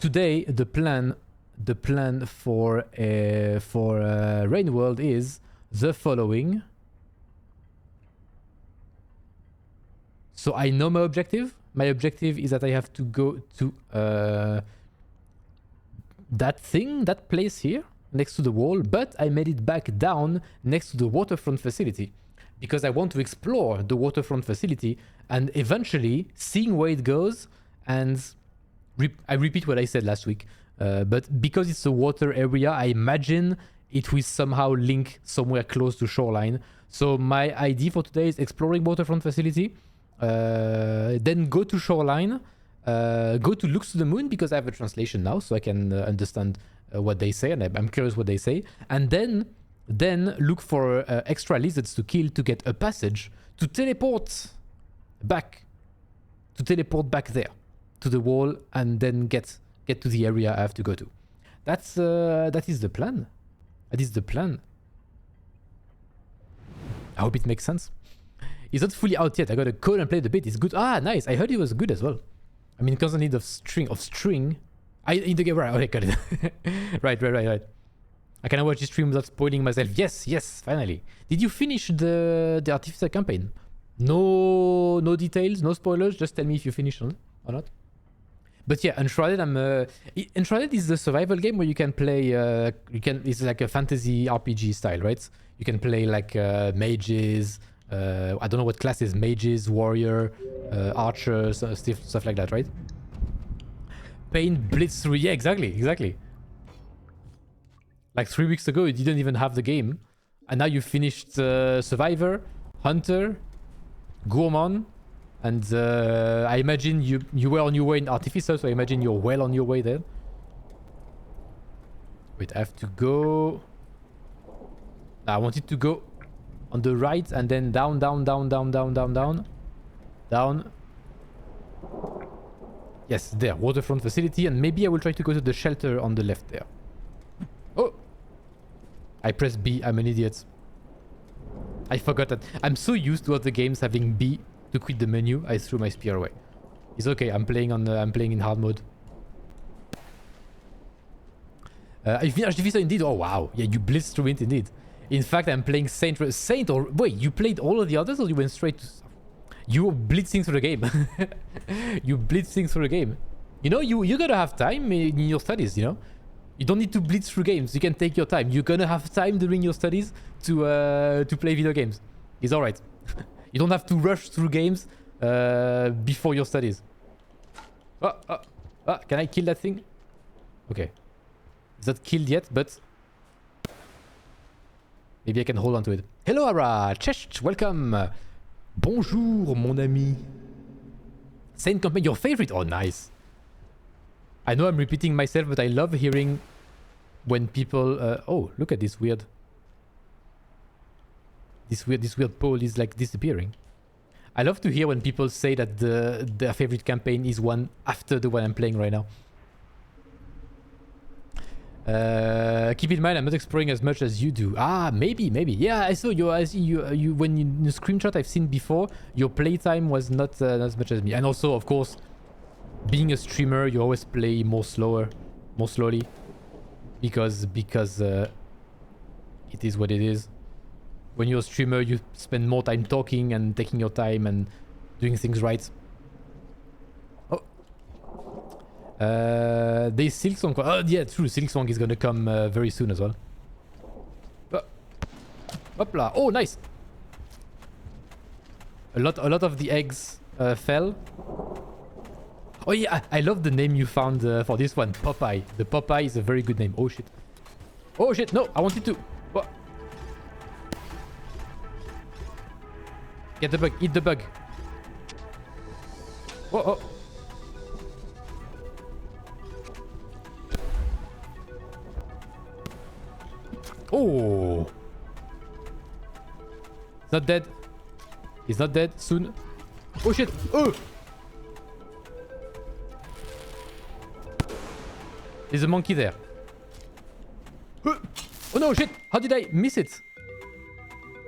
today the plan for Rain World is the following. So I know my objective. My objective is that I have to go to that place here next to the wall, but I made it back down next to the waterfront facility because I want to explore the waterfront facility and eventually seeing where it goes. And I repeat what I said last week, but because it's a water area, I imagine it will somehow link somewhere close to shoreline. So my idea for today is exploring waterfront facility, then go to shoreline, go to Looks to the Moon because I have a translation now, so I can understand what they say, and I'm curious what they say, and then look for extra lizards to kill to get a passage to teleport back there to the wall, and then get to the area I have to go to. That is the plan. That is the plan. I hope it makes sense. It's not fully out yet. I got a code and played a bit. It's good. Ah, nice. I heard it was good as well. I'm in constant need of string. I need to get right. Okay, got it. right. I can watch this stream without spoiling myself. Yes, finally. Did you finish the Artificer campaign? No details, no spoilers. Just tell me if you finished or not. But yeah, Enshrouded. Enshrouded is the survival game where you can play. It's like a fantasy RPG style, right? You can play like mages. I don't know what classes. Mages, warrior, archer, stuff like that, right? Pain blitz through. Yeah, exactly. Like 3 weeks ago, you didn't even have the game, and now you finished Survivor, Hunter, Gourmand, and I imagine you were on your way in Artificer, so I imagine you're well on your way there. Wait, I have to go. I wanted to go on the right and then down. Yes, there, waterfront facility, and maybe I will try to go to the shelter on the left there. Oh! I pressed B, I'm an idiot. I forgot that. I'm so used to other games having B to quit the menu, I threw my spear away. It's okay, I'm playing in hard mode. I finished Artificer indeed. Oh wow, yeah, you blitzed through it indeed. In fact, I'm playing Saint or wait, you played all of the others or you went straight to... You were blitzing through the game. You blitzing through the game. You know, you gotta have time in your studies, you know? You don't need to blitz through games. You can take your time. You're gonna have time during your studies to play video games. It's alright. You don't have to rush through games before your studies. Can I kill that thing? Okay. It's not killed yet, but... maybe I can hold on to it. Hello, Ara! Chesh, welcome! Bonjour, mon ami. Saint Campaign, your favorite? Oh, nice. I know I'm repeating myself, but I love hearing when people... oh, look at this weird... This weird pole is like disappearing. I love to hear when people say that their favorite campaign is one after the one I'm playing right now. Keep in mind, I'm not exploring as much as you do. Ah, maybe. Yeah, I saw you when in the screenshot I've seen before, your playtime was not as much as me. And also, of course, being a streamer, you always play more slowly, because it is what it is. When you're a streamer, you spend more time talking and taking your time and doing things right. There's Silksong. Oh yeah, true. Silksong is gonna come very soon as well. Hopla. Oh, nice. A lot of the eggs fell. Oh yeah, I love the name you found for this one, Popeye. The Popeye is a very good name. Oh shit. Oh shit. No, I wanted to. What? Get the bug. Eat the bug. Oh. Oh! He's not dead. He's not dead. Soon. Oh shit! Oh! There's a monkey there. Oh no, shit! How did I miss it?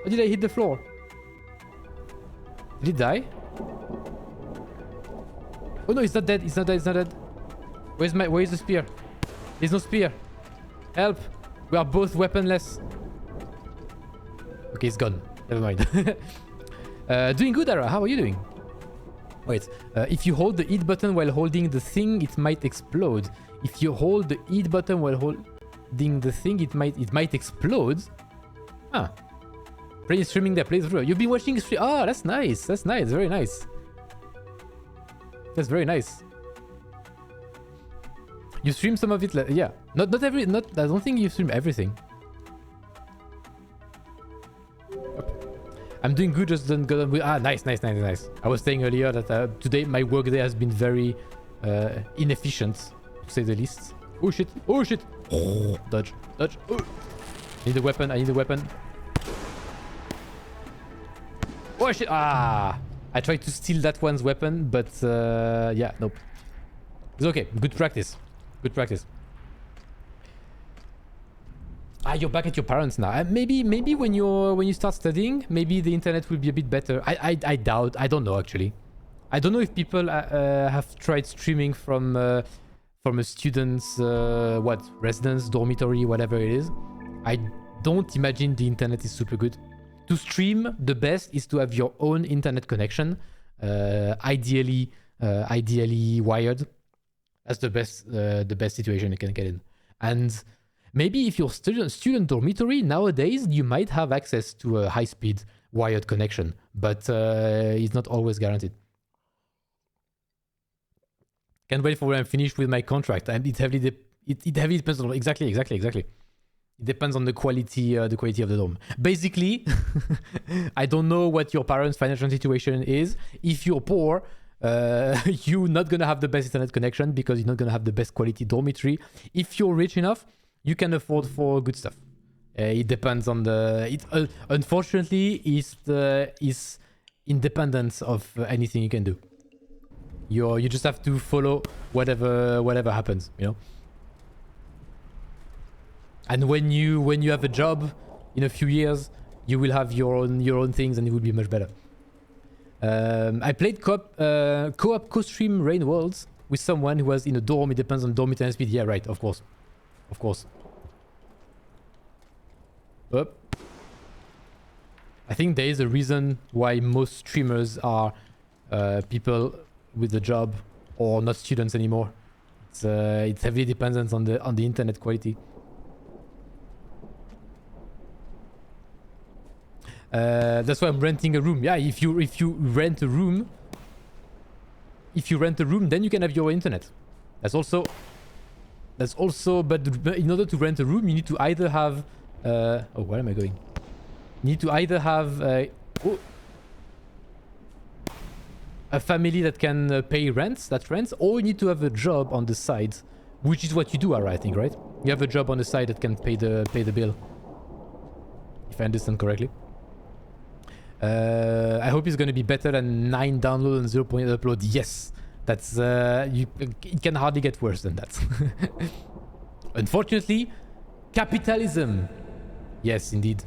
How did I hit the floor? Did he die? Oh no, he's not dead. He's not dead. He's not dead. Where is the spear? There's no spear. Help. We are both weaponless. Okay, it's gone. Never mind. Doing good, Ara. How are you doing? Wait. If you hold the eat button while holding the thing, it might explode. If you hold the eat button while holding the thing, it might explode. Ah. Playing streaming their playthrough. You've been watching stream. Oh, that's nice. That's nice. Very nice. That's very nice. You stream some of it, yeah. Not every. I don't think you stream everything. I'm doing good. Just don't go. Nice. I was saying earlier that today my work day has been very inefficient, to say the least. Oh shit! Oh shit! Oh, dodge. Oh. I need a weapon. Oh shit! Ah! I tried to steal that one's weapon, but yeah, nope. It's okay. Good practice. You're back at your parents now. Maybe when you start studying, maybe the internet will be a bit better. I doubt. I don't know actually. I don't know if people have tried streaming from a student's residence, dormitory, whatever it is. I don't imagine the internet is super good. To stream, the best is to have your own internet connection, ideally wired. That's the best situation you can get in. And maybe if you're student dormitory nowadays, you might have access to a high-speed wired connection, but it's not always guaranteed. Can't wait for when I'm finished with my contract. And it heavily depends on exactly. It depends on the quality of the dorm. Basically, I don't know what your parents' financial situation is. If you're poor, you're not gonna have the best internet connection because you're not gonna have the best quality dormitory. If you're rich enough, you can afford for good stuff. It depends on the. Unfortunately, is independent of anything you can do. You just have to follow whatever happens, you know. And when you have a job in a few years, you will have your own things, and it will be much better. I played co-op co-stream Rain Worlds with someone who was in a dorm. It depends on dorm internet speed. Yeah, right. Of course. I think there is a reason why most streamers are people with a job or not students anymore. It's heavily dependent on the internet quality. That's why I'm renting a room. Yeah, if you rent a room, then you can have your internet. That's also. But in order to rent a room, you need to either have. Where am I going? You need to either have a family that can pay rents, or you need to have a job on the side, which is what you do, I think, right? You have a job on the side that can pay the bill. If I understand correctly. I hope it's going to be better than 9 download and 0.8 upload. Yes, that's it can hardly get worse than that. Unfortunately, capitalism. Yes, indeed.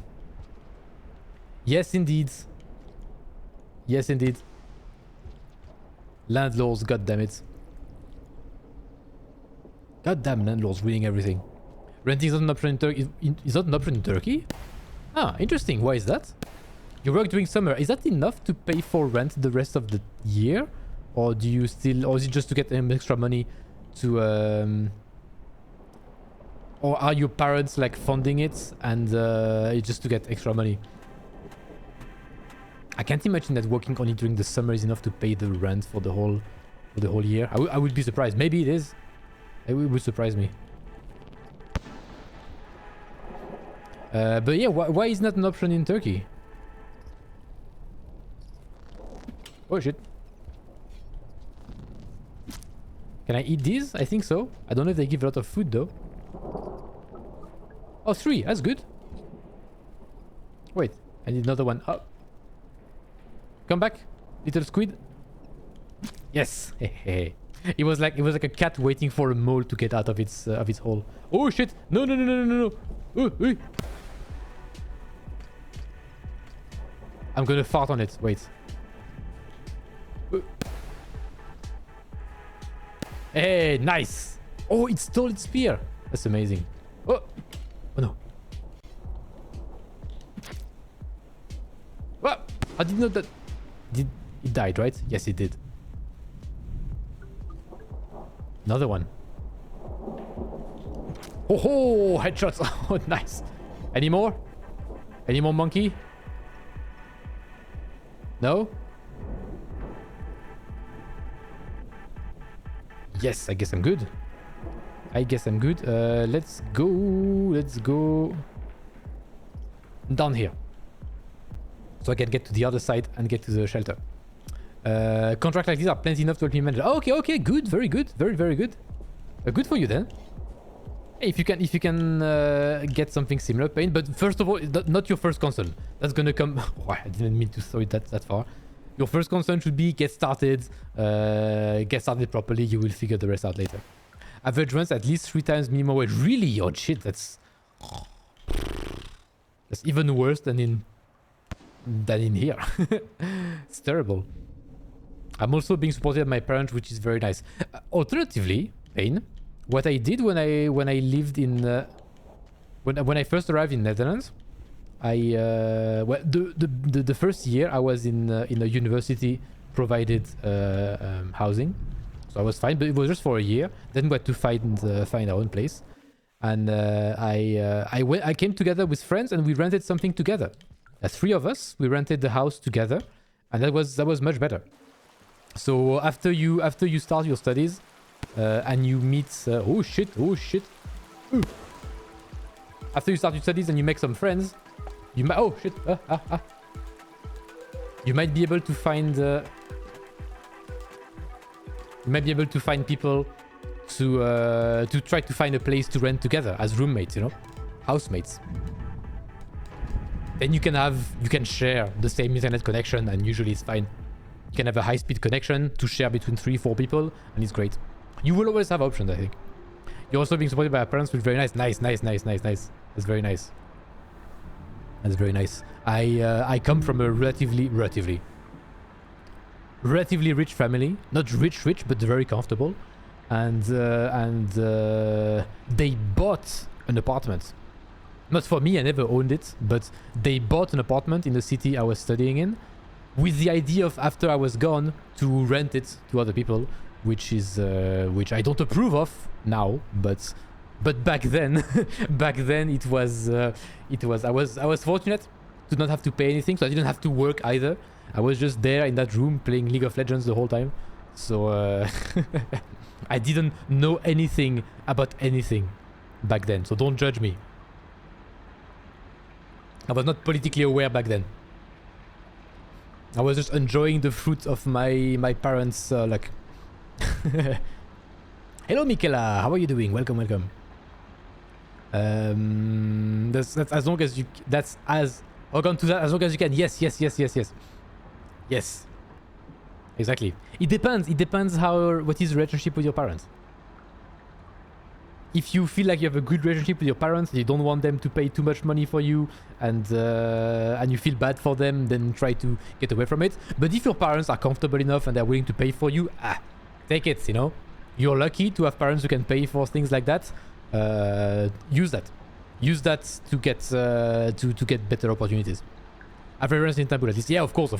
Landlords, goddammit. Goddamn landlords ruining everything. Renting is not an option in Turkey. Is not an option in Turkey? Ah, interesting. Why is that? You work during summer. Is that enough to pay for rent the rest of the year? Or do you still... Or is it just to get extra money to... Or are your parents like funding it and it's just to get extra money? I can't imagine that working only during the summer is enough to pay the rent for the whole year. I would be surprised. Maybe it is. It would surprise me. But yeah, why is not an option in Turkey? Oh shit. Can I eat these? I think so. I don't know if they give a lot of food though. Oh, 3. That's good. Wait, I need another one. Oh. Come back, little squid. Yes. It was like a cat waiting for a mole to get out of its hole. Oh shit! No! Ooh. I'm gonna fart on it. Wait. Hey, nice. Oh, it stole its spear. That's amazing. Oh, oh no. What? I didn't know that. Did it died, right? Yes, it did. Another one. Oh, ho, headshots. Oh, nice. Any more? Any more monkey? No? Yes, I guess I'm good. I guess I'm good. Let's go. Let's go down here. So I can get to the other side and get to the shelter. Contracts like these are plenty enough to help me manage. Oh, okay, okay, good, very good, very good. Good for you then. Hey, if you can get something similar, Pain. But first of all, not your first concern. That's gonna come. Oh, I didn't mean to throw it that far. Your first concern should be get started properly. You will figure the rest out later. Average runs at least 3 times minimum wage. Really? Oh shit, that's even worse than in here. It's terrible. I'm also being supported by my parents, which is very nice. Alternatively, Pain, what I did when I lived in when I first arrived in Netherlands, well, the first year I was in a university provided housing, so I was fine, but it was just for a year. Then we had to find our own place, and I came together with friends and we rented something together. 3 of us, we rented the house together, and that was much better. So after you start your studies and you meet oh shit. After you start your studies and you make some friends, you might you might be able to find people to try to find a place to rent together as roommates, you know, housemates. Then you can share the same internet connection, and usually it's fine. You can have a high-speed connection to share between 3-4 people, and it's great. You will always have options, I think. You're also being supported by your parents, which is very nice. Nice. That's very nice. That's very nice. I come from a relatively rich family. Not rich, but very comfortable. And they bought an apartment. Not for me, I never owned it, but they bought an apartment in the city I was studying in, with the idea of, after I was gone, to rent it to other people, which I don't approve of now, but back then it was I was fortunate to not have to pay anything, so I didn't have to work either. I was just there in that room playing League of Legends the whole time, so I didn't know anything about anything back then, so don't judge me. I was not politically aware back then. I was just enjoying the fruit of my parents' luck. Hello, Michaela. How are you doing? Welcome. That's as long as you. That's as. Welcome to that as long as you can. Yes. Yes. Exactly. It depends. It depends what is the relationship with your parents. If you feel like you have a good relationship with your parents, you don't want them to pay too much money for you, and you feel bad for them, then try to get away from it. But if your parents are comfortable enough and they're willing to pay for you, take it, you know. You're lucky to have parents who can pay for things like that. Use that to get better opportunities. I've rent in Istanbul at least. Yeah, of course.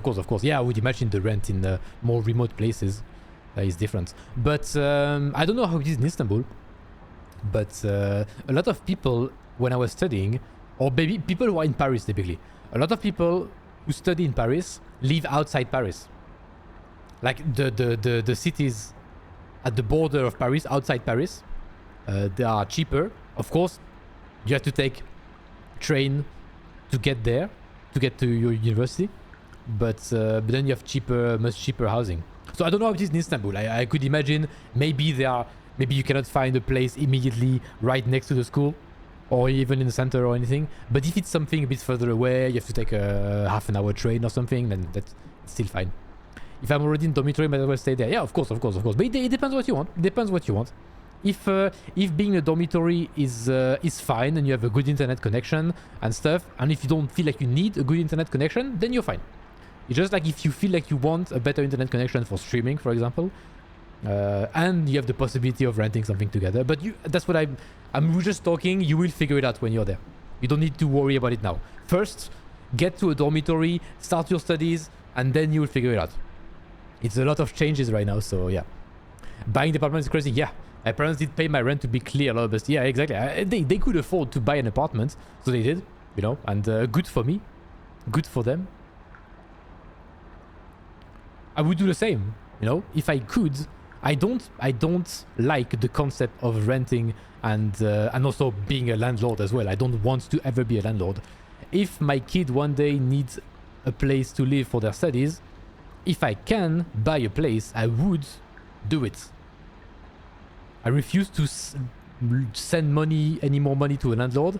Yeah, I would imagine the rent in more remote places is different. But I don't know how it is in Istanbul. But a lot of people, when I was studying, or maybe people who are in Paris typically, a lot of people who study in Paris live outside Paris. Like the cities at the border of Paris, outside Paris, they are cheaper. Of course, you have to take train to get there, to get to your university. But then you have much cheaper housing. So I don't know how it is in Istanbul. I could imagine maybe you cannot find a place immediately right next to the school, or even in the center or anything. But if it's something a bit further away, you have to take a half an hour train or something, then that's still fine. If I'm already in dormitory, might as well stay there. Yeah, of course. But it depends what you want. If being in a dormitory is fine and you have a good internet connection and stuff, and if you don't feel like you need a good internet connection, then you're fine. It's just like if you feel like you want a better internet connection for streaming, for example, And you have the possibility of renting something together. But that's what I'm just talking. You will figure it out when you're there. You don't need to worry about it now. First, get to a dormitory, start your studies, and then you will figure it out. It's a lot of changes right now, so yeah. Buying the apartment is crazy. Yeah, my parents did pay my rent, to be clear, a lot, but yeah, exactly. They could afford to buy an apartment, so they did, you know, and good for me, good for them. I would do the same, you know, if I could. I don't like the concept of renting and also being a landlord as well. I don't want to ever be a landlord. If my kid one day needs a place to live for their studies, if I can buy a place, I would do it. I refuse to send any more money to a landlord,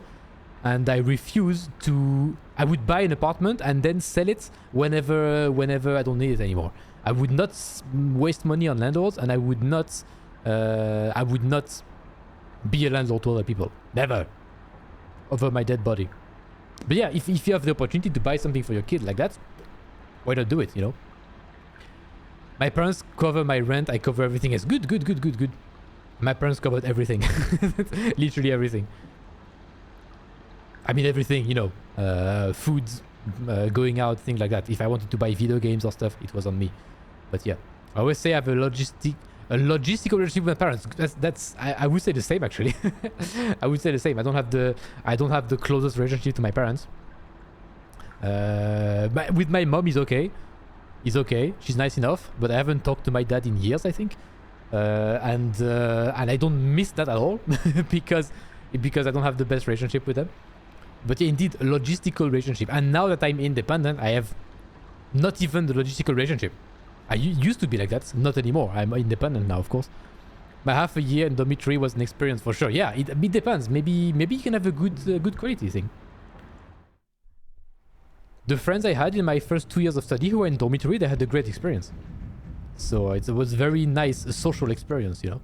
and I refuse to. I would buy an apartment and then sell it whenever I don't need it anymore. I would not waste money on landlords, and I would not be a landlord to other people. Never. Over my dead body. But yeah, if you have the opportunity to buy something for your kid like that, why not do it, you know? My parents cover my rent. I cover everything as good. My parents covered everything. Literally everything. I mean everything, you know. Food, going out, things like that. If I wanted to buy video games or stuff, it was on me. But yeah, I always say I have a logistical relationship with my parents. I would say the same actually. I would say the same. I don't have the closest relationship to my parents. With my mom is okay. He's okay. She's nice enough, but I haven't talked to my dad in years, I think. And I don't miss that at all because I don't have the best relationship with them. But yeah, indeed, a logistical relationship. And now that I'm independent, I have not even the logistical relationship. I used to be like that, not anymore. I'm independent now, of course. My half a year in dormitory was an experience for sure. Yeah, it depends. Maybe you can have a good quality thing. The friends I had in my first 2 years of study who were in dormitory, they had a great experience. So it was very nice, a social experience, you know.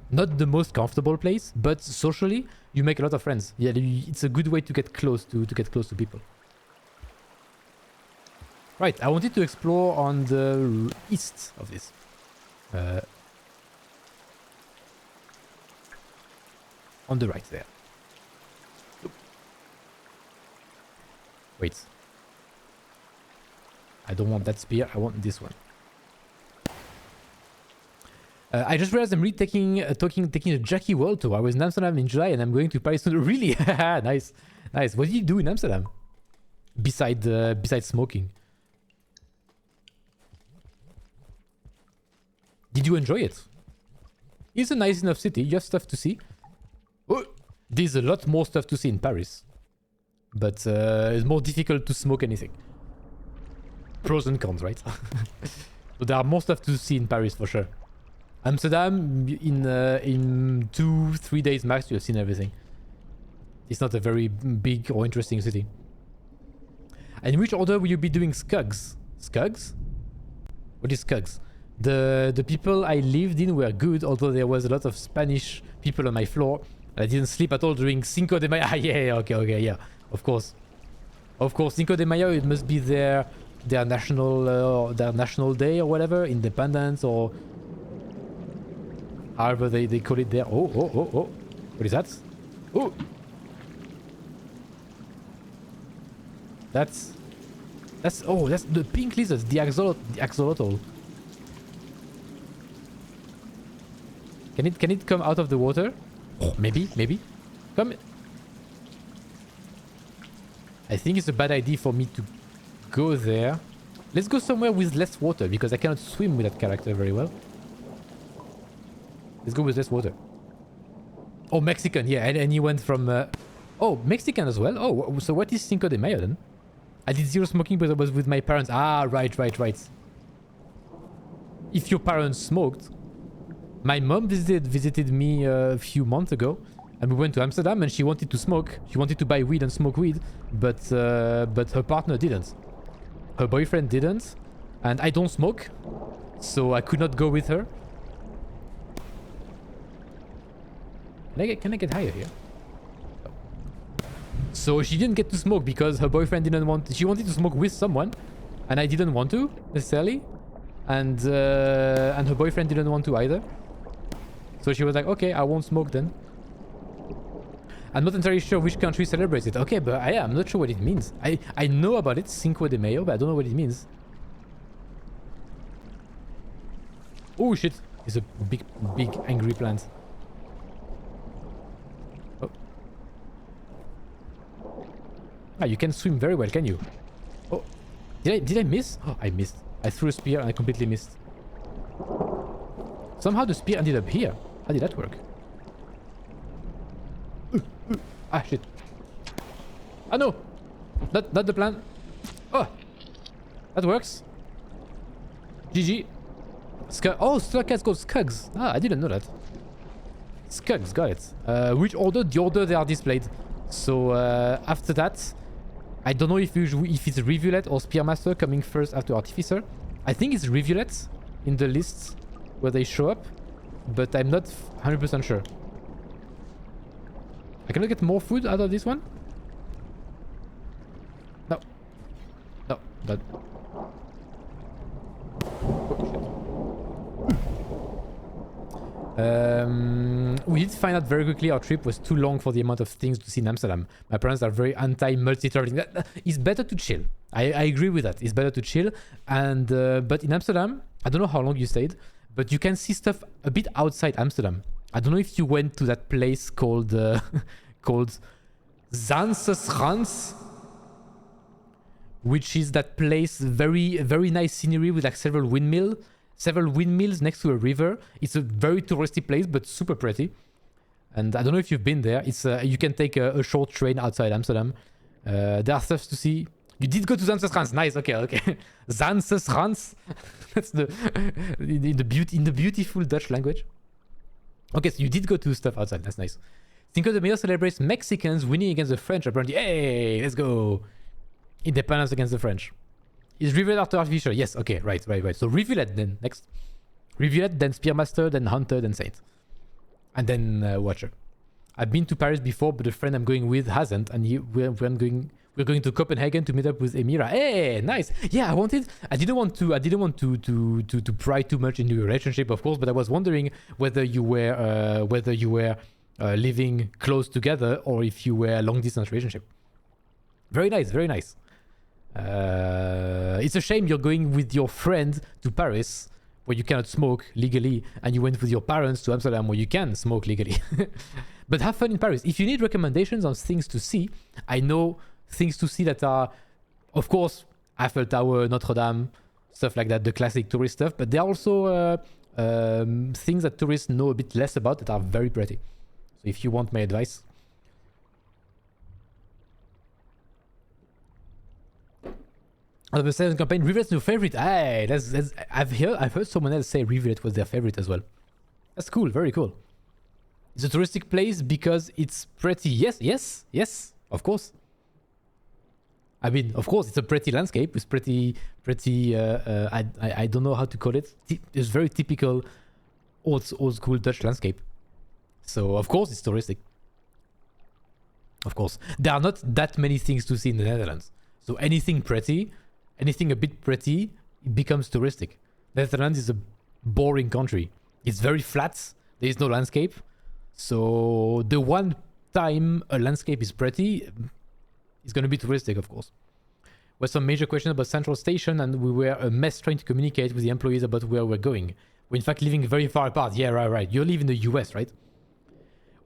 Not the most comfortable place, but socially, you make a lot of friends. Yeah, it's a good way to get close to people. Right, I wanted to explore on the east of this. On the right there. Wait. I don't want that spear, I want this one. I just realized I'm really taking a Jackie World tour. I was in Amsterdam in July and I'm going to Paris soon. Really? Nice. What did you do in Amsterdam? Besides smoking. Did you enjoy it? It's a nice enough city. You have stuff to see. Oh, there's a lot more stuff to see in Paris. But it's more difficult to smoke anything. Pros and cons, right? So there are more stuff to see in Paris for sure. Amsterdam, in 2-3 days max, you have seen everything. It's not a very big or interesting city. And in which order will you be doing Skugs? Skugs? What is Skugs? The people I lived in were good, although there was a lot of Spanish people on my floor. I didn't sleep at all during Cinco de Mayo. Ah, yeah, okay, yeah. Of course, Cinco de Mayo, it must be their national day or whatever, independence or however they call it there. Oh. What is that? Oh. That's the pink lizards, the axolotl. Can it come out of the water? Oh, maybe. Come. I think it's a bad idea for me to go there. Let's go somewhere with less water because I cannot swim with that character very well. Let's go with less water. Oh, Mexican, yeah, and he went from... Oh, Mexican as well? Oh, so what is Cinco de Mayo then? I did zero smoking but I was with my parents. Ah, right. If your parents smoked... My mom visited me a few months ago, and we went to Amsterdam, and she wanted to smoke. She wanted to buy weed and smoke weed, but her partner didn't. Her boyfriend didn't, and I don't smoke, so I could not go with her. Can I get higher here? So she didn't get to smoke because her boyfriend didn't want... She wanted to smoke with someone, and I didn't want to, necessarily. and her boyfriend didn't want to either. So she was like, okay, I won't smoke then. I'm not entirely sure which country celebrates it. Okay, but I'm not sure what it means. I know about it, Cinco de Mayo, but I don't know what it means. Oh shit, it's a big angry plant. Oh. Ah, you can swim very well, can you? Oh, did I miss? Oh, I missed. I threw a spear and I completely missed. Somehow the spear ended up here. How did that work? Ah, shit. Ah, no! Not the plan. Oh! That works. GG. Oh, Slugcats called Scugs. Ah, I didn't know that. Scugs, got it. Which order? The order they are displayed. So, after that, I don't know if it's Rivulet or Spearmaster coming first after Artificer. I think it's Rivulet in the lists where they show up, but I'm not 100% sure. I can get more food out of this one? No. No, but... we did find out very quickly our trip was too long for the amount of things to see in Amsterdam. My parents are very anti-multi-traveling. It's better to chill. I agree with that. It's better to chill. And but in Amsterdam, I don't know how long you stayed, but you can see stuff a bit outside Amsterdam. I don't know if you went to that place called called Zanseschans, which is that place, very nice scenery with like several windmills next to a river. It's a very touristy place, but super pretty. And I don't know if you've been there. It's you can take a short train outside Amsterdam. There are stuff to see. You did go to Zanseschans. Nice. Okay. Zanseschans. That's in the beautiful Dutch language. Okay, so you did go to stuff outside. That's nice. Cinco de Mayo celebrates Mexicans winning against the French. Apparently, hey, let's go. Independence against the French. Is Rivulet after Artificer? Yes, okay, right. So Rivulet then, next. Rivulet, then Spearmaster, then Hunter, then Saint. And then Watcher. I've been to Paris before, but the friend I'm going with hasn't, and we're going to Copenhagen to meet up with Emira. Hey, nice. Yeah, I didn't want to pry too much into your relationship, of course, but I was wondering whether you were living close together or if you were a long distance relationship. Very nice. It's a shame you're going with your friend to Paris where you cannot smoke legally, and you went with your parents to Amsterdam where you can smoke legally. But have fun in Paris. If you need recommendations on things to see, I know things to see that are, of course, Eiffel Tower, Notre Dame, stuff like that, the classic tourist stuff, but there are also things that tourists know a bit less about that are very pretty. So if you want my advice. Out of the second campaign, Rivulet's your favorite. Hey, I've heard someone else say Rivulet was their favorite as well. That's cool, very cool. It's a touristic place because it's pretty. Yes, of course. I mean, of course, it's a pretty landscape. It's pretty. I don't know how to call it. It's very typical old school Dutch landscape. So of course it's touristic. Of course, there are not that many things to see in the Netherlands. So anything a bit pretty, it becomes touristic. Netherlands is a boring country. It's very flat. There is no landscape. So the one time a landscape is pretty, it's going to be touristic, of course. With some major questions about Central Station, and we were a mess trying to communicate with the employees about where we're going. We're in fact living very far apart. Yeah, right. You live in the US, right?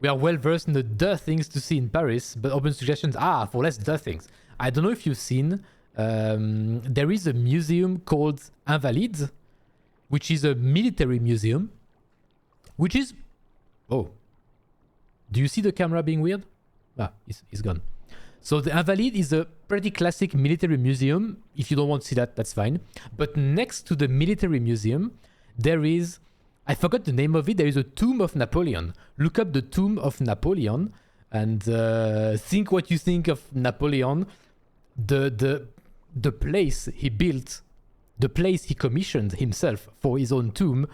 We are well versed in the things to see in Paris, but open suggestions for less things. I don't know if you've seen, there is a museum called Invalides, which is a military museum, which is... Oh. Do you see the camera being weird? It's gone. So the Invalides is a pretty classic military museum. If you don't want to see that, that's fine. But next to the military museum, there is... I forgot the name of it. There is a tomb of Napoleon. Look up the tomb of Napoleon and think what you think of Napoleon. The place he built, the place he commissioned himself for his own tomb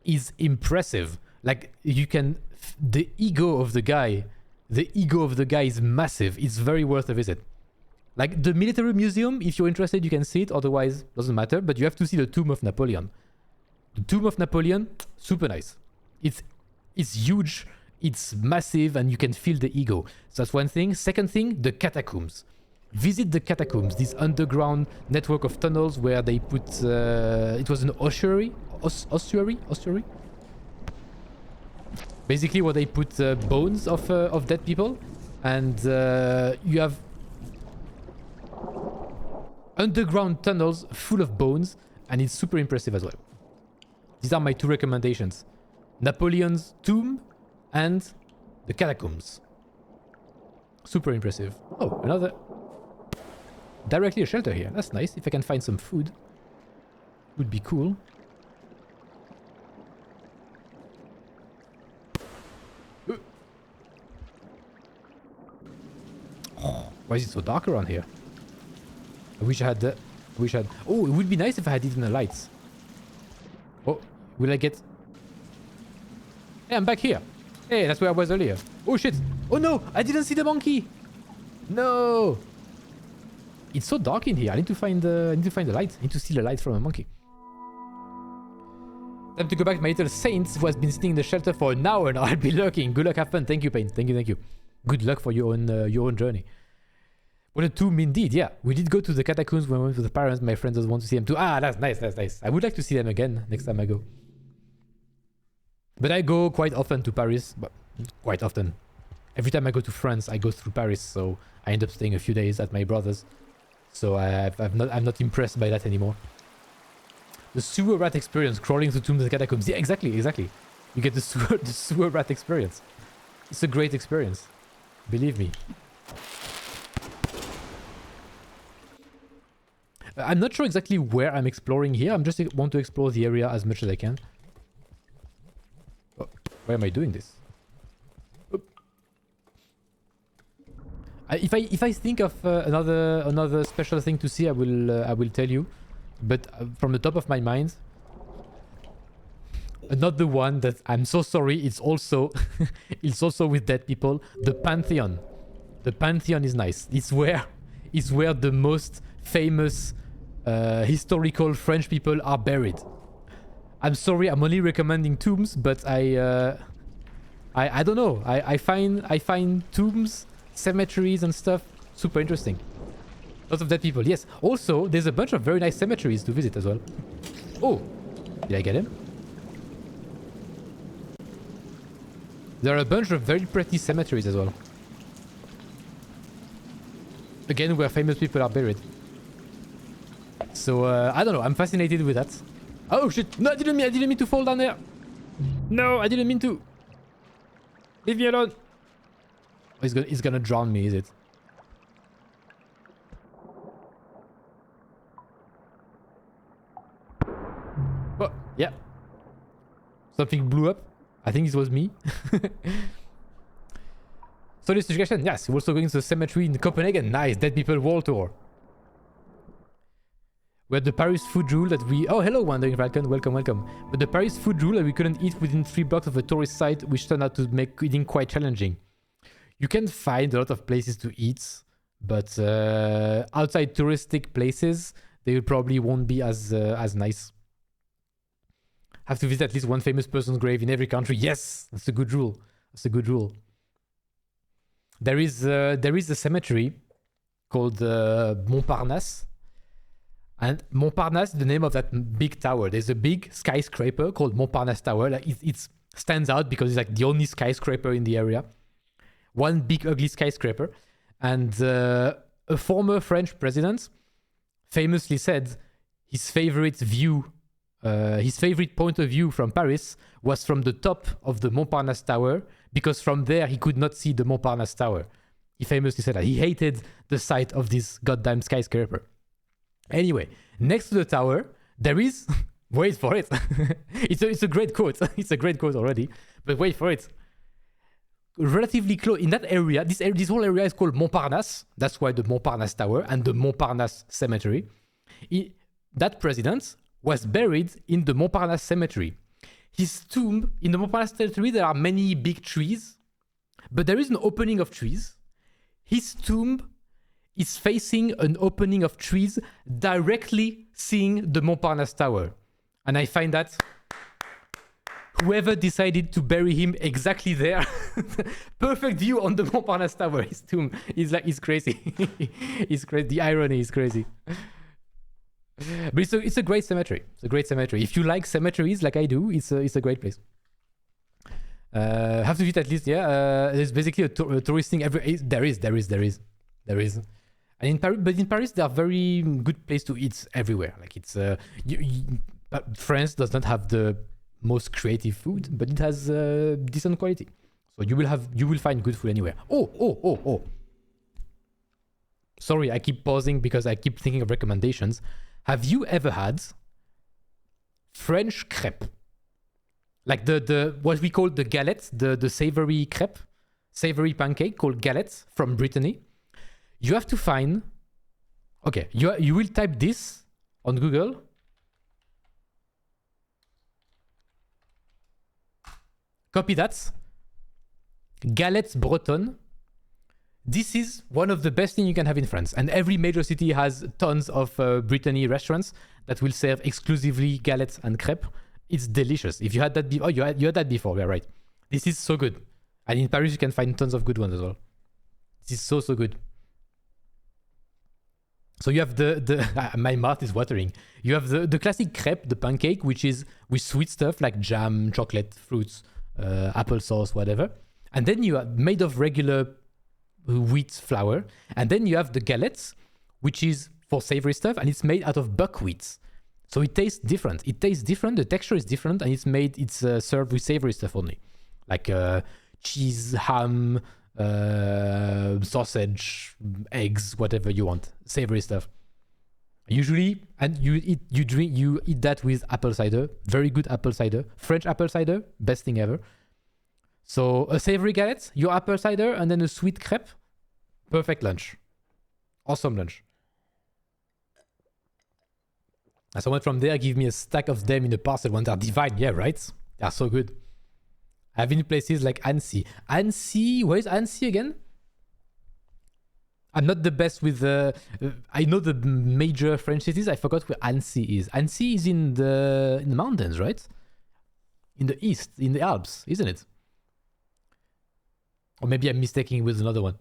is impressive. Like you can... The ego of the guy is massive. It's very worth a visit. Like the military museum, if you're interested, you can see it. Otherwise, doesn't matter. But you have to see the tomb of Napoleon. The tomb of Napoleon, super nice. It's huge, it's massive, and you can feel the ego. So that's one thing. Second thing, the catacombs. Visit the catacombs, this underground network of tunnels where they put... it was an ossuary? Ossuary? Basically where they put bones of dead people. And you have underground tunnels full of bones, and it's super impressive as well. These are my two recommendations. Napoleon's tomb and the catacombs. Super impressive. Oh, another... Directly a shelter here. That's nice. If I can find some food, would be cool. Oh, why is it so dark around here? I wish I had the... Oh, it would be nice if I had it in the lights. Oh, will I get... Hey, I'm back here. Hey, that's where I was earlier. Oh shit. Oh no, I didn't see the monkey. No. It's so dark in here. I need to find the light. I need to steal a light from a monkey. Time to go back to my little saint who has been sitting in the shelter for an hour now. I'll be lurking. Good luck, have fun. Thank you, Pain. Thank you. Good luck for your own journey. What a tomb indeed. Yeah, we did go to the catacombs when we went with the parents. My friends just want to see them too. Ah, that's nice. I would like to see them again next time I go. But I go quite often to Paris. But quite often. Every time I go to France, I go through Paris. So I end up staying a few days at my brother's. So I'm not impressed by that anymore. The sewer rat experience, crawling through tombs and catacombs. Yeah, exactly. You get the sewer rat experience. It's a great experience. Believe me. I'm not sure exactly where I'm exploring here. I'm just want to explore the area as much as I can. Oh, why am I doing this? Oh. If I think of another special thing to see, I will tell you. But from the top of my mind, another one that I'm so sorry. It's also with dead people. The Pantheon. The Pantheon is nice. It's where the most famous historical French people are buried. I'm sorry. I'm only recommending tombs, but I don't know. I find tombs, cemeteries, and stuff super interesting. Lots of dead people, yes. Also, there's a bunch of very nice cemeteries to visit as well. Oh, did I get him? There are a bunch of very pretty cemeteries as well. Again, where famous people are buried. So, I don't know. I'm fascinated with that. Oh shit! No, I didn't mean to fall down there. No, I didn't mean to. Leave me alone. Oh, he's gonna drown me, is it? Oh, yeah. Something blew up. I think it was me. So this suggestion, yes, we're also going to the cemetery in Copenhagen. Nice, dead people wall tour. We had the Paris food rule that we... Oh, hello, Wandering Falcon. Welcome. But the Paris food rule that we couldn't eat within 3 blocks of a tourist site, which turned out to make eating quite challenging. You can find a lot of places to eat, but outside touristic places, they probably won't be as nice. Have to visit at least one famous person's grave in every country. Yes, that's a good rule. There is a cemetery called Montparnasse. And Montparnasse is the name of that big tower. There's a big skyscraper called Montparnasse Tower. Like it stands out because it's like the only skyscraper in the area. One big ugly skyscraper. And a former French president famously said his favorite point of view from Paris was from the top of the Montparnasse Tower, because from there he could not see the Montparnasse Tower. He famously said that. He hated the sight of this goddamn skyscraper. Anyway, next to the tower, there is... Wait for it. It's a great quote. It's a great quote already. But wait for it. Relatively close, in that area, this whole area is called Montparnasse. That's why the Montparnasse Tower and the Montparnasse Cemetery. That president was buried in the Montparnasse Cemetery. His tomb, in the Montparnasse Cemetery, there are many big trees, but there is an opening of trees. His tomb is facing an opening of trees directly seeing the Montparnasse Tower. And I find that whoever decided to bury him exactly there, perfect view on the Montparnasse Tower, his tomb, is crazy. It's crazy. The irony is crazy. But it's a great cemetery. It's a great cemetery. If you like cemeteries like I do, it's a great place. Have to visit at least, yeah. There's basically a tourist thing every. There is. And in Paris, there are very good place to eat everywhere. Like it's France does not have the most creative food, but it has decent quality. So you will find good food anywhere. Oh. Sorry, I keep pausing because I keep thinking of recommendations. Have you ever had French crepe? Like the what we call the galette, the savory crepe, savory pancake called galette from Brittany. You have to find. Okay, you will type this on Google. Copy that. Galette bretonne. This is one of the best things you can have in France. And every major city has tons of Brittany restaurants that will serve exclusively galettes and crepes. It's delicious. If you had that before, you had that before, yeah, right. This is so good. And in Paris, you can find tons of good ones as well. This is so good. So you have the my mouth is watering. You have the classic crepe, the pancake, which is with sweet stuff like jam, chocolate, fruits, applesauce, whatever. And then you are made of regular wheat flour. And then you have the galettes, which is for savory stuff, and it's made out of buckwheat. So it tastes different. The texture is different, and it's served with savory stuff only. Like cheese, ham, sausage, eggs, whatever you want. Savory stuff. Usually, and you eat that with apple cider. Very good apple cider. French apple cider, best thing ever. So a savory galette, your apple cider, and then a sweet crepe. Perfect lunch. Awesome lunch. And someone from there give me a stack of them in a parcel when they're divine. Yeah, right? They're so good. I've been in places like Annecy. Where is Annecy again? I'm not the best with I know the major French cities. I forgot where Annecy is. Annecy is in the mountains, right? In the east, in the Alps, isn't it? Or maybe I'm mistaking with another one.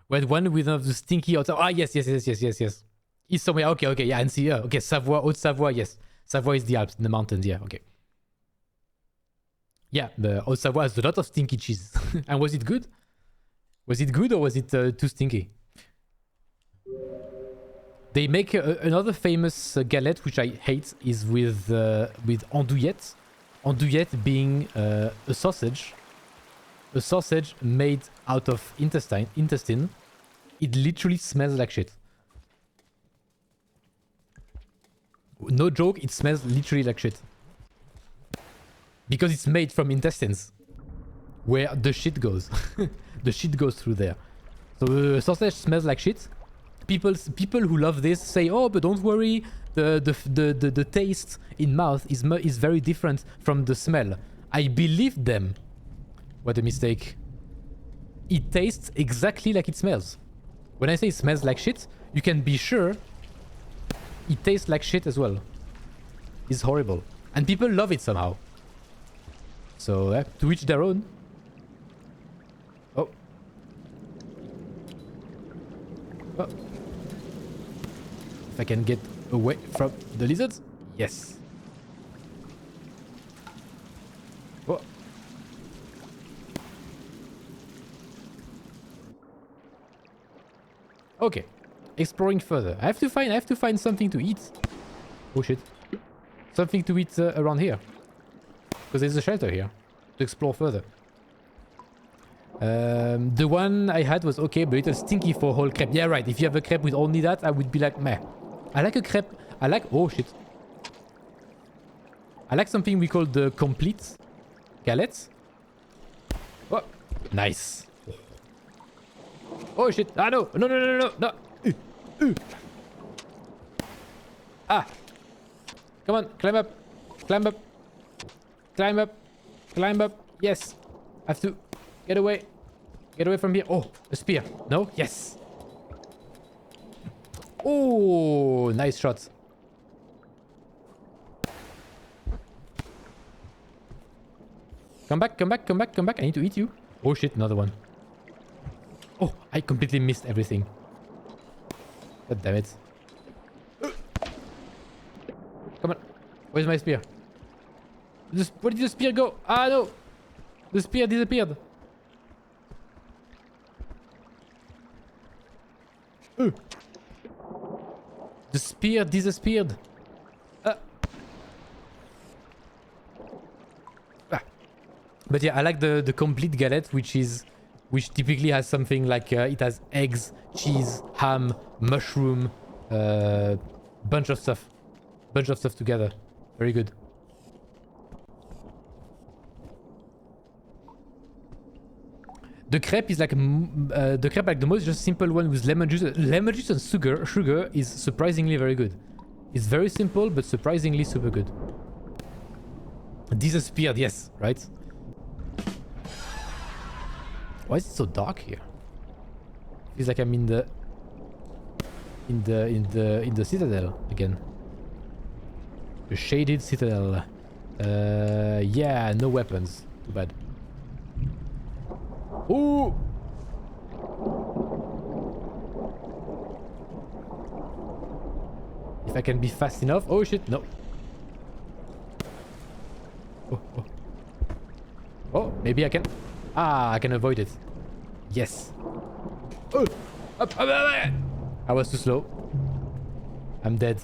Where one with one of the stinky outside. Ah, yes. It's somewhere. Okay, yeah, Annecy. Yeah. Okay, Savoie, Haute-Savoie, yes. Savoie is the Alps, in the mountains, yeah, okay. Yeah, the Haute-Savoie has a lot of stinky cheese. And was it good? Was it good or was it too stinky? They make another famous galette, which I hate, is with andouillette. Andouillette being a sausage made out of intestine. It literally smells like shit. No joke, it smells literally like shit. Because it's made from intestines, where the shit goes. The shit goes through there. So sausage smells like shit. People who love this say, oh, but don't worry, the taste in mouth is very different from the smell. I believed them. What a mistake. It tastes exactly like it smells. When I say it smells like shit, you can be sure it tastes like shit as well. It's horrible. And people love it somehow. So, to each their own. Oh. If I can get away from the lizards? Yes. Oh. Okay. Exploring further. I have to find something to eat. Oh shit. Something to eat around here. Because there's a shelter here to explore further. The one I had was okay, but a little stinky for whole crepe. Yeah, right. If you have a crepe with only that, I would be like, meh. I like a crepe. Oh shit. I like something we call the complete galette. Oh, nice. Oh shit. Ah, no. No. Ah. Come on, climb up. Yes. I have to get away from here. Oh, a spear. No? Yes. Oh, nice shot. Come back, come back, come back, come back. I need to eat you. Oh shit, another one. Oh, I completely missed everything. God damn it. Come on. Where's my spear? Where did the spear go? Ah, no. The spear disappeared. The spear disappeared. But yeah, I like the complete galette, which typically has something like it has eggs, cheese, ham, mushroom, bunch of stuff together. Very good. The crepe is like the most just simple one with lemon juice. Lemon juice and sugar is surprisingly very good. It's very simple but surprisingly super good. Disappeared, yes, right? Why is it so dark here? Feels like I'm in the citadel again. The shaded citadel. Yeah, no weapons. Too bad. Ooh! If I can be fast enough. Oh shit, no. Oh, maybe I can. Ah, I can avoid it. Yes. Oh, up. I was too slow. I'm dead.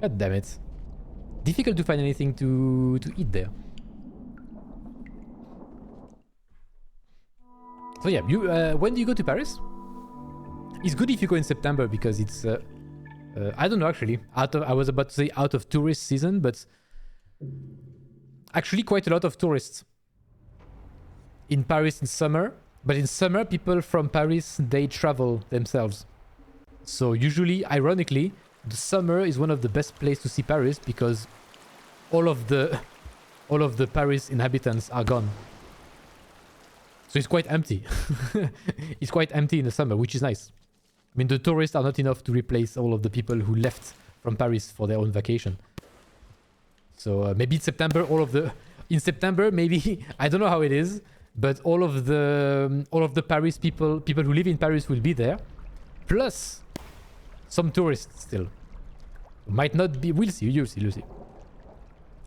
God damn it. Difficult to find anything to eat there. So yeah, you when do you go to Paris? It's good if you go in September because it's I don't know actually. I was about to say out of tourist season, but actually quite a lot of tourists in Paris in summer. But in summer, people from Paris, they travel themselves. So usually, ironically, the summer is one of the best places to see Paris because all of the Paris inhabitants are gone. So it's quite empty. It's quite empty in the summer, which is nice. I mean, the tourists are not enough to replace all of the people who left from Paris for their own vacation. So maybe in September, in September, maybe I don't know how it is, but all of the Paris people who live in Paris will be there, plus some tourists still. Might not be. We'll see. You'll see.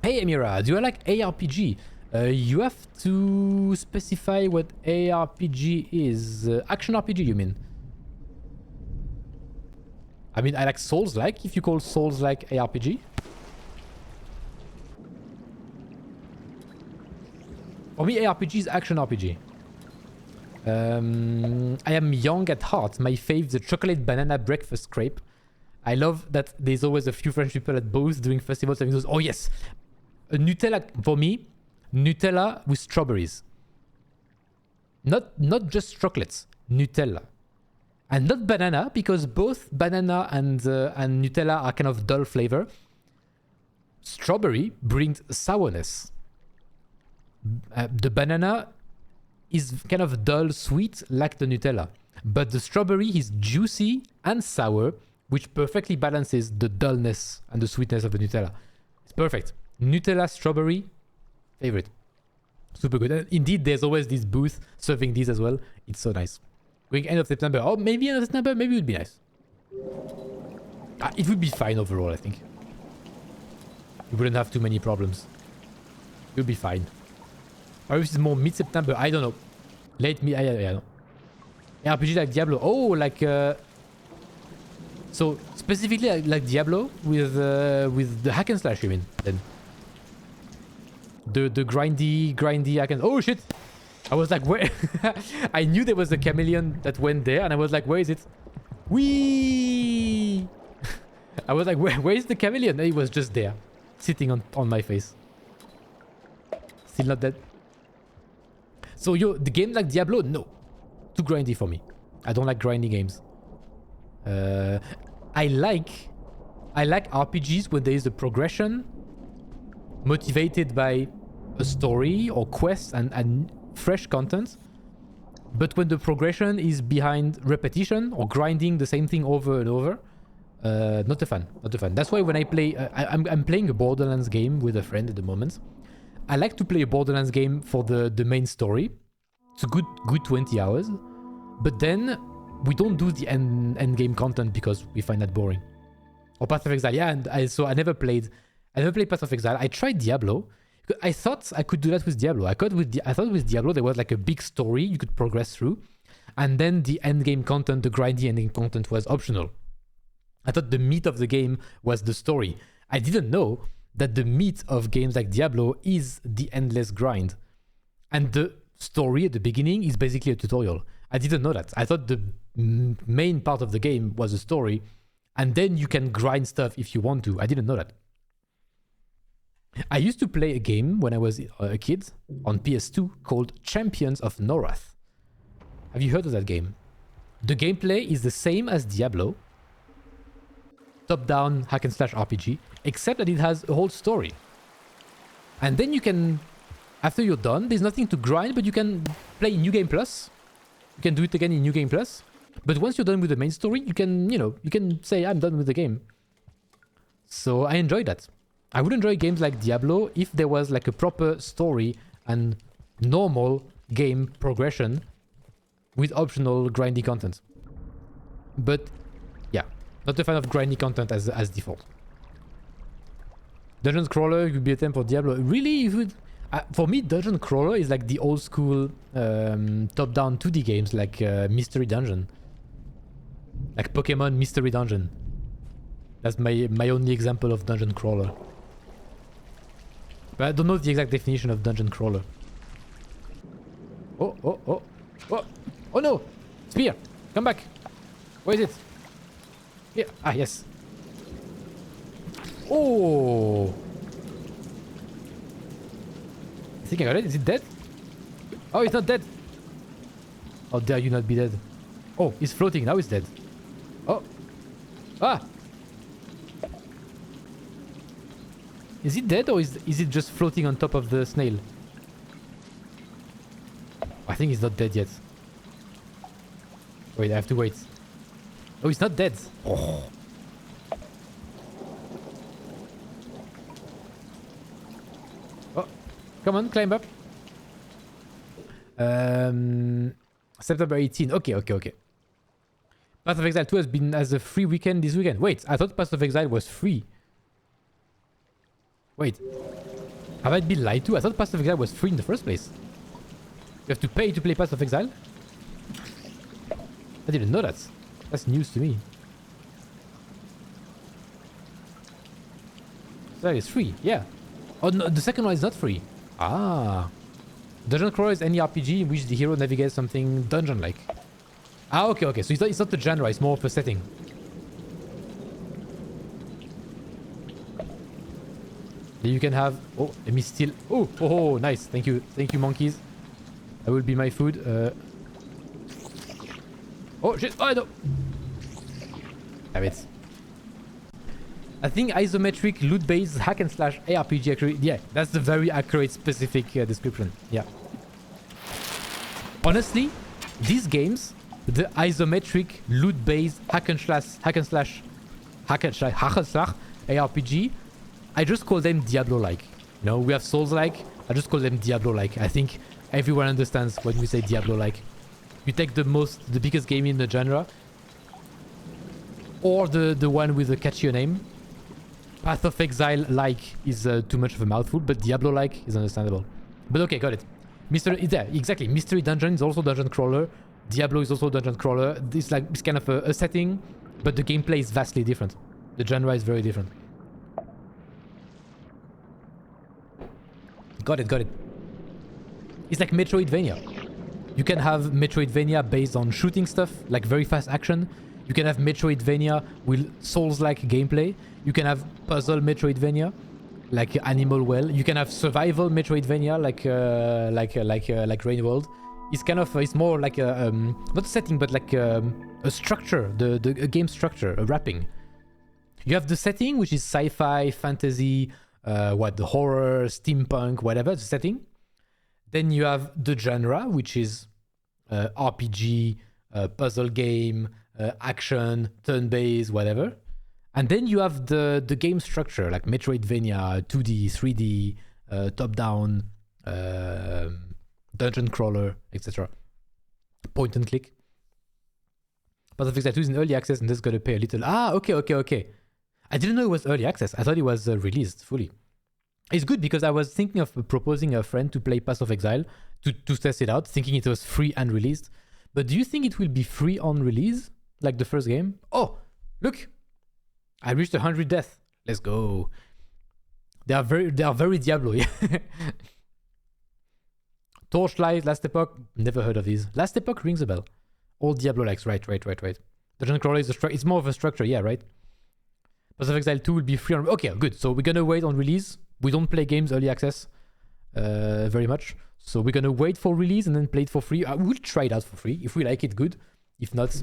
Hey Amira, do you like ARPG? You have to specify what ARPG is. Action RPG, you mean? I mean, I like Souls-like, if you call Souls-like ARPG. For me, ARPG is action RPG. I am young at heart. My fave, the chocolate banana breakfast crepe. I love that there's always a few French people at both doing festivals having those. Oh yes! Nutella, for me, Nutella with strawberries. Not just chocolates, Nutella. And not banana, because both banana and Nutella are kind of dull flavor. Strawberry brings sourness. The banana is kind of dull sweet like the Nutella. But the strawberry is juicy and sour, which perfectly balances the dullness and the sweetness of the Nutella. It's perfect. Nutella strawberry, favorite. Super good. And indeed, there's always this booth serving these as well. It's so nice. Going end of September. Oh, maybe end of September, maybe it would be nice. It would be fine overall, I think. You wouldn't have too many problems. It would be fine. Or if it's more mid-September, I don't know. Late mid, I don't know. RPG like Diablo. Oh, like... So, specifically like Diablo with the hack and slash, you mean, then? The grindy hack and... Oh, shit! I was like, where? I knew there was a chameleon that went there, and I was like, where is it? Whee! I was like, where is the chameleon? And it was just there, sitting on my face. Still not dead. So, the game like Diablo? No. Too grindy for me. I don't like grindy games. I like RPGs when there is a progression motivated by a story or quest and fresh content, but when the progression is behind repetition or grinding the same thing over and over, Not a fan. Not a fan. That's why when I play, I'm playing a Borderlands game with a friend at the moment. I like to play a Borderlands game for the main story. It's a good 20 hours. But then we don't do the end game content because we find that boring. Or Path of Exile, yeah. And I never played Path of Exile. I tried Diablo. I thought I could do that with Diablo. I thought with Diablo there was like a big story you could progress through, and then the end game content, the grindy ending content, was optional. I thought the meat of the game was the story. I didn't know that the meat of games like Diablo is the endless grind, and the story at the beginning is basically a tutorial. I didn't know that. I thought the main part of the game was a story, and then you can grind stuff if you want to. I didn't know that. I used to play a game when I was a kid on PS2 called Champions of Norath. Have you heard of that game? The gameplay is the same as Diablo, top-down hack and slash RPG, except that it has a whole story. And then you can, after you're done, there's nothing to grind, but you can play New Game Plus. You can do it again in New Game Plus. But once you're done with the main story, you can say, I'm done with the game. So I enjoyed that. I would enjoy games like Diablo if there was like a proper story and normal game progression with optional grindy content. But yeah, not a fan of grindy content as default. Dungeon Crawler would be a term for Diablo. Really? For me, Dungeon Crawler is like the old school top-down 2D games like Mystery Dungeon. Like Pokemon Mystery Dungeon. That's my only example of Dungeon Crawler. But I don't know the exact definition of Dungeon Crawler. Oh no! Spear! Come back! Where is it? Here! Ah, yes. Oh! I think I got it. Is it dead? Oh, it's not dead! How dare you not be dead? Oh, it's floating. Now it's dead. Oh! Ah! Is it dead or is it just floating on top of the snail? I think it's not dead yet. Wait, I have to wait. Oh, it's not dead. Oh. Oh, come on, climb up. September 18. Okay. Path of Exile 2 has been as a free weekend this weekend. Wait, I thought Path of Exile was free. Wait, have I been lied to? I thought Path of Exile was free in the first place. You have to pay to play Path of Exile? I didn't know that. That's news to me. That is free, yeah. Oh no, the second one is not free. Ah. Dungeon Crawler is any RPG in which the hero navigates something dungeon-like. Ah, okay. So it's not the genre, it's more of a setting. You can have... Oh, let me steal... Oh, nice. Thank you, monkeys. That will be my food. Oh, shit. Oh, no. Damn it. I think isometric loot-based hack and slash ARPG actually... Yeah, that's the very accurate, specific description. Yeah. Honestly, these games, the isometric loot-based hack and slash ARPG, I just call them Diablo-like. You know, we have Souls-like. I just call them Diablo-like. I think everyone understands when we say Diablo-like. You take the biggest game in the genre, or the one with a catchier name. Path of Exile-like is too much of a mouthful, but Diablo-like is understandable. But okay, got it. Exactly. Mystery Dungeon is also Dungeon Crawler. Diablo is also Dungeon Crawler. It's kind of a setting, but the gameplay is vastly different. The genre is very different. Got it. It's like Metroidvania. You can have Metroidvania based on shooting stuff, like very fast action. You can have Metroidvania with Souls-like gameplay. You can have puzzle Metroidvania, like Animal Well. You can have survival Metroidvania, like Rain World. It's kind of it's more like a not a setting, but like a structure, a game structure, a wrapping. You have the setting, which is sci-fi, fantasy, the horror, steampunk, whatever the setting. Then you have the genre, which is RPG, puzzle game, action, turn-based, whatever. And then you have the game structure, like Metroidvania, 2D, 3D, top-down, dungeon crawler, etc. Point and click. Path of Exile 2 is in early access and just gotta pay a little. Ah, okay. I didn't know it was early access. I thought it was released fully. It's good because I was thinking of proposing a friend to play Path of Exile to test it out, thinking it was free and released. But do you think it will be free on release, like the first game? Oh, look! I reached 100 death. Let's go. They are very Diablo, yeah. Torchlight, Last Epoch, never heard of these. Last Epoch rings a bell. All Diablo likes, right. Dungeon Crawler is it's more of a structure, yeah, right? Path of Exile 2 will be free on... Okay, good. So we're gonna wait on release. We don't play games early access very much. So we're gonna wait for release and then play it for free. We'll try it out for free. If we like it, good. If not,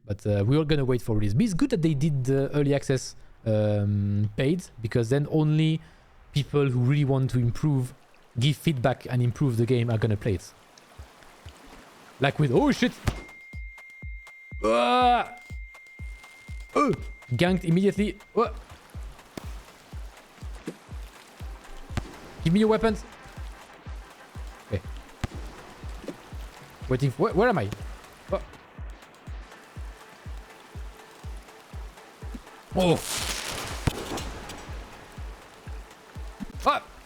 But we're gonna wait for release. But it's good that they did the early access paid, because then only people who really want to improve, give feedback and improve the game are gonna play it. Like with... Oh shit! Ganked immediately. Give me your weapons. Okay. Waiting for... Where am I? Oh!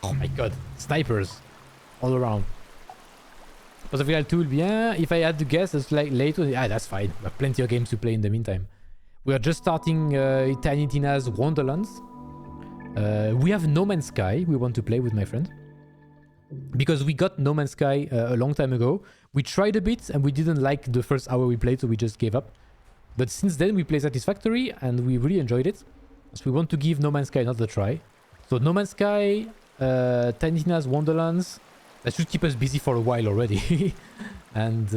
Oh my god. Snipers. All around. Path of Exile 2 will be... if I had to guess, it's like later... that's fine. We have plenty of games to play in the meantime. We are just starting Tiny Tina's Wonderlands. We have No Man's Sky we want to play with my friend. Because we got No Man's Sky a long time ago. We tried a bit and we didn't like the first hour we played, so we just gave up. But since then we played Satisfactory and we really enjoyed it. So we want to give No Man's Sky another try. So No Man's Sky, Tiny Tina's Wonderlands. That should keep us busy for a while already. and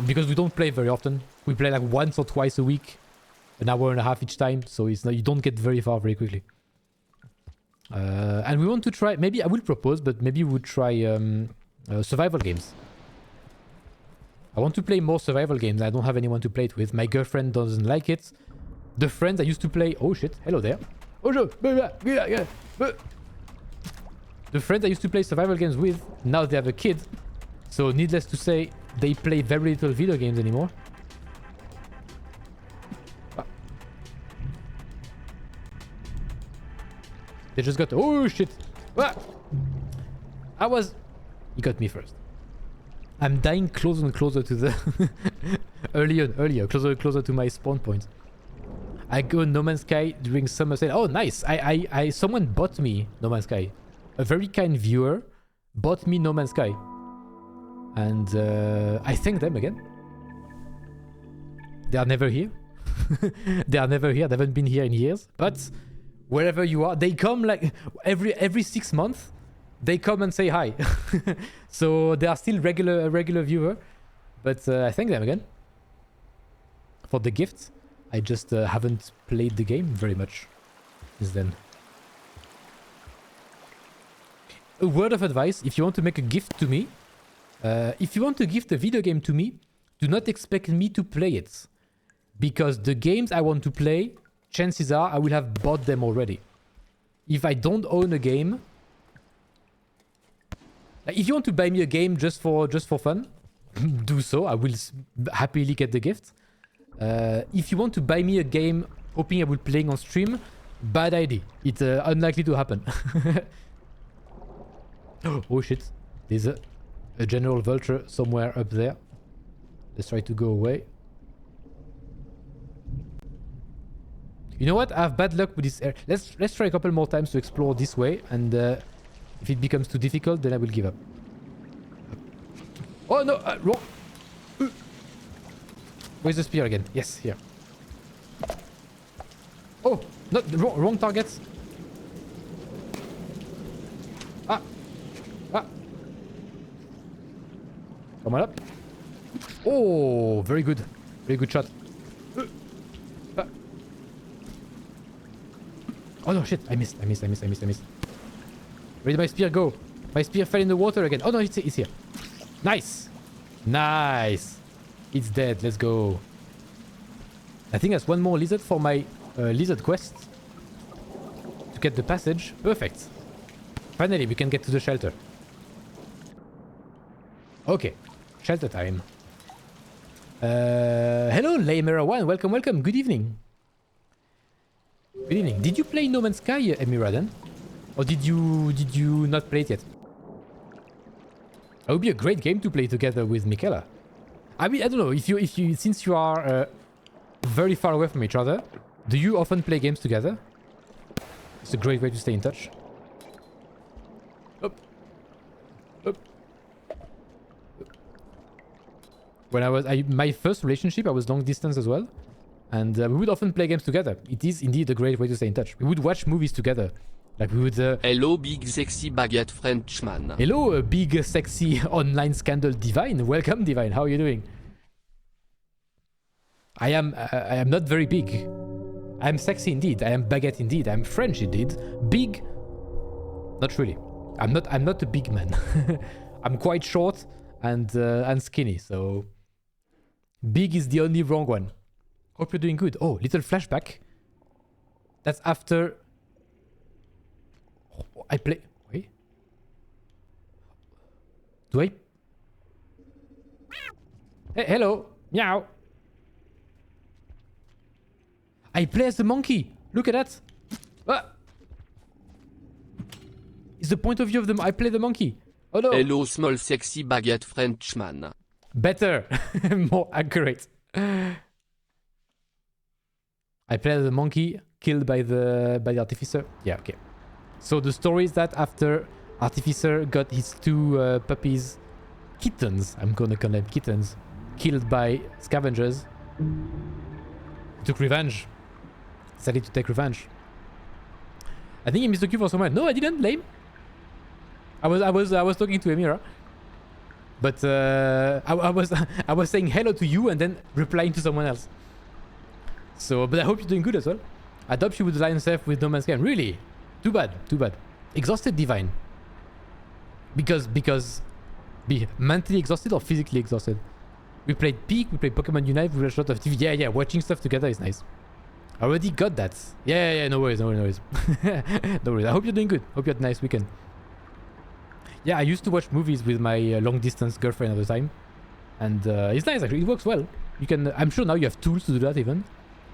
because we don't play very often. We play like once or twice a week. An hour and a half each time. So it's not, you don't get very far very quickly. And we want to try... Maybe I will propose, but maybe we would try survival games. I want to play more survival games. I don't have anyone to play it with. My girlfriend doesn't like it. The friends I used to play... Oh shit, hello there. The friends I used to play survival games with, now they have a kid. So needless to say, they play very little video games anymore. They just got... Oh shit! He got me first. I'm dying closer and closer to the... earlier, closer and closer to my spawn point. I go No Man's Sky during summer sale. Oh, nice! Someone bought me No Man's Sky. A very kind viewer bought me No Man's Sky. And I thank them again. They are never here. They are never here. They haven't been here in years. But wherever you are, they come like every 6 months. They come and say hi. So they are still a regular viewer. But I thank them again for the gift. I just haven't played the game very much since then. A word of advice, if you want to make a gift to me, if you want to gift a video game to me, do not expect me to play it. Because the games I want to play, chances are I will have bought them already. If I don't own a game... Like if you want to buy me a game just for fun, do so. I will happily get the gift. If you want to buy me a game hoping I will play on stream, bad idea. It's unlikely to happen. Oh shit. There's a general vulture somewhere up there. Let's try to go away. You know what? I have bad luck with this air. Let's try a couple more times to explore this way, and if it becomes too difficult, then I will give up. Oh no! Wrong! Where's the spear again? Yes, here. Oh! Not wrong targets! Ah! Come on up. Oh! Very good. Very good shot. Oh no, shit! I missed. Where did my spear go? My spear fell in the water again. Oh no, it's here. Nice! Nice! It's dead. Let's go. I think that's one more lizard for my lizard quest to get the passage. Perfect. Finally, we can get to the shelter. Okay, shelter time. Hello, Laymera1. Welcome, welcome. Good evening. Good evening. Did you play No Man's Sky, Emira, then? Or did you not play it yet? That would be a great game to play together with Michaela. I mean, I don't know, if you since you are very far away from each other, do you often play games together? It's a great way to stay in touch. Up. Up. When my first relationship, I was long distance as well. And we would often play games together. It is indeed a great way to stay in touch. We would watch movies together. Like we would... Hello, big sexy baguette Frenchman. Hello, big sexy online scandal Divine. Welcome, Divine. How are you doing? I am not very big. I am sexy indeed. I am baguette indeed. I am French indeed. Big... Not really. I'm not a big man. I'm quite short and skinny, so... Big is the only wrong one. Hope you're doing good. Oh, little flashback. That's after... Oh, I play... Wait. Do I... Hey, hello. Meow. I play as a monkey. Look at that. Ah. It's the point of view of the... I play the monkey. Oh no. Hello, small sexy baguette Frenchman. Better. More accurate. I play as a monkey killed by the Artificer. Yeah, okay. So the story is that after Artificer got his two puppies, kittens, I'm gonna call them kittens, killed by scavengers, he took revenge. Decided to take revenge. I think he mistook you for someone. No, I didn't. Lame. I was talking to Emira, but I was saying hello to you and then replying to someone else. So, but I hope you're doing good as well. I doubt you would align yourself with No Man's Sky. Really? Too bad. Too bad. Exhausted, Divine. Because be mentally exhausted or physically exhausted. We played Peak. We played Pokemon Unite. We watched a lot of TV. Yeah. Watching stuff together is nice. I already got that. Yeah. No worries. No worries. I hope you're doing good. Hope you had a nice weekend. Yeah, I used to watch movies with my long distance girlfriend at the time, and it's nice actually. It works well. You can. I'm sure now you have tools to do that even.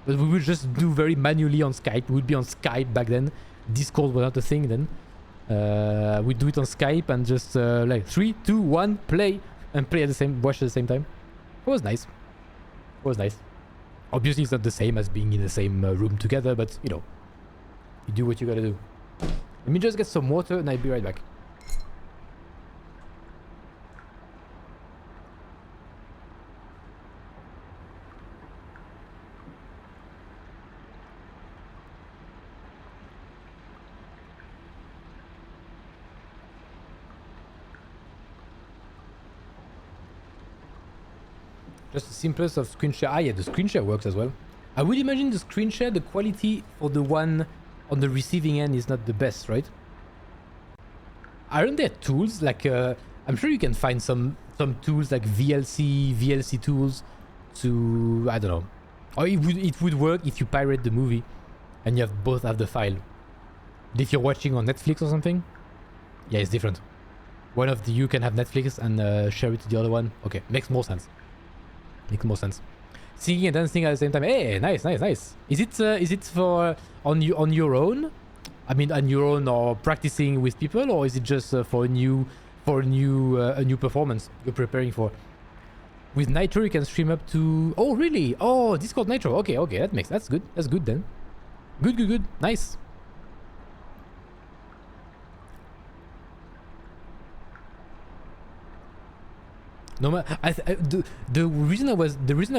But we would just do very manually on Skype. We would be on Skype back then. Discord was not a thing then. We'd do it on Skype and just like 3, 2, 1, play, and play at the same, watch at the same time. It was nice. It was nice. Obviously, it's not the same as being in the same room together, but you know, you do what you gotta do. Let me just get some water and I'll be right back. Just the simplest of screen share. Ah, yeah, the screen share works as well. I would imagine the screen share, the quality for the one on the receiving end is not the best, right? Aren't there tools like I'm sure you can find some tools like VLC tools to, I don't know, or it would work if you pirate the movie and you have both have the file. But if you're watching on Netflix or something, yeah, it's different. One of you can have Netflix and share it to the other one. Okay, makes more sense. Makes more sense. Singing and dancing at the same time. Hey, nice. Is it for on your own? I mean, on your own or practicing with people, or is it just for a new performance you're preparing for? With Nitro, you can stream up to. Oh, really? Oh, Discord Nitro. Okay. That's good. That's good then. Good. Nice. The reason I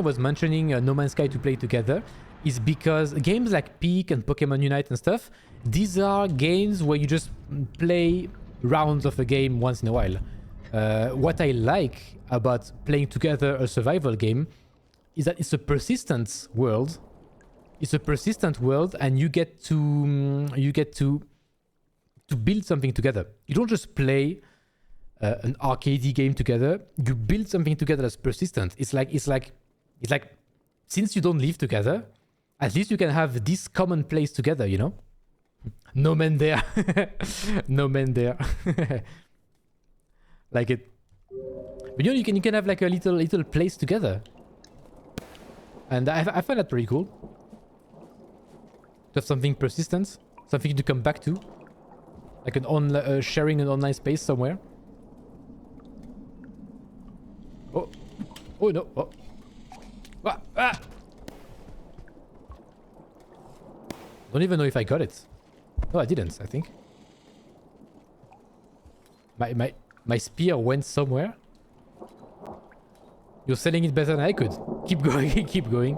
was mentioning No Man's Sky to play together is because games like Peak and Pokemon Unite and stuff, these are games where you just play rounds of a game once in a while. What I like about playing together a survival game is that it's a persistent world. It's a persistent world, and you get to build something together. You don't just play an arcadey game together. You build something together that's persistent. It's like since you don't live together, At least you can have this common place together, you know? No man there. No man there. Like it. But you know, you can have like a little place together. And I find that pretty cool. To have something persistent. Something to come back to. Like an sharing an online space somewhere. Oh. Oh no. Oh. Ah, ah. Don't even know if I got it. No, I didn't, I think. My spear went somewhere. You're selling it better than I could. Keep going, keep going.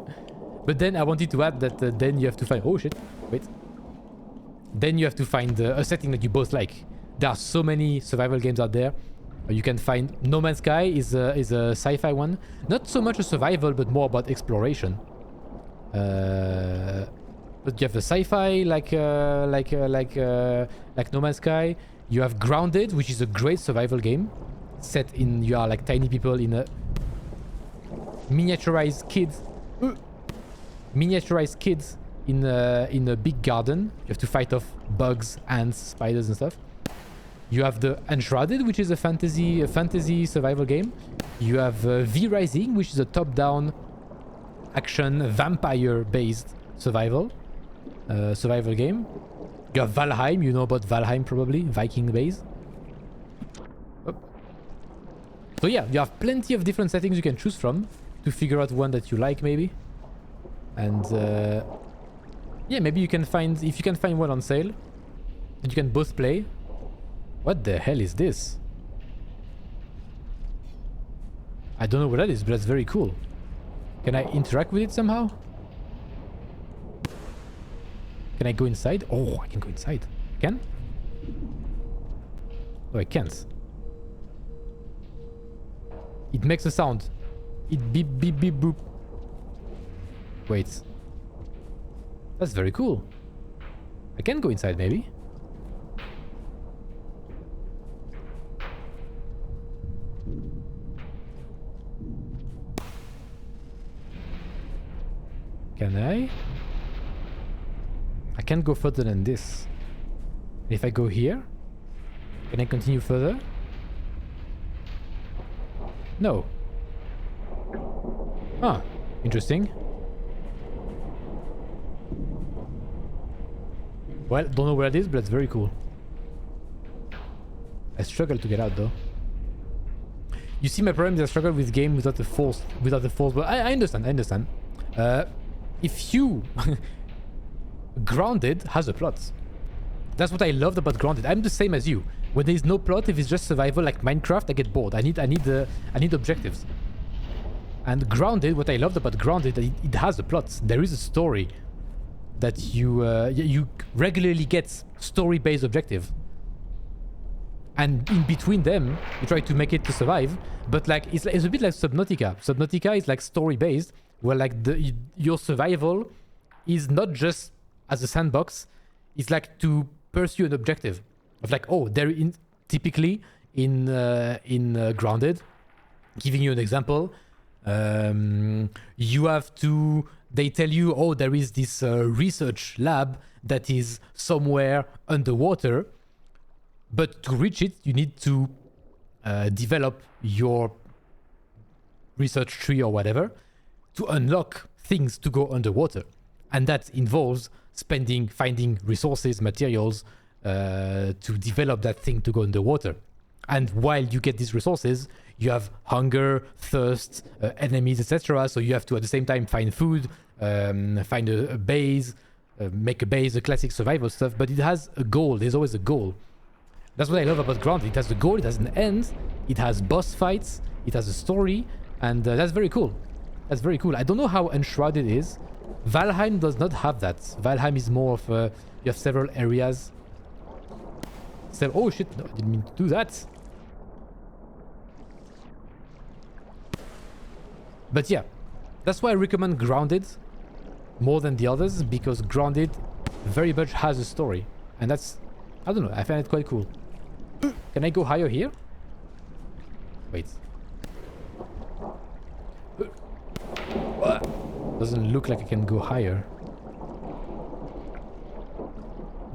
But then I wanted to add that then you have to find... Oh shit, wait. Then you have to find a setting that you both like. There are so many survival games out there. You can find... No Man's Sky is a sci-fi one. Not so much a survival, but more about exploration. But you have the sci-fi like No Man's Sky. You have Grounded, which is a great survival game. Set in... You are like tiny people in a... Miniaturized kids. Miniaturized kids in a big garden. You have to fight off bugs, ants, spiders and stuff. You have the Enshrouded, which is a fantasy survival game. You have V Rising, which is a top-down action vampire-based survival game. You have Valheim. You know about Valheim probably, Viking base. Oh. So yeah, you have plenty of different settings you can choose from to figure out one that you like maybe. And yeah, maybe you can find, if you can find one on sale that you can both play. What the hell is this? I don't know what that is, but that's very cool. Can I interact with it somehow? Can I go inside? Oh, I can go inside. I can? Oh, I can't. It makes a sound. It beep beep beep boop. Wait. That's very cool. I can go inside maybe. Can I? I can't go further than this. If I go here, can I continue further? No. Huh. Interesting. Well, don't know where it is, but it's very cool. I struggle to get out though. You see, my problem is I struggle with game without the force, but I understand. If you... Grounded has a plot. That's what I loved about Grounded. I'm the same as you. When there is no plot, if it's just survival like Minecraft, I get bored. I need objectives. And Grounded, what I loved about Grounded, it has a plot. There is a story that you regularly get story-based objective. And in between them, you try to make it to survive. But like it's a bit like Subnautica. Subnautica is like story-based, where like your survival is not just as a sandbox. It's like to pursue an objective of like, oh, typically in Grounded, giving you an example, you have to, they tell you, oh, there is this research lab that is somewhere underwater, but to reach it you need to develop your research tree or whatever to unlock things to go underwater, and that involves finding resources, materials to develop that thing to go underwater. And while you get these resources, you have hunger, thirst, enemies, etc. So you have to at the same time find food, find a base, make a base, the classic survival stuff. But it has a goal. There's always a goal. That's what I love about Grounded. It has a goal, it has an end, it has boss fights, it has a story, and that's very cool. That's very cool. I don't know how Enshrouded is. Valheim does not have that. Valheim is more of you have several areas. Oh shit, no, I didn't mean to do that. But yeah, that's why I recommend Grounded more than the others, because Grounded very much has a story. And that's, I don't know, I find it quite cool. Can I go higher here? Wait. Doesn't look like I can go higher.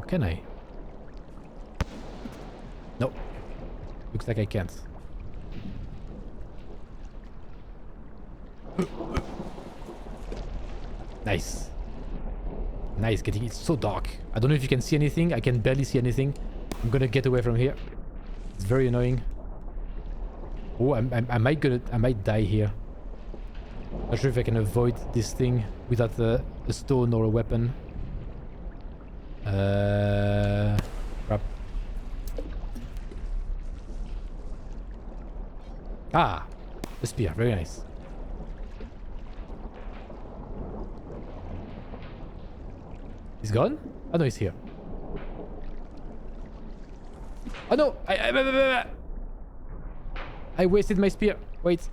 can I? No. Looks like I can't. Nice. Nice, getting it so dark. I don't know if you can see anything. I can barely see anything. I'm gonna get away from here. It's very annoying. Oh, I might die here. Not sure if I can avoid this thing without a stone or a weapon. Crap. Ah, a spear. Very nice. He's gone? Oh no, he's here. Oh no! I wasted my spear. Wait.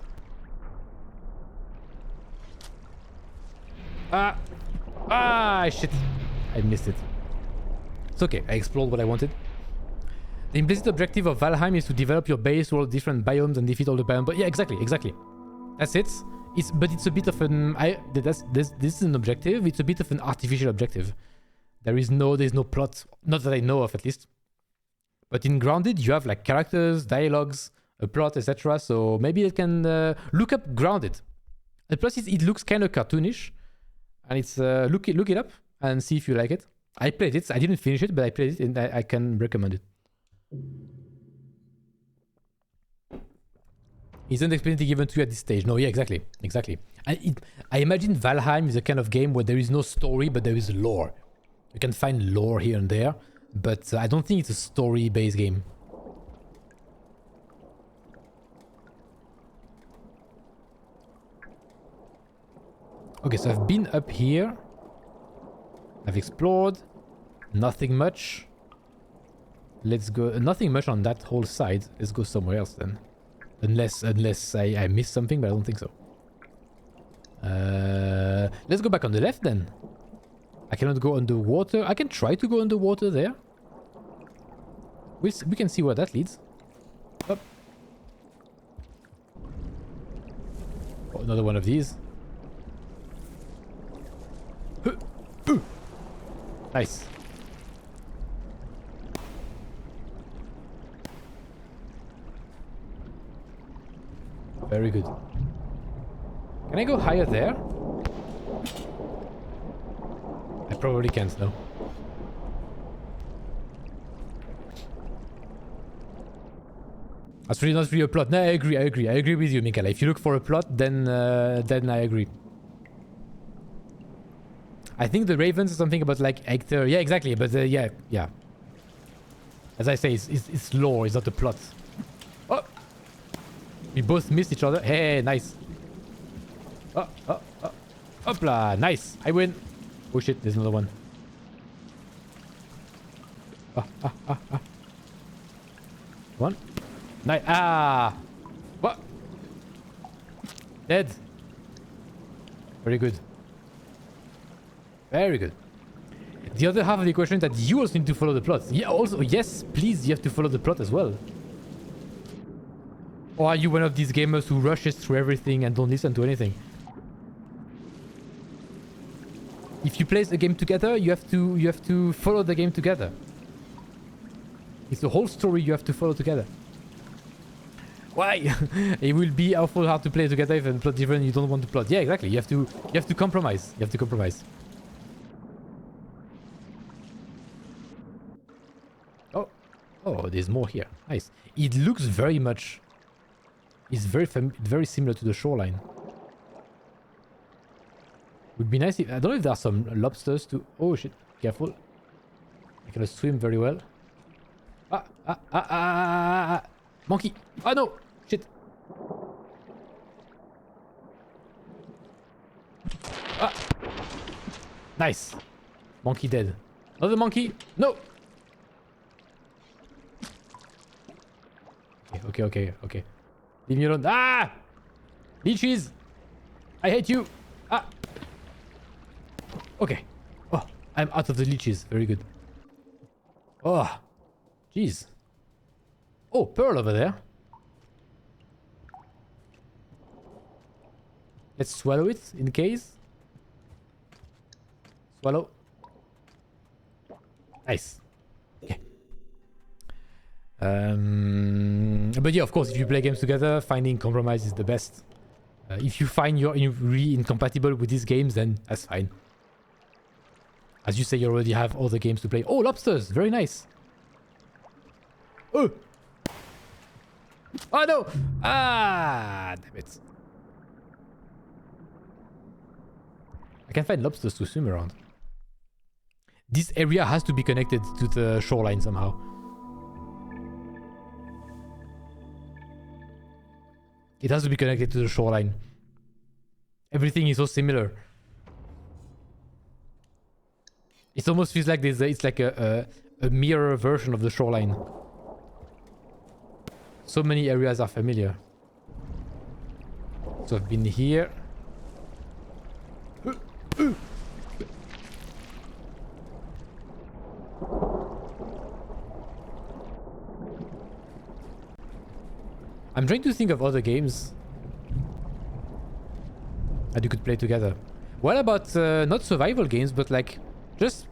Shit. I missed it. It's okay. I explored what I wanted. The implicit objective of Valheim is to develop your base to all different biomes and defeat all the biomes. But yeah, exactly. That's it. But it's a bit of an... this is an objective. It's a bit of an artificial objective. There's no plot. Not that I know of, at least. But in Grounded, you have like characters, dialogues, a plot, etc. So maybe it can look up Grounded. And plus, it looks kind of cartoonish. And it's look it up and see if you like it. I played it. I didn't finish it, but I played it, and I can recommend it. Isn't experience given to you at this stage? No, yeah, exactly. I imagine Valheim is a kind of game where there is no story, but there is lore. You can find lore here and there, but I don't think it's a story-based game. Okay, so I've been up here. I've explored. Nothing much. Let's go... nothing much on that whole side. Let's go somewhere else then. Unless I missed something, but I don't think so. Let's go back on the left then. I cannot go underwater. I can try to go underwater there. We can see where that leads. Up. Oh, another one of these. Nice. Very good. Can I go higher there? I probably can't, no. That's really not really a plot. No, I agree with you, Mikaela. If you look for a plot, then I agree. I think the Ravens is something about like Hector. Yeah, exactly. But yeah. As I say, it's lore. It's not a plot. Oh, we both missed each other. Hey, nice. Hopla, nice. I win. Oh shit, there's another one. One. Nice. What? Dead. Very good. Very good. The other half of the equation is that you also need to follow the plot. Yeah, also, yes, please, you have to follow the plot as well. Or are you one of these gamers who rushes through everything and don't listen to anything? If you place a game together, you have to follow the game together. It's the whole story you have to follow together. Why? It will be awful hard to play together if a plot different. You don't want to plot. Yeah, exactly. You have to compromise. You have to compromise. Oh, there's more here. Nice. It looks very much... It's very similar to the shoreline. Would be nice if... I don't know if there are some lobsters too. Oh shit. Careful. I cannot swim very well. Monkey. Oh no. Shit. Nice. Monkey dead. Another monkey. No. Okay. Leave me alone. Leeches! I hate you! Okay. Oh, I'm out of the leeches. Very good. Oh, jeez. Oh, pearl over there. Let's swallow it in case. Swallow. Nice. But yeah, of course, if you play games together, finding compromise is the best. If you find you're really incompatible with these games, then that's fine. As you say, you already have other games to play. Oh, lobsters! Very nice. Oh! Oh no! Ah, damn it. I can find lobsters to swim around. This area has to be connected to the shoreline somehow. It has to be connected to the shoreline. Everything is so similar. It almost feels like it's like a mirror version of the shoreline. So many areas are familiar. So I've been here. I'm trying to think of other games that you could play together. What about not survival games, but like just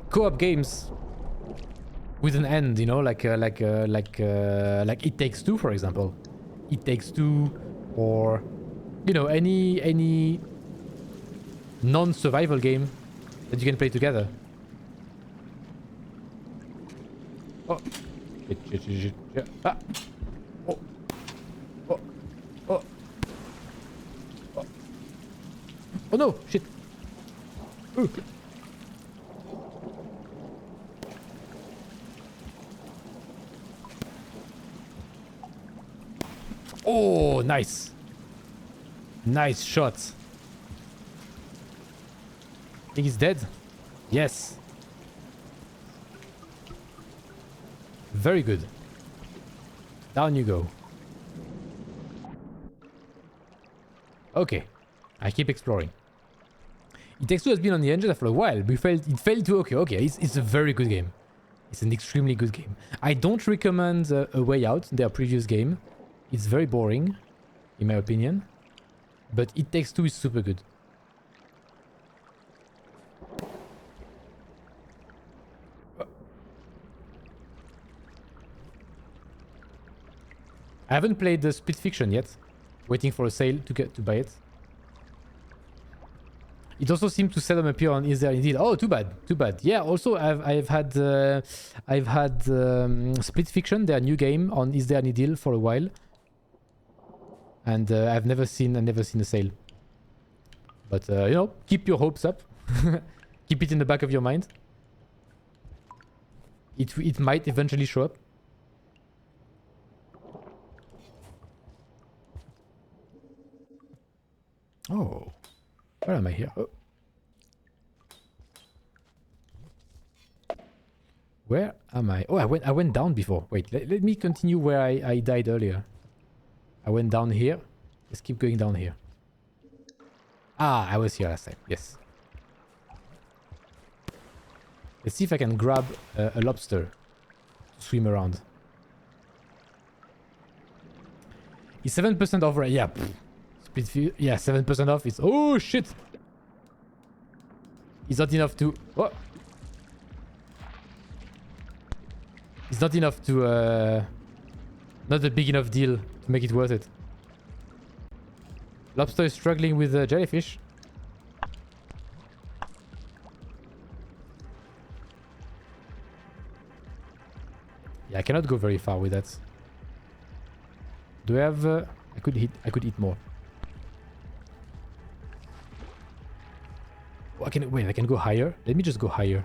co-op games with an end, you know, like It Takes Two, for example. It Takes Two, or you know, any non-survival game that you can play together. Oh, shit. Ah. Oh. Oh. Oh. Oh. Oh no, shit. Ooh. Oh, nice. Nice shot. Think he's dead? Yes. Very good. Down you go. Okay. I keep exploring. It Takes Two has been on the engine for a while. It failed to... Okay. It's a very good game. It's an extremely good game. I don't recommend A Way Out, their previous game. It's very boring, in my opinion. But It Takes Two is super good. I haven't played the Split Fiction yet. Waiting for a sale to buy it. It also seemed to seldom appear on Is There Indeed. Oh, too bad. Yeah. Also, I've had Split Fiction, their new game, on Is There Any Deal for a while, and I've never seen a sale. But you know, keep your hopes up. Keep it in the back of your mind. It might eventually show up. Oh, where am I here? Oh. Where am I? Oh, I went down before. Wait, let me continue where I died earlier. I went down here. Let's keep going down here. Ah, I was here last time. Yes. Let's see if I can grab a lobster to swim around. It's 7% off, right? Yeah. Yeah, 7% off. It's... Oh, shit! It's not enough to... What? It's not enough to... Not a big enough deal to make it worth it. Lobster is struggling with jellyfish. Yeah, I cannot go very far with that. Do I have... I could eat more. Oh, wait, I can go higher. Let me just go higher.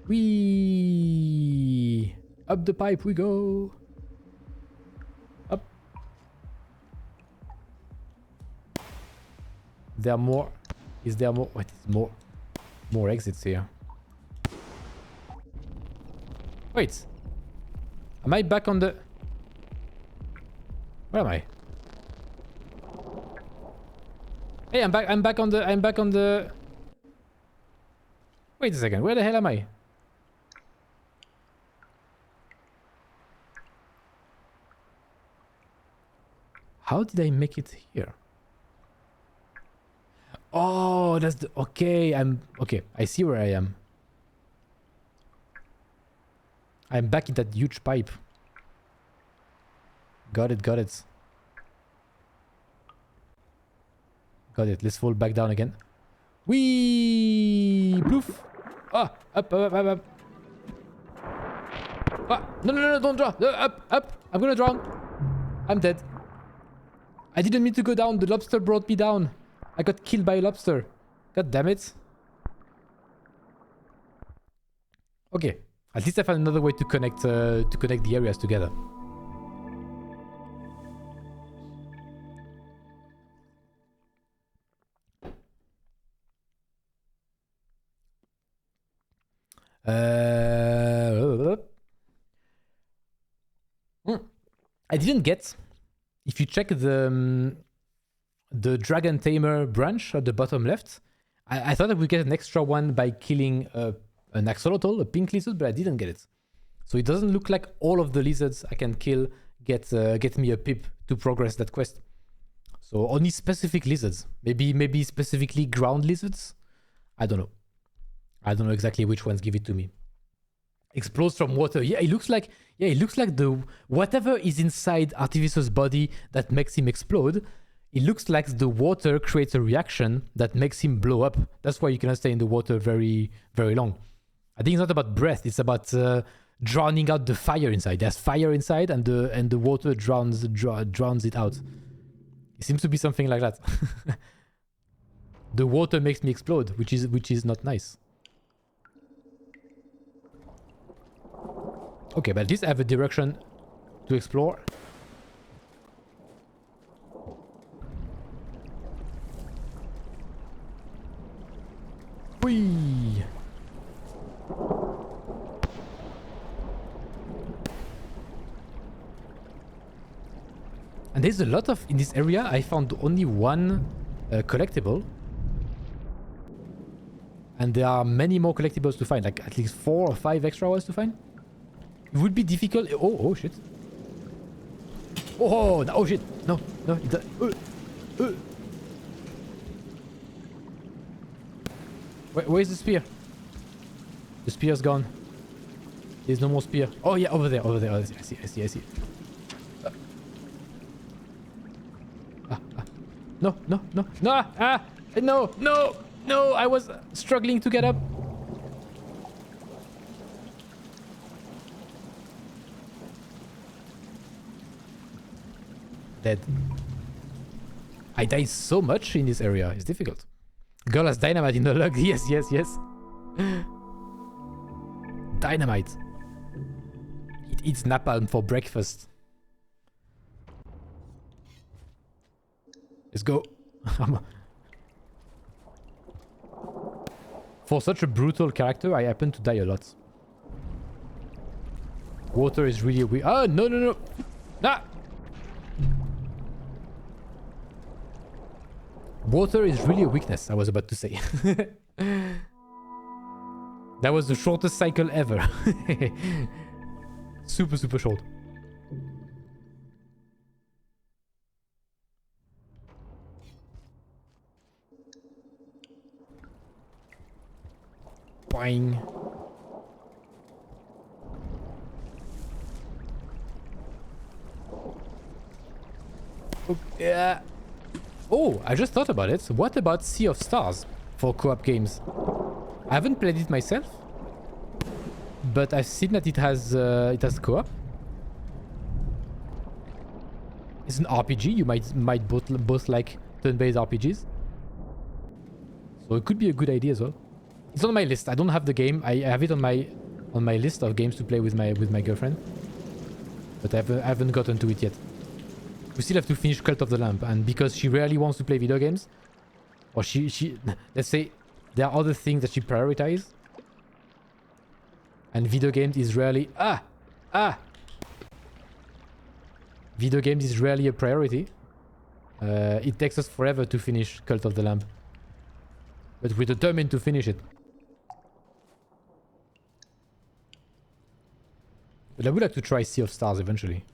Whee! Up the pipe we go. Up. There are more. Is there more? What is more? More exits here. Wait. Am I back on the... Where am I? Hey, I'm back on the... Wait a second, where the hell am I? How did I make it here? Oh, that's the... Okay, okay, I see where I am. I'm back in that huge pipe. Got it, got it. Got it. Let's fall back down again. Whee! Poof! Ah! Up, up, up, up. Ah! No, no, no, no, don't drown! Up, up! I'm gonna drown! I'm dead. I didn't mean to go down. The lobster brought me down. I got killed by a lobster. God damn it. Okay. At least I found another way to connect the areas together. I didn't get. If you check the Dragon Tamer branch at the bottom left, I thought I would get an extra one by killing an axolotl, a pink lizard, but I didn't get it. So it doesn't look like all of the lizards I can kill get me a pip to progress that quest. So only specific lizards. Maybe specifically ground lizards? I don't know. I don't know exactly which ones give it to me. Explodes from water. Yeah, it looks like the whatever is inside Artificer's body that makes him explode. It looks like the water creates a reaction that makes him blow up. That's why you cannot stay in the water very, very long. I think it's not about breath. It's about drowning out the fire inside. There's fire inside, and the water drowns it out. It seems to be something like that. The water makes me explode, which is not nice. Okay, but at least I have a direction to explore. Whee! And there's a lot of... In this area, I found only one collectible. And there are many more collectibles to find. Like at least 4 or 5 extra ones to find. It would be difficult... Oh shit. Oh, no, oh shit. No. Where's the spear? The spear's gone. There's no more spear. Oh yeah, over there. Oh, I see. No. No, I was struggling to get up. Dead. I die so much in this area. It's difficult. Girl has dynamite in the lug. Yes. Dynamite. It eats napalm for breakfast. Let's go. For such a brutal character, I happen to die a lot. Water is really weird. Oh, no. Nah! Water is really a weakness, I was about to say. That was the shortest cycle ever. Super short. Boing. Okay. Oh, I just thought about it. What about Sea of Stars for co-op games? I haven't played it myself, but I've seen that it has co-op. It's an RPG. You might both like turn-based RPGs, so it could be a good idea as well. It's on my list. I don't have the game. I have it on my list of games to play with my girlfriend, but I haven't gotten to it yet. We still have to finish Cult of the Lamp, and because she rarely wants to play video games, or she let's say there are other things that she prioritizes, and video games is rarely video games is rarely a priority. It takes us forever to finish Cult of the Lamp, but we're determined to finish it. But I would like to try Sea of Stars eventually.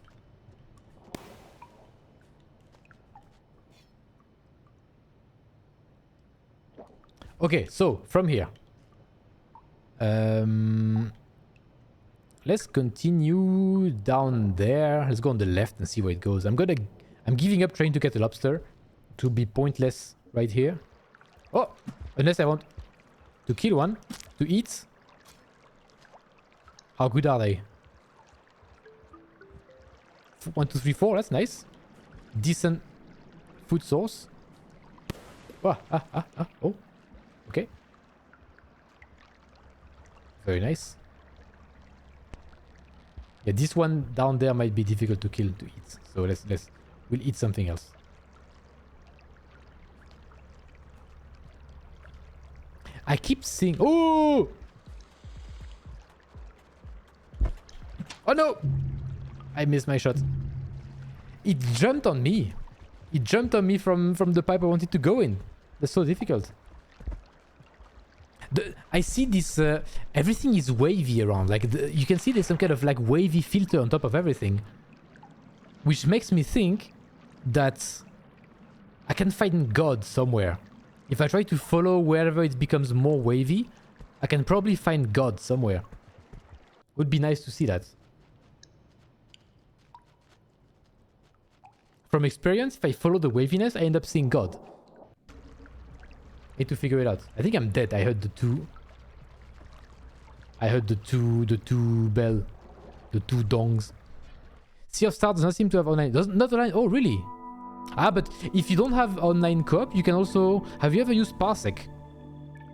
Okay, so from here, let's continue down there. Let's go on the left and see where it goes. I'm giving up trying to get a lobster. It will be pointless right here. Oh, unless I want to kill one to eat. How good are they? 1, 2, 3, 4. That's nice. Decent food source. Oh, oh, okay. Very nice. Yeah, this one down there might be difficult to kill to eat. So we'll eat something else. I keep seeing. Oh! Oh no! I missed my shot. It jumped on me. It jumped on me from the pipe I wanted to go in. That's so difficult. I see this. Everything is wavy around. Like you can see there's some kind of like wavy filter on top of everything, which makes me think that I can find God somewhere. If I try to follow wherever it becomes more wavy, I can probably find God somewhere. Would be nice to see that. From experience, if I follow the waviness, I end up seeing God. Need to figure it out. I think I'm dead. I heard the two. I heard the two bell. The two dongs. Sea of Stars does not seem to have online. Not online. Oh, really? Ah, but if you don't have online co-op, you can also... Have you ever used Parsec?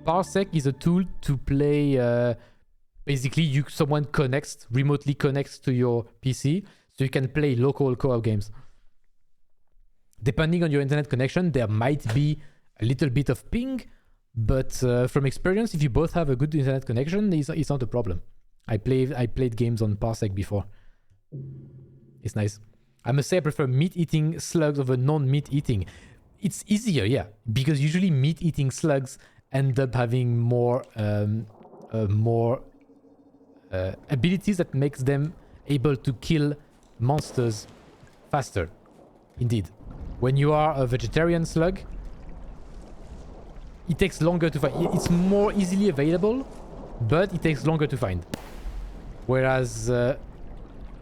Parsec is a tool to play... basically, someone remotely connects to your PC, so you can play local co-op games. Depending on your internet connection, there might be a little bit of ping, but from experience, if you both have a good internet connection, it's not a problem. I played games on Parsec before. It's nice. I must say I prefer meat-eating slugs over non-meat-eating. It's easier, yeah, because usually meat-eating slugs end up having more abilities that makes them able to kill monsters faster. Indeed. When you are a vegetarian slug, it takes longer to find. It's more easily available, but it takes longer to find. Whereas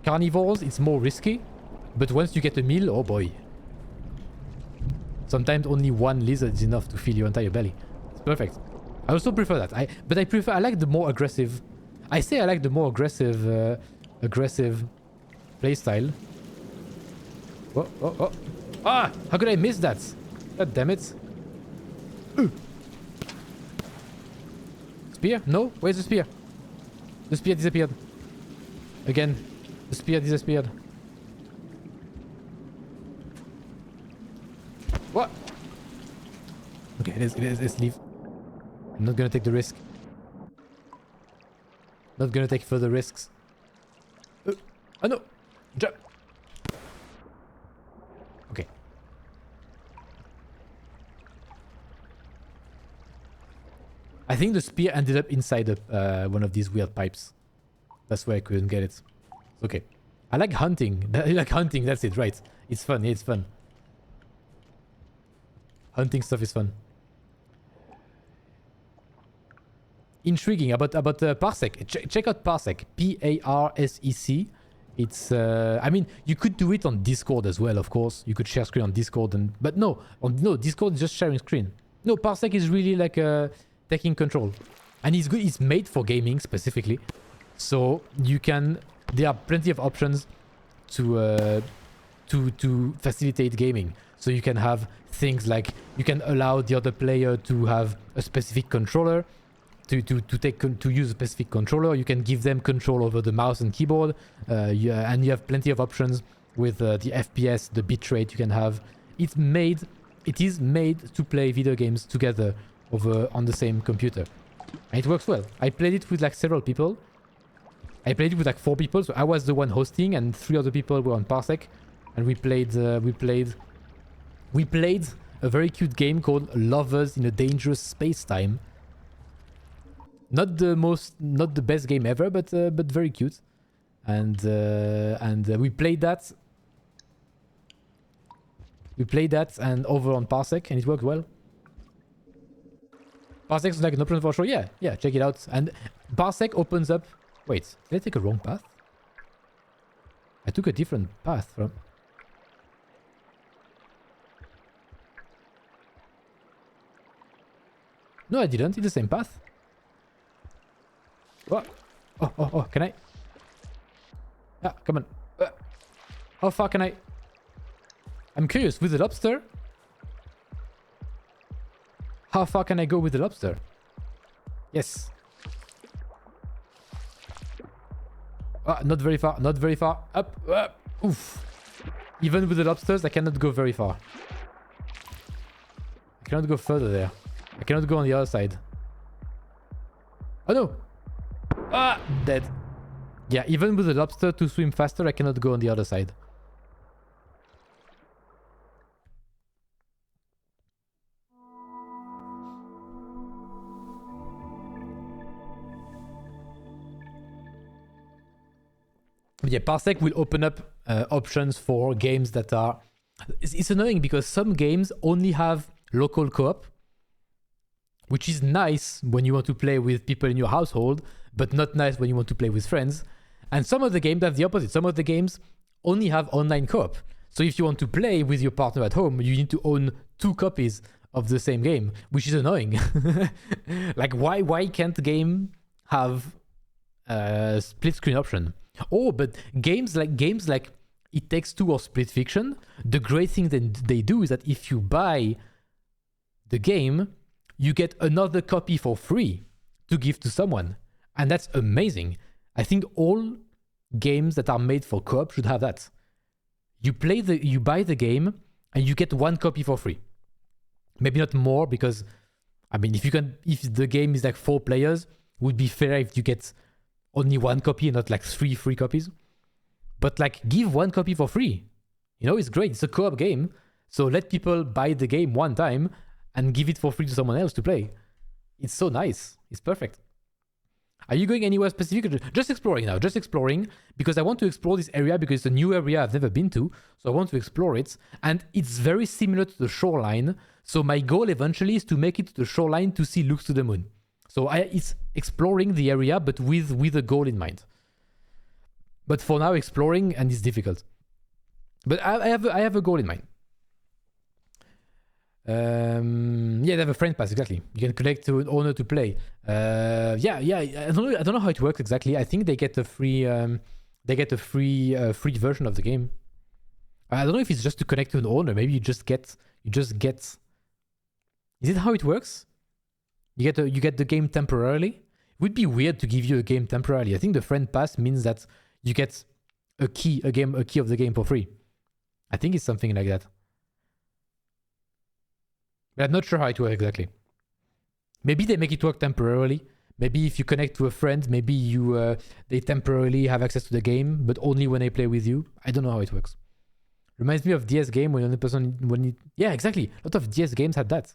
carnivores, it's more risky, but once you get a meal, oh boy. Sometimes only one lizard is enough to fill your entire belly. It's perfect. I also prefer that. I like the more aggressive. I say I like the more aggressive playstyle. Oh. Ah! How could I miss that? God damn it. Spear? No? Where's the spear? The spear disappeared. Again. The spear disappeared. What? Okay, let's leave. I'm not gonna take the risk. Not gonna take further risks. Oh no! Jump! Okay. I think the spear ended up inside one of these weird pipes. That's why I couldn't get it. Okay. I like hunting. I like hunting, that's it, right. It's fun, it's fun. Hunting stuff is fun. Intriguing about Parsec. Check out Parsec. Parsec. It's I mean, you could do it on Discord as well, of course. You could share screen on Discord, but no, Discord is just sharing screen. No, Parsec is really like taking control, and it's good. It's made for gaming specifically, so you can. There are plenty of options to facilitate gaming. So you can have things like you can allow the other player to have a specific controller. To use a specific controller, you can give them control over the mouse and keyboard, and you have plenty of options with the FPS, the bitrate you can have. It is made to play video games together on the same computer, and it works well. I played it with like several people. I played it with like 4 people, so I was the one hosting, and 3 other people were on Parsec, and we played a very cute game called Lovers in a Dangerous Space-Time. Not the best game ever, but very cute, and we played that. And over on Parsec, and it worked well. Parsec is like an option for sure. Yeah, check it out. And Parsec opens up Wait, did I take a wrong path? I took a different path from... No, I didn't. It's the same path. What? Oh, can I? Ah, come on. How far can I? I'm curious, with the lobster? How far can I go with the lobster? Yes. Ah, not very far, not very far. Up, up. Oof. Even with the lobsters, I cannot go very far. I cannot go further there. I cannot go on the other side. Oh no! Ah! Dead. Yeah, even with the lobster to swim faster, I cannot go on the other side. Yeah, Parsec will open up options for games that are... It's annoying because some games only have local co-op, which is nice when you want to play with people in your household, but not nice when you want to play with friends. And some of the games have the opposite. Some of the games only have online co-op. So if you want to play with your partner at home, you need to own 2 copies of the same game, which is annoying. Like, why can't the game have a split screen option? Oh, but games like It Takes Two or Split Fiction, the great thing that they do is that if you buy the game, you get another copy for free to give to someone. And that's amazing. I think all games that are made for co-op should have that. You buy the game and you get 1 copy for free. Maybe not more, because I mean, if the game is like 4 players, it would be fair if you get only 1 copy and not like 3 free copies. But like, give 1 copy for free. You know, it's great. It's a co-op game. So let people buy the game 1 time and give it for free to someone else to play. It's so nice. It's perfect. Are you going anywhere specific? Just exploring now. Just exploring, because I want to explore this area because it's a new area I've never been to. So I want to explore it. And it's very similar to the shoreline. So my goal eventually is to make it to the shoreline to see looks to the moon. So it's exploring the area, but with a goal in mind. But for now, exploring, and it's difficult. But I have a goal in mind. Yeah, they have a friend pass, exactly. You can collect to an owner to play. Yeah. I don't know how it works exactly. I think they get a free free version of the game. I don't know if it's just to connect to an owner. Maybe you just get. Is it how it works? You get the game temporarily. It would be weird to give you a game temporarily. I think the friend pass means that you get a key of the game for free. I think it's something like that. But I'm not sure how it works exactly. Maybe they make it work temporarily. Maybe if you connect to a friend, maybe they temporarily have access to the game, but only when they play with you. I don't know how it works. Reminds me of DS game when only person yeah, exactly. A lot of DS games had that.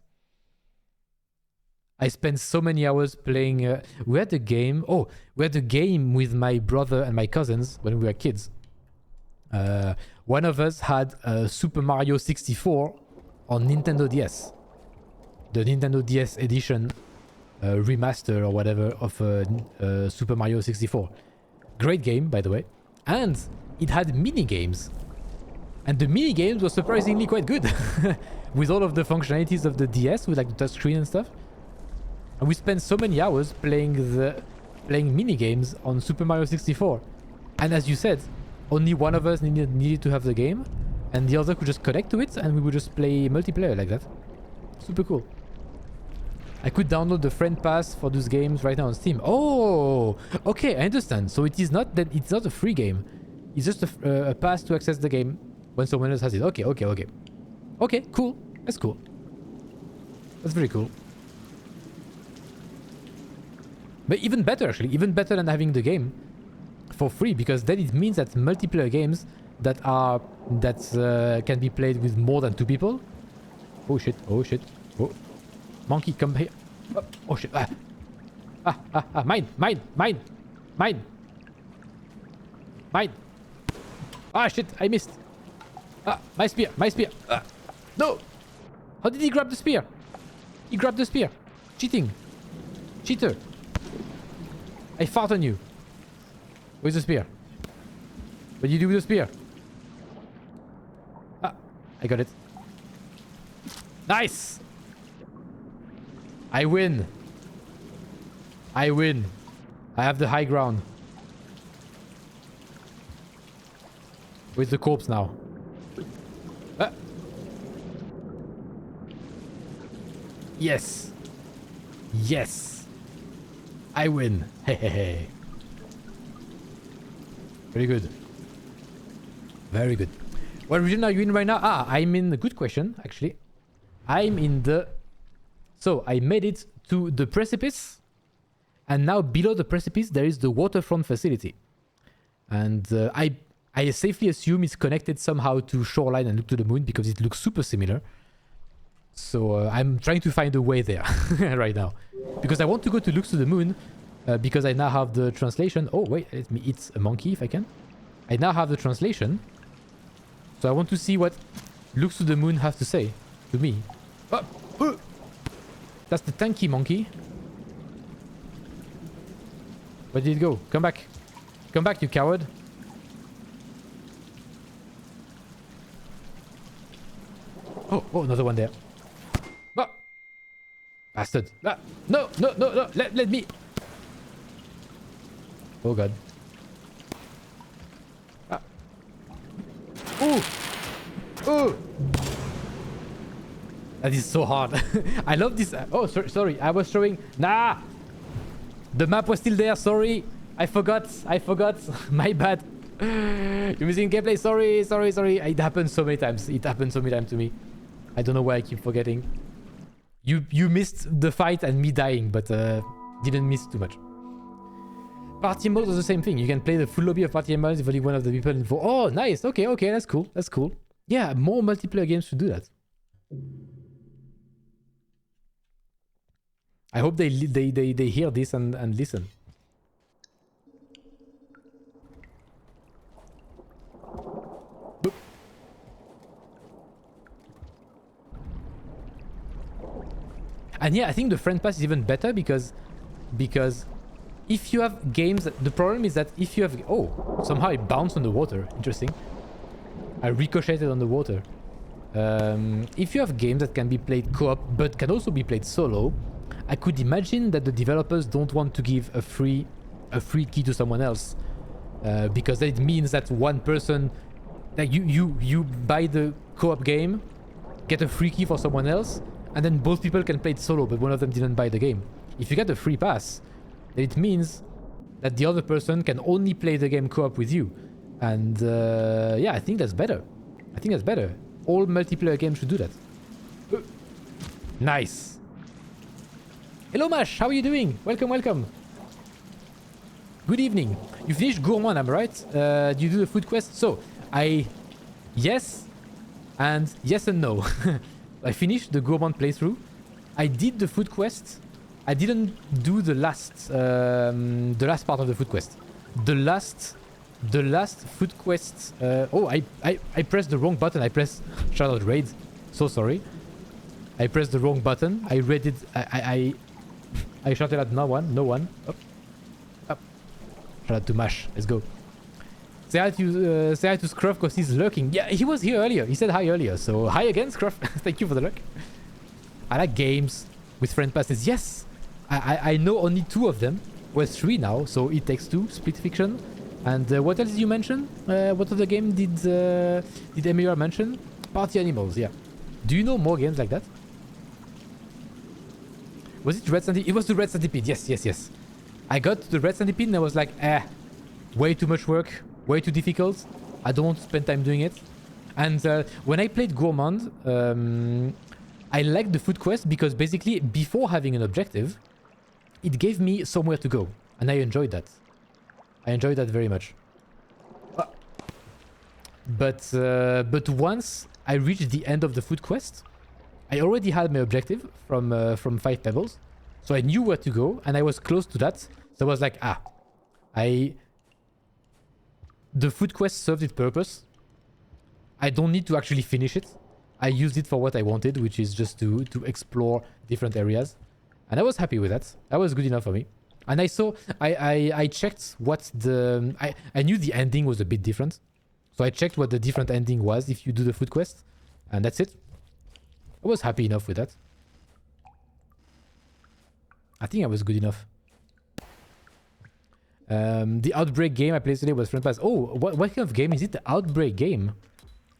I spent so many hours playing. We had a game with my brother and my cousins when we were kids. One of us had Super Mario 64 on Nintendo DS. The Nintendo DS edition remaster or whatever of Super Mario 64. Great game, by the way. And it had mini games. And the mini games were surprisingly quite good. With all of the functionalities of the DS, with like the touchscreen and stuff. And we spent so many hours playing mini games on Super Mario 64. And as you said, only one of us needed to have the game, and the other could just connect to it, and we would just play multiplayer like that. Super cool. I could download the friend pass for those games right now on Steam. Oh, okay, I understand. So it's not a free game. It's just a pass to access the game when someone else has it. Okay. Okay, cool. That's cool. That's very cool. But even better, actually. Even better than having the game for free, because then it means that multiplayer games that can be played with more than 2 people. Oh shit. Oh. Monkey, come here. Oh shit. Mine. Ah shit, I missed. My spear. No. How did he grab the spear? He grabbed the spear. Cheating. Cheater. I fought on you. Where's the spear? What do you do with the spear? Ah, I got it. Nice! I win. I win. I have the high ground. Where's the corpse now? Ah. Yes. Yes. I win. Hey. Very good. Very good. What region are you in right now? Ah, I'm in a good question, actually. I'm in the... So, I made it to the precipice. And now below the precipice, there is the waterfront facility. And I safely assume it's connected somehow to shoreline and look to the moon because it looks super similar. So I'm trying to find a way there right now. Because I want to go to looks to the moon because I now have the translation. Oh, wait, let me eat a monkey if I can. I now have the translation. So I want to see what looks to the moon have to say to me. Oh, that's the tanky monkey. Where did it go? Come back. Come back, you coward. Oh, another one there. Ah, bastard. Ah, no. Let me. Oh, God. Ah. Ooh. That is so hard. I love this. Oh, sorry. I was showing. Nah. The map was still there. Sorry. I forgot. My bad. You're missing gameplay. Sorry. It happens so many times. To me. I don't know why I keep forgetting. You missed the fight and me dying, but didn't miss too much. Party mode is the same thing. You can play the full lobby of party modes if only one of the people involved. Oh, nice. Okay. That's cool. Yeah, more multiplayer games should do that. I hope they hear this and listen. Boop. And yeah, I think the friend pass is even better because if you have games, the problem is that if you have... Oh, somehow it bounced on the water. Interesting. I ricocheted on the water. If you have games that can be played co-op but can also be played solo, I could imagine that the developers don't want to give a free key to someone else, because it means that one person, like you buy the co-op game, get a free key for someone else, and then both people can play it solo, but one of them didn't buy the game. If you get a free pass, then it means that the other person can only play the game co-op with you, and yeah, I think that's better. All multiplayer games should do that. Nice. Hello Mash, how are you doing? Welcome. Good evening. You finished Gourmand, am I right? Do you do the food quest? So, yes and no. I finished the Gourmand playthrough. I did the food quest. I didn't do the last part of the food quest. The last food quest. I pressed the wrong button. I pressed Shoutout Raid. So sorry. I pressed the wrong button. I read it. I shouted at no one. Up. Shout out to Mash. Let's go. Say hi to Scruff because he's lurking. Yeah, he was here earlier. He said hi earlier. So hi again, Scruff. Thank you for the lurk. I like games with friend passes. Yes. I know only 2 of them. Well, 3 now. So It Takes Two, Split Fiction. And what else did you mention? What other game did Emir mention? Party Animals, yeah. Do you know more games like that? Was it Red Centipede? It was the Red Centipede. Yes. I got to the Red Centipede and I was like, way too much work, way too difficult. I don't want to spend time doing it. And when I played Gourmand, I liked the food quest because basically before having an objective, it gave me somewhere to go. And I enjoyed that. I enjoyed that very much. But once I reached the end of the food quest, I already had my objective from 5 pebbles, so I knew where to go, and I was close to that. So I was like, the food quest served its purpose. I don't need to actually finish it. I used it for what I wanted, which is just to explore different areas, and I was happy with that. That was good enough for me. And I checked what I knew the ending was a bit different. So I checked what the different ending was if you do the food quest. And that's it. I was happy enough with that. I think I was good enough. The Outbreak game I played today was Front Pass. Oh, what kind of game is it? The Outbreak game?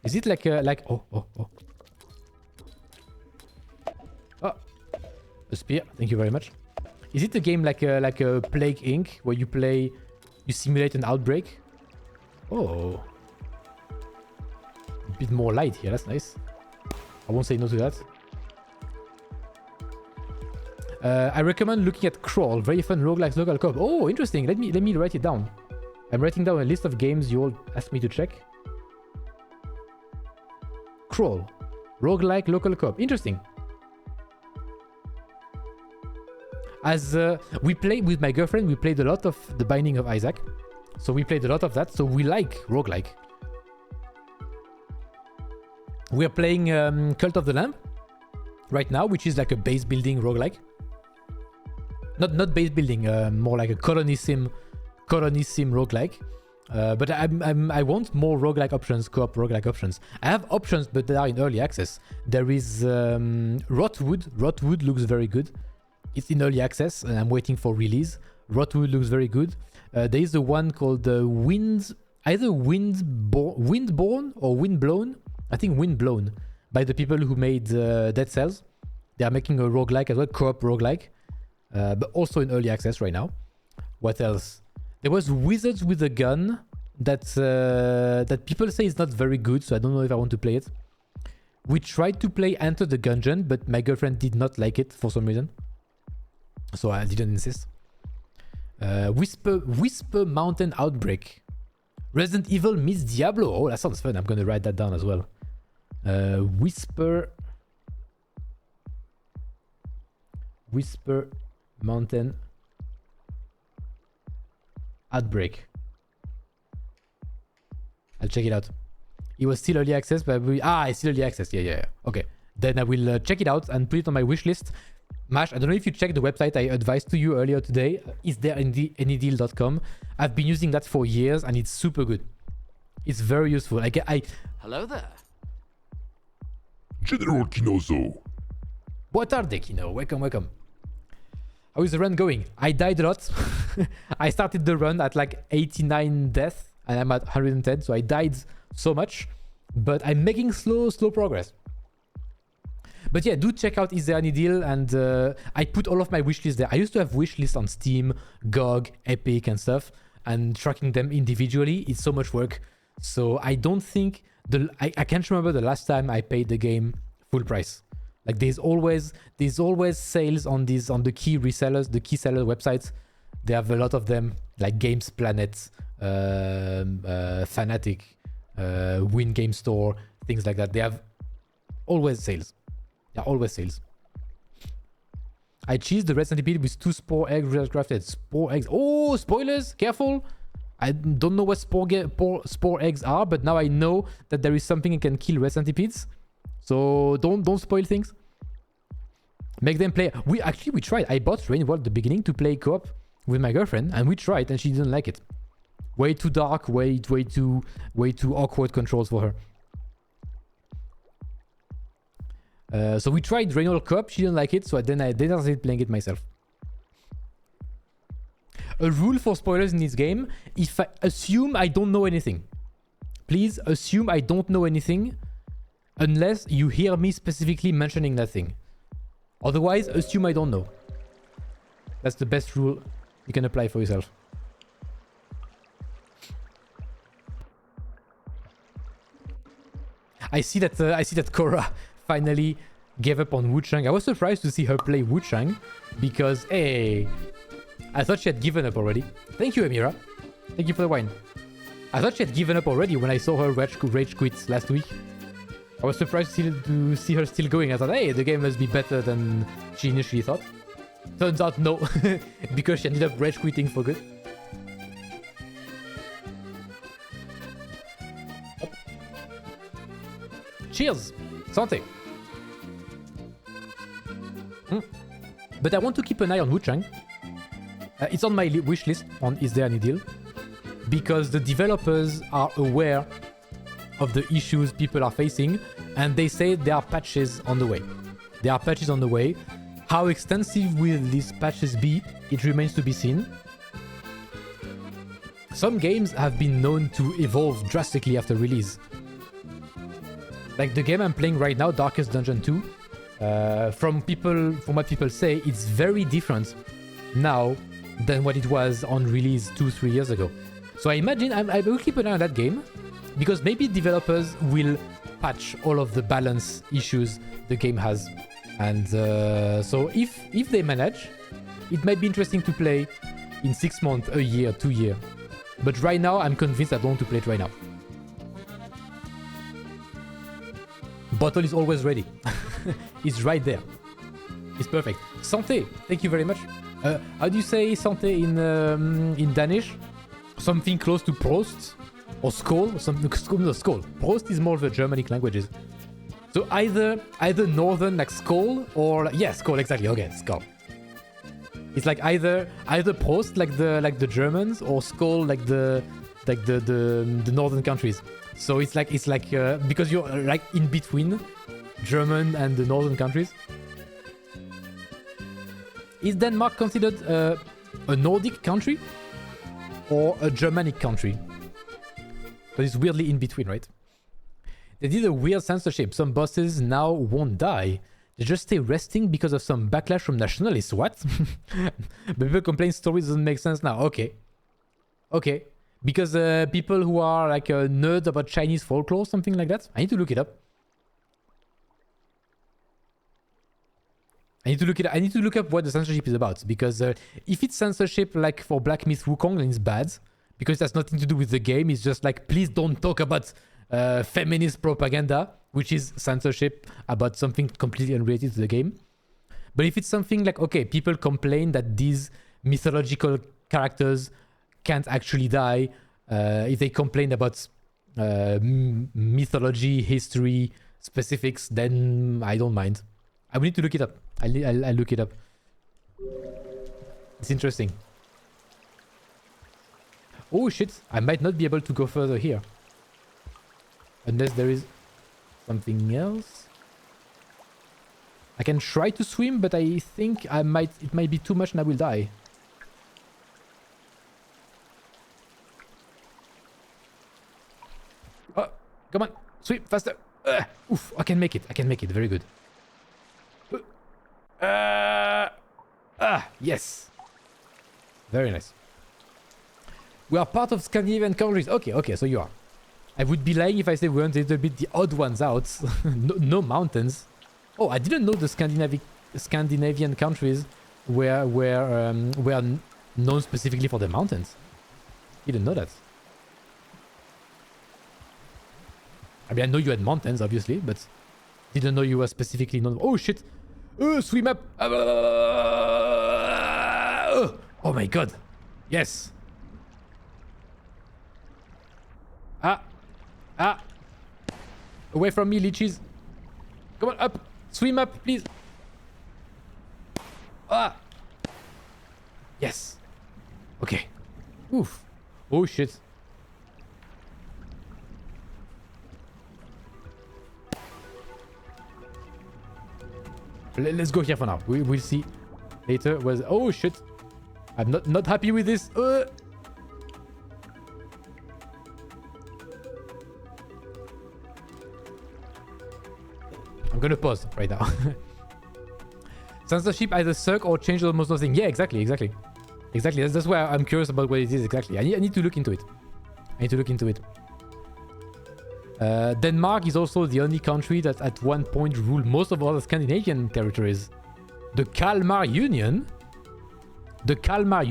Is it like oh. Oh, a spear. Thank you very much. Is it a game like a Plague Inc. where you simulate an outbreak? Oh, a bit more light here. That's nice. I won't say no to that. I recommend looking at Crawl. Very fun roguelike local co-op. Oh, interesting. Let me write it down. I'm writing down a list of games you all asked me to check. Crawl. Roguelike local co-op. Interesting. As we played with my girlfriend, we played a lot of The Binding of Isaac. So we played a lot of that. So we like roguelike. We are playing Cult of the Lamb right now, which is like a base building roguelike. Not base building, more like a colony sim roguelike. But I want more roguelike options, co-op roguelike options. I have options, but they are in early access. There is Rotwood. Rotwood looks very good. It's in early access, and I'm waiting for release. Rotwood looks very good. There is the one called Windborn or Windblown. I think Windblown, by the people who made Dead Cells. They are making a roguelike as well, co-op roguelike. But also in early access right now. What else? There was Wizards with a Gun that people say is not very good, so I don't know if I want to play it. We tried to play Enter the Gungeon, but my girlfriend did not like it for some reason, so I didn't insist. Whisper Mountain Outbreak. Resident Evil meets Diablo. Oh, that sounds fun. I'm gonna write that down as well. Whisper Mountain Outbreak. I'll check it out. It was still early access, but it's still early access. Yeah. Okay. Then I will check it out and put it on my wish list. Mash, I don't know if you checked the website I advised to you earlier today. Is there anydeal.com? I've been using that for years and it's super good. It's very useful. Hello there. General Kinozo. Boa tarde, Kino. Welcome. How is the run going? I died a lot. I started the run at like 89 deaths and I'm at 110, so I died so much. But I'm making slow progress. But yeah, do check out Is There Any Deal, and I put all of my wish lists there. I used to have wish lists on Steam, GOG, Epic and stuff, and tracking them individually is so much work. So I don't think I can't remember the last time I paid the game full price. Like there's always sales on the key resellers, the key seller websites. They have a lot of them, like Games Planet, Fanatic, Win Game Store, things like that. They have always sales. Yeah, always sales. I cheesed the red centipede with 2 spore eggs crafted. Spore eggs. Oh, spoilers! Careful! I don't know what spore eggs are, but now I know that there is something that can kill red centipedes. So don't spoil things. Make them play. We tried. I bought Rainworld at the beginning to play co-op with my girlfriend, and we tried, and she didn't like it. Way too dark. Way too awkward controls for her. So we tried Rainworld co-op. She didn't like it, so then I started playing it myself. A rule for spoilers in this game: if I assume I don't know anything, please assume I don't know anything, unless you hear me specifically mentioning that thing. Otherwise, assume I don't know. That's the best rule you can apply for yourself. I see that Korra finally gave up on Wuchang. I was surprised to see her play Wuchang because, hey, I thought she had given up already. Thank you, Amira. Thank you for the wine. I thought she had given up already when I saw her rage quit last week. I was surprised to see her still going. I thought, hey, the game must be better than she initially thought. Turns out, no. Because she ended up rage quitting for good. Cheers! Santé! But I want to keep an eye on Wuchang. It's on my wish list on Is There Any Deal? Because the developers are aware of the issues people are facing, and they say there are patches on the way. There are patches on the way. How extensive will these patches be? It remains to be seen. Some games have been known to evolve drastically after release. Like the game I'm playing right now, Darkest Dungeon 2, from what people say, it's very different now than what it was on release 2-3 years ago. So I imagine I will keep an eye on that game, because maybe developers will patch all of the balance issues the game has. And so if they manage, it might be interesting to play in 6 months, a year, 2 years. But right now, I'm convinced I don't want to play it right now. Bottle is always ready. It's right there. It's perfect. Santé, thank you very much. How do you say santé in Danish? Something close to Prost or Skål? Something no, Skål. Prost is more of the Germanic languages. So either northern like Skål or yeah, Skål exactly. Okay, Skål. It's like either Prost like the Germans or Skål like the northern countries. So it's like because you're like in between German and the northern countries. Is Denmark considered a Nordic country or a Germanic country? But it's weirdly in between, right? They did a weird censorship. Some bosses now won't die. They just stay resting because of some backlash from nationalists. What? People complain stories doesn't make sense now. Okay. Because people who are like a nerd about Chinese folklore, something like that. I need to look it up. I need to look up what the censorship is about. Because if it's censorship like for Black Myth Wukong, then it's bad. Because that's nothing to do with the game. It's just like, please don't talk about feminist propaganda, which is censorship about something completely unrelated to the game. But if it's something like, okay, people complain that these mythological characters can't actually die, if they complain about mythology, history, specifics, then I don't mind. I will need to look it up. I'll look it up. It's interesting. Oh shit, I might not be able to go further here. Unless there is something else. I can try to swim, but I think it might be too much and I will die. Oh, come on, swim faster. Oof, I can make it. Very good. Yes. Very nice. We are part of Scandinavian countries. Okay, so you are. I would be lying if I said we weren't a little bit the odd ones out. no mountains. Oh, I didn't know the Scandinavian countries were known specifically for the mountains. Didn't know that. I mean, I know you had mountains, obviously, but didn't know you were specifically known. Oh shit! Swim up! Oh my god! Yes! Away from me, leeches! Come on, up! Swim up, please! Yes! Okay. Oof. Oh shit. Let's go here for now. We'll see later. Oh shit! I'm not happy with this. I'm gonna pause right now. Censorship either suck or change almost nothing. Yeah, exactly. That's why I'm curious about what it is exactly. I need to look into it. Denmark is also the only country that at one point ruled most of other Scandinavian territories. The Kalmar Union. The Calamari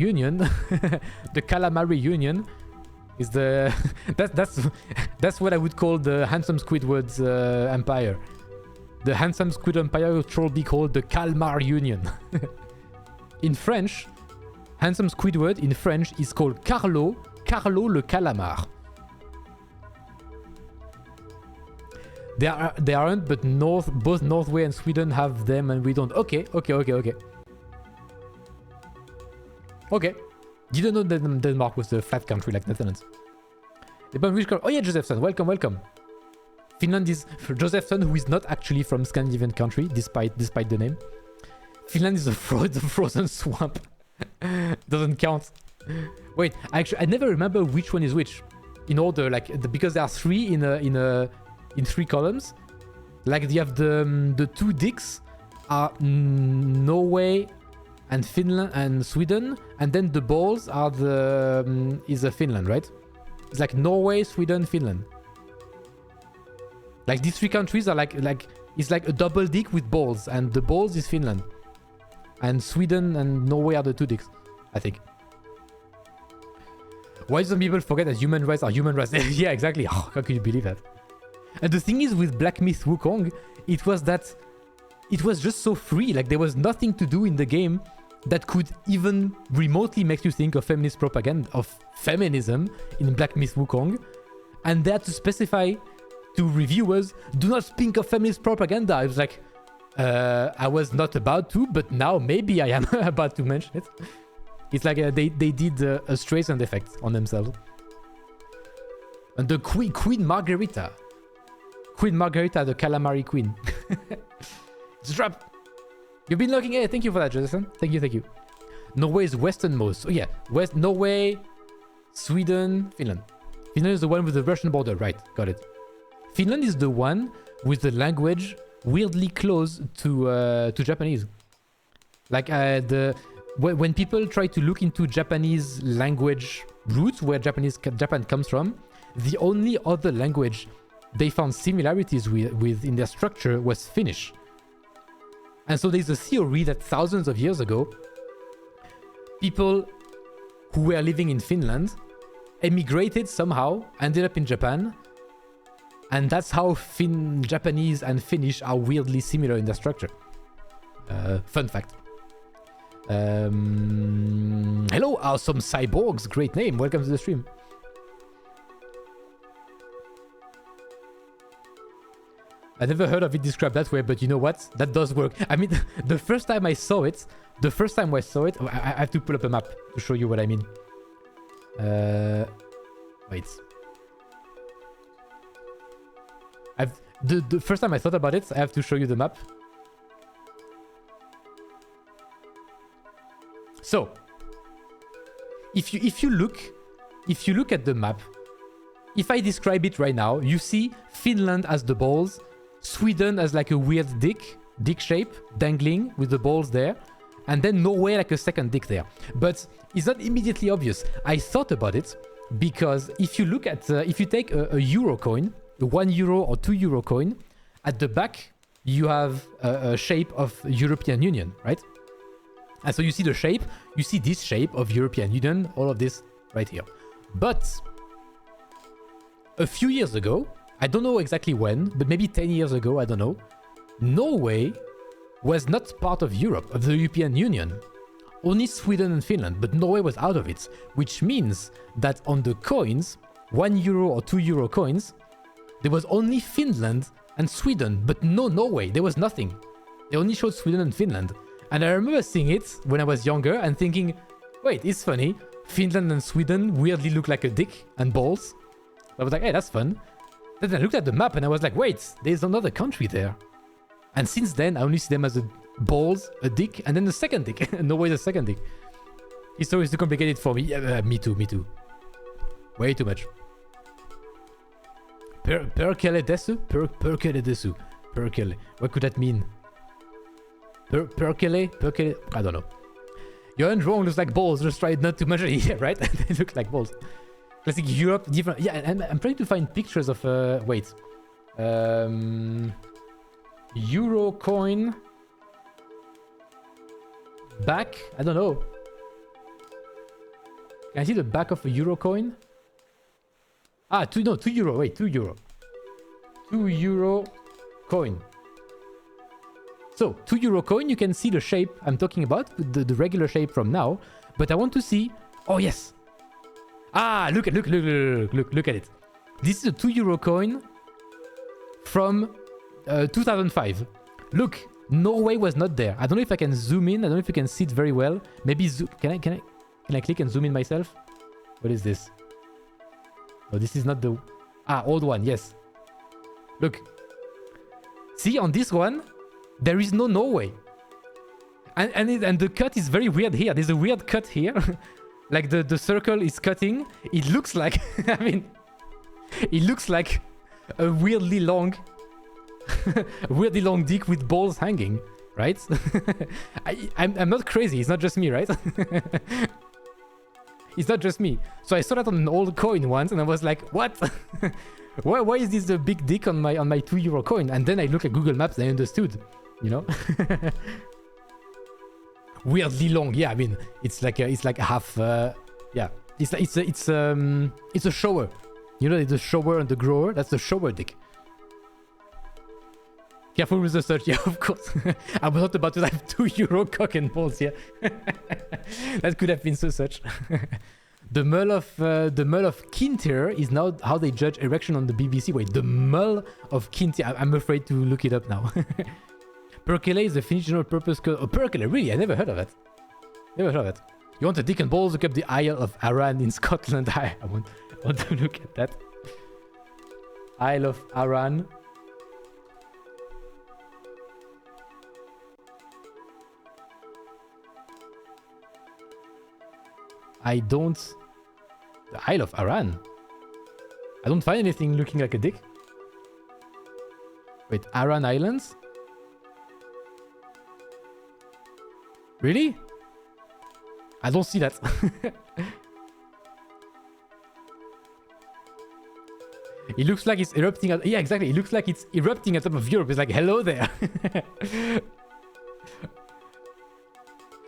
Union is the that's what I would call the handsome Squidward's empire. The handsome Squid Empire will probably be called the Kalmar Union. In French, handsome Squidward in French is called Carlo le Calamar. They aren't, but both Norway and Sweden have them and we don't. Okay. Okay. Didn't know that Denmark was a flat country like Netherlands. Oh yeah, Josephson, welcome, welcome. Finland is for Josephson, who is not actually from Scandinavian country, despite the name. Finland is a frozen swamp. Doesn't count. Wait, actually, I never remember which one is which. In order, like because there are three in three columns. Like you have the two dicks are Norway and Finland and Sweden, and then the balls are the is Finland, right? It's like Norway, Sweden, Finland. Like these three countries are like it's like a double dick with balls, and the balls is Finland, and Sweden and Norway are the two dicks, I think. Why do some people forget that human rights are human rights? Yeah, exactly. Oh, how could you believe that? And the thing is with Black Myth Wukong, it was that it was just so free. Like there was nothing to do in the game that could even remotely make you think of feminist propaganda, of feminism in Black Myth Wukong. And they had to specify to reviewers, do not think of feminist propaganda. I was like, I was not about to, but now maybe I am about to mention it. It's like they did a Streisand effect on themselves. And the Queen Margarita. Queen Margarita, the calamari queen. It's a trap. You've been looking at it. Thank you for that, Jonathan. Thank you. Norway is westernmost. Oh yeah, Norway, Sweden, Finland. Finland is the one with the Russian border. Right, got it. Finland is the one with the language weirdly close to Japanese. Like when people try to look into Japanese language roots, where Japan comes from, the only other language they found similarities with in their structure was Finnish. And so there's a theory that thousands of years ago, people who were living in Finland emigrated somehow, ended up in Japan, and that's how Japanese and Finnish are weirdly similar in their structure. Fun fact. Hello, awesome cyborgs. Great name. Welcome to the stream. I never heard of it described that way, but you know what? That does work. I mean, the first time I saw it, I have to pull up a map to show you what I mean. Wait. The first time I thought about it, I have to show you the map. So, if you look at the map, if I describe it right now, you see Finland as the balls, Sweden as like a weird dick shape, dangling with the balls there, and then Norway like a second dick there. But it's not immediately obvious. I thought about it because if you look at, if you take a euro coin, a 1 euro or 2 euro coin, at the back you have a shape of European Union, right? And so you see the shape, you see this shape of European Union, all of this right here. But a few years ago, I don't know exactly when, but maybe 10 years ago, I don't know, Norway was not part of Europe, of the European Union. Only Sweden and Finland, but Norway was out of it, which means that on the coins, 1 euro or 2 euro coins, there was only Finland and Sweden, but no Norway. There was nothing. They only showed Sweden and Finland. And I remember seeing it when I was younger and thinking, wait, it's funny. Finland and Sweden weirdly look like a dick and balls. I was like, hey, that's fun. Then I looked at the map and I was like, wait, there's another country there. And since then, I only see them as a balls, a dick, and then the second dick. Norway is the second dick. History is too complicated for me. Yeah, me too. Way too much. Perkele desu? Perkele desu. Perkele. What could that mean? Perkele? I don't know. You're wrong, looks like balls. Just try not too much. Yeah, right? They look like balls. Classic Europe, different. Yeah, and I'm trying to find pictures of. Wait. Euro coin. Back? I don't know. Can I see the back of a euro coin? Ah, 2 euro. Wait, 2 euro. 2 euro coin. So, 2 euro coin, you can see the shape I'm talking about, the regular shape from now. But I want to see. Oh yes. Ah, look at it. This is a 2 euro coin from 2005. Look, Norway was not there. I don't know if I can zoom in. I don't know if you can see it very well. Maybe zoom. Can I? Can I click and zoom in myself? What is this? Oh, this is not the... Ah, old one, yes. Look. See, on this one, there is no Norway. And the cut is very weird here. There's a weird cut here. Like the circle is cutting. It looks like... I mean... It looks like a weirdly long... weirdly long dick with balls hanging. Right? I'm not crazy. It's not just me, right? It's not just me. So I saw that on an old coin once and I was like, what? why is this a big dick on my €2 coin? And then I looked at Google Maps and I understood, you know? Weirdly long. Yeah, I mean, it's like half yeah. It's a shower. You know, the shower and the grower, that's the shower dick. Careful with the search, yeah, of course. I was not about to type €2 cock and balls, yeah. That could have been so such. The mull of Kintyre is now how they judge erection on the BBC. Wait, the mull of Kintyre. I'm afraid to look it up now. Perkele is a Finnish general purpose code. Oh, Perkele, really? I never heard of it. Never heard of it. You want a dick and balls? Look up the Isle of Arran in Scotland. I want to look at that. Isle of Arran. I don't... The Isle of Arran? I don't find anything looking like a dick. Wait, Arran Islands? Really? I don't see that. It looks like it's erupting at... Yeah, exactly. It looks like it's erupting at top of Europe. It's like, hello there.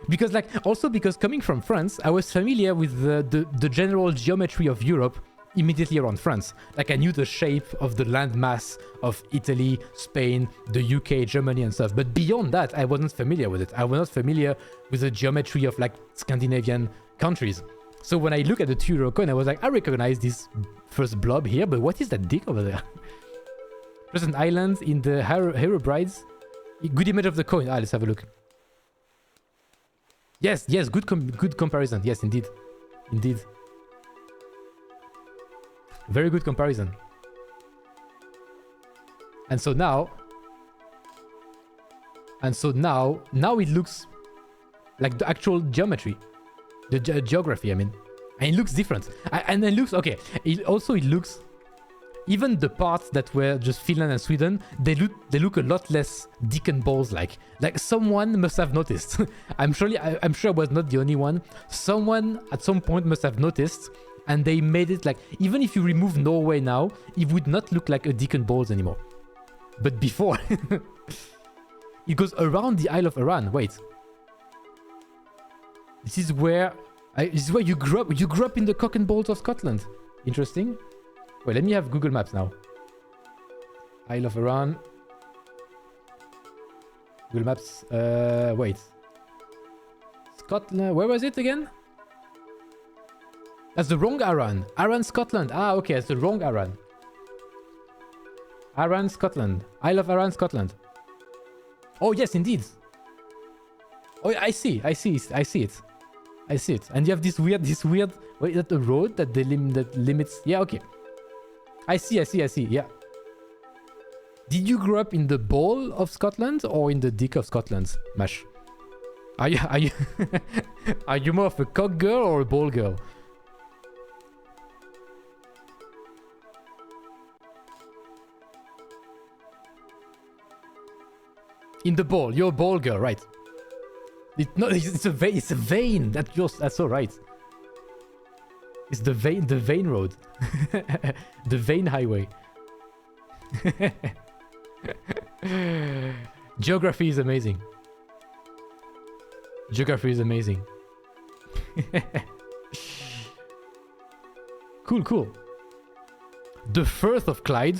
Because because coming from France, I was familiar with the general geometry of Europe immediately around France. Like I knew the shape of the landmass of Italy, Spain, the UK, Germany and stuff. But beyond that, I wasn't familiar with it. I was not familiar with the geometry of like Scandinavian countries. So when I look at the €2 coin, I was like, I recognize this first blob here, but what is that dick over there? There's an island in the Hebrides. Good image of the coin. Ah, let's have a look. Yes, good comparison. Yes, indeed. Very good comparison. And so now it looks like the actual geometry, the geography. I mean, and it looks different. And it looks okay. It looks. Even the parts that were just Finland and Sweden, they look a lot less dick and balls like. Like someone must have noticed. I'm sure I was not the only one. Someone at some point must have noticed, and they made it like even if you remove Norway now, it would not look like a dick and balls anymore. But before, it goes around the Isle of Arran. Wait, this is where you grew up. You grew up in the cock and balls of Scotland. Interesting. Wait, let me have Google Maps now. Isle of Arran. Google Maps. Wait. Scotland. Where was it again? That's the wrong Arran. Arran, Scotland. Ah, okay. That's the wrong Arran. Arran, Scotland. Isle of Arran, Scotland. Oh, yes, indeed. Oh, I see it. And you have this weird. Wait, is that a road that limits? Yeah, okay. I see. Yeah. Did you grow up in the ball of Scotland or in the dick of Scotland, Mash? Are you are you more of a cock girl or a ball girl? In the ball, you're a ball girl, right? It's a vein. That's all right. It's the vein road. The vein highway. Geography is amazing. Cool. The Firth of Clyde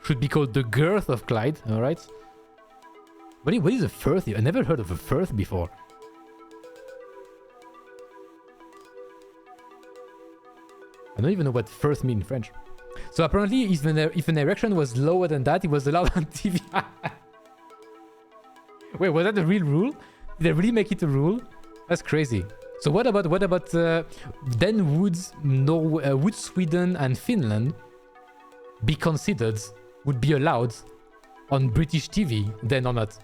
should be called the Girth of Clyde, alright? What is a Firth? I never heard of a Firth before. I don't even know what first mean in French. So apparently, if an erection was lower than that, it was allowed on TV. Wait, was that the real rule? Did they really make it a rule? That's crazy. So what about then would Sweden and Finland be considered, would be allowed on British TV then or not?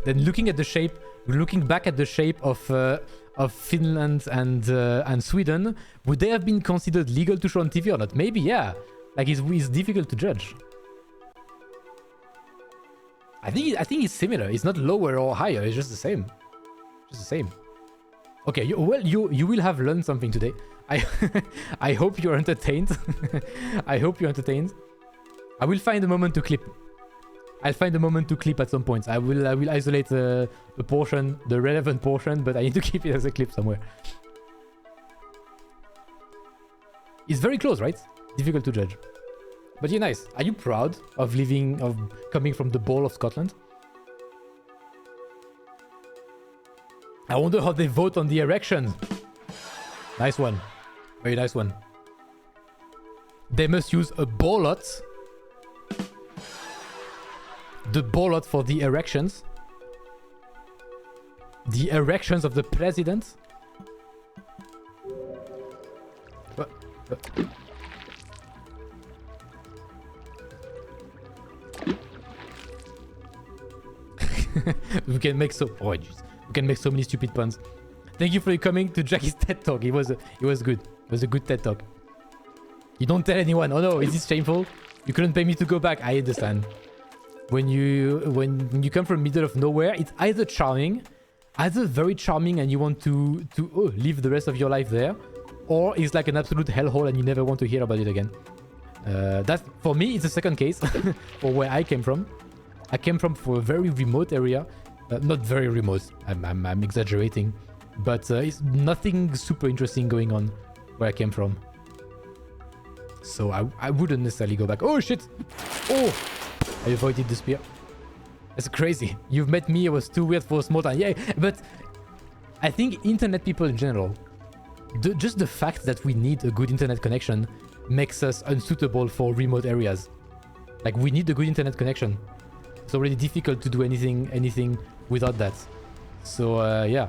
Then looking back at the shape of Finland and Sweden, would they have been considered legal to show on TV or not? Maybe, yeah. Like it's difficult to judge. I think it's similar. It's not lower or higher. It's just the same. Just the same. Okay. You will have learned something today. I hope you're entertained. I hope you're entertained. I will find a moment to clip. I'll find a moment to clip at some point. I will isolate the portion, the relevant portion, but I need to keep it as a clip somewhere. It's very close, right? Difficult to judge. But you're nice. Are you proud of coming from the Ball of Scotland? I wonder how they vote on the erection. Nice one. Very nice one. They must use a ballot. The ballot for the erections. The erections of the president. We can make so we can make so many stupid puns. Thank you for coming to Jackie's TED Talk. It was good. It was a good TED Talk. You don't tell anyone. Oh no, is this shameful? You couldn't pay me to go back. I understand. When you come from middle of nowhere, it's either very charming and you want to live the rest of your life there, or it's like an absolute hellhole and you never want to hear about it again. That for me, it's the second case for where I came from. I came from a very remote area, not very remote. I'm exaggerating, but it's nothing super interesting going on where I came from. So I wouldn't necessarily go back. Oh shit! Oh, I avoided the spear. That's crazy. You've met me. I was too weird for a small time. Yeah, but I think internet people in general, just the fact that we need a good internet connection makes us unsuitable for remote areas. Like we need a good internet connection. It's already difficult to do anything without that. So yeah,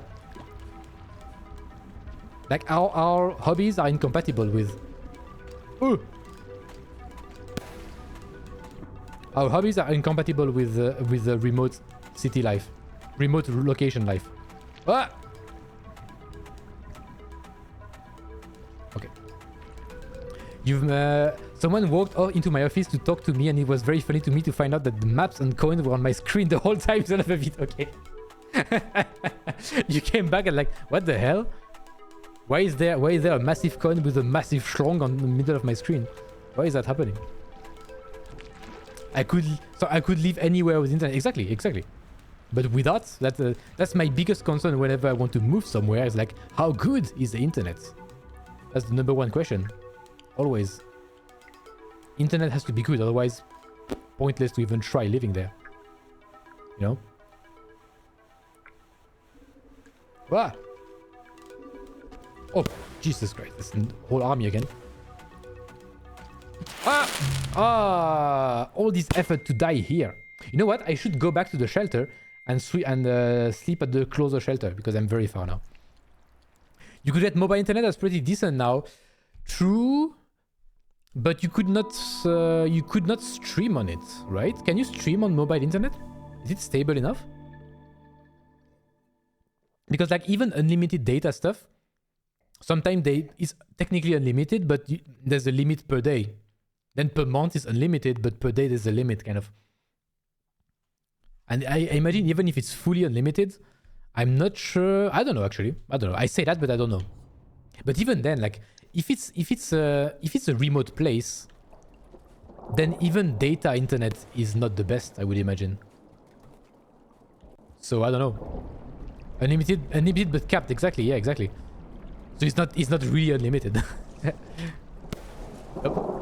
like our hobbies are incompatible with. Our hobbies are incompatible with the remote city life, remote location life. Ah! Okay. Someone walked into my office to talk to me, and it was very funny to me to find out that the maps and coins were on my screen the whole time. Son of a bit. Okay. You came back and like, what the hell? Why is there a massive coin with a massive schlong on the middle of my screen? Why is that happening? I could live anywhere with internet. Exactly. But without that, that's my biggest concern whenever I want to move somewhere. Is like, how good is the internet? That's the number one question. Always. Internet has to be good, otherwise, pointless to even try living there. You know? Ah! Oh, Jesus Christ! There's a whole army again. All this effort to die here. You know what? I should go back to the shelter and sleep at the closer shelter because I'm very far now. You could get mobile internet. That's pretty decent now. True, but you could not stream on it, right? Can you stream on mobile internet? Is it stable enough? Because like even unlimited data stuff, sometimes it's technically unlimited, but there's a limit per day. Then per month is unlimited, but per day there's a limit, kind of. And I imagine even if it's fully unlimited, I'm not sure. I don't know actually. I don't know. I say that, but I don't know. But even then, like if it's a remote place, then even data internet is not the best, I would imagine. So I don't know. Unlimited but capped. Exactly. Yeah, exactly. So it's not really unlimited. Nope.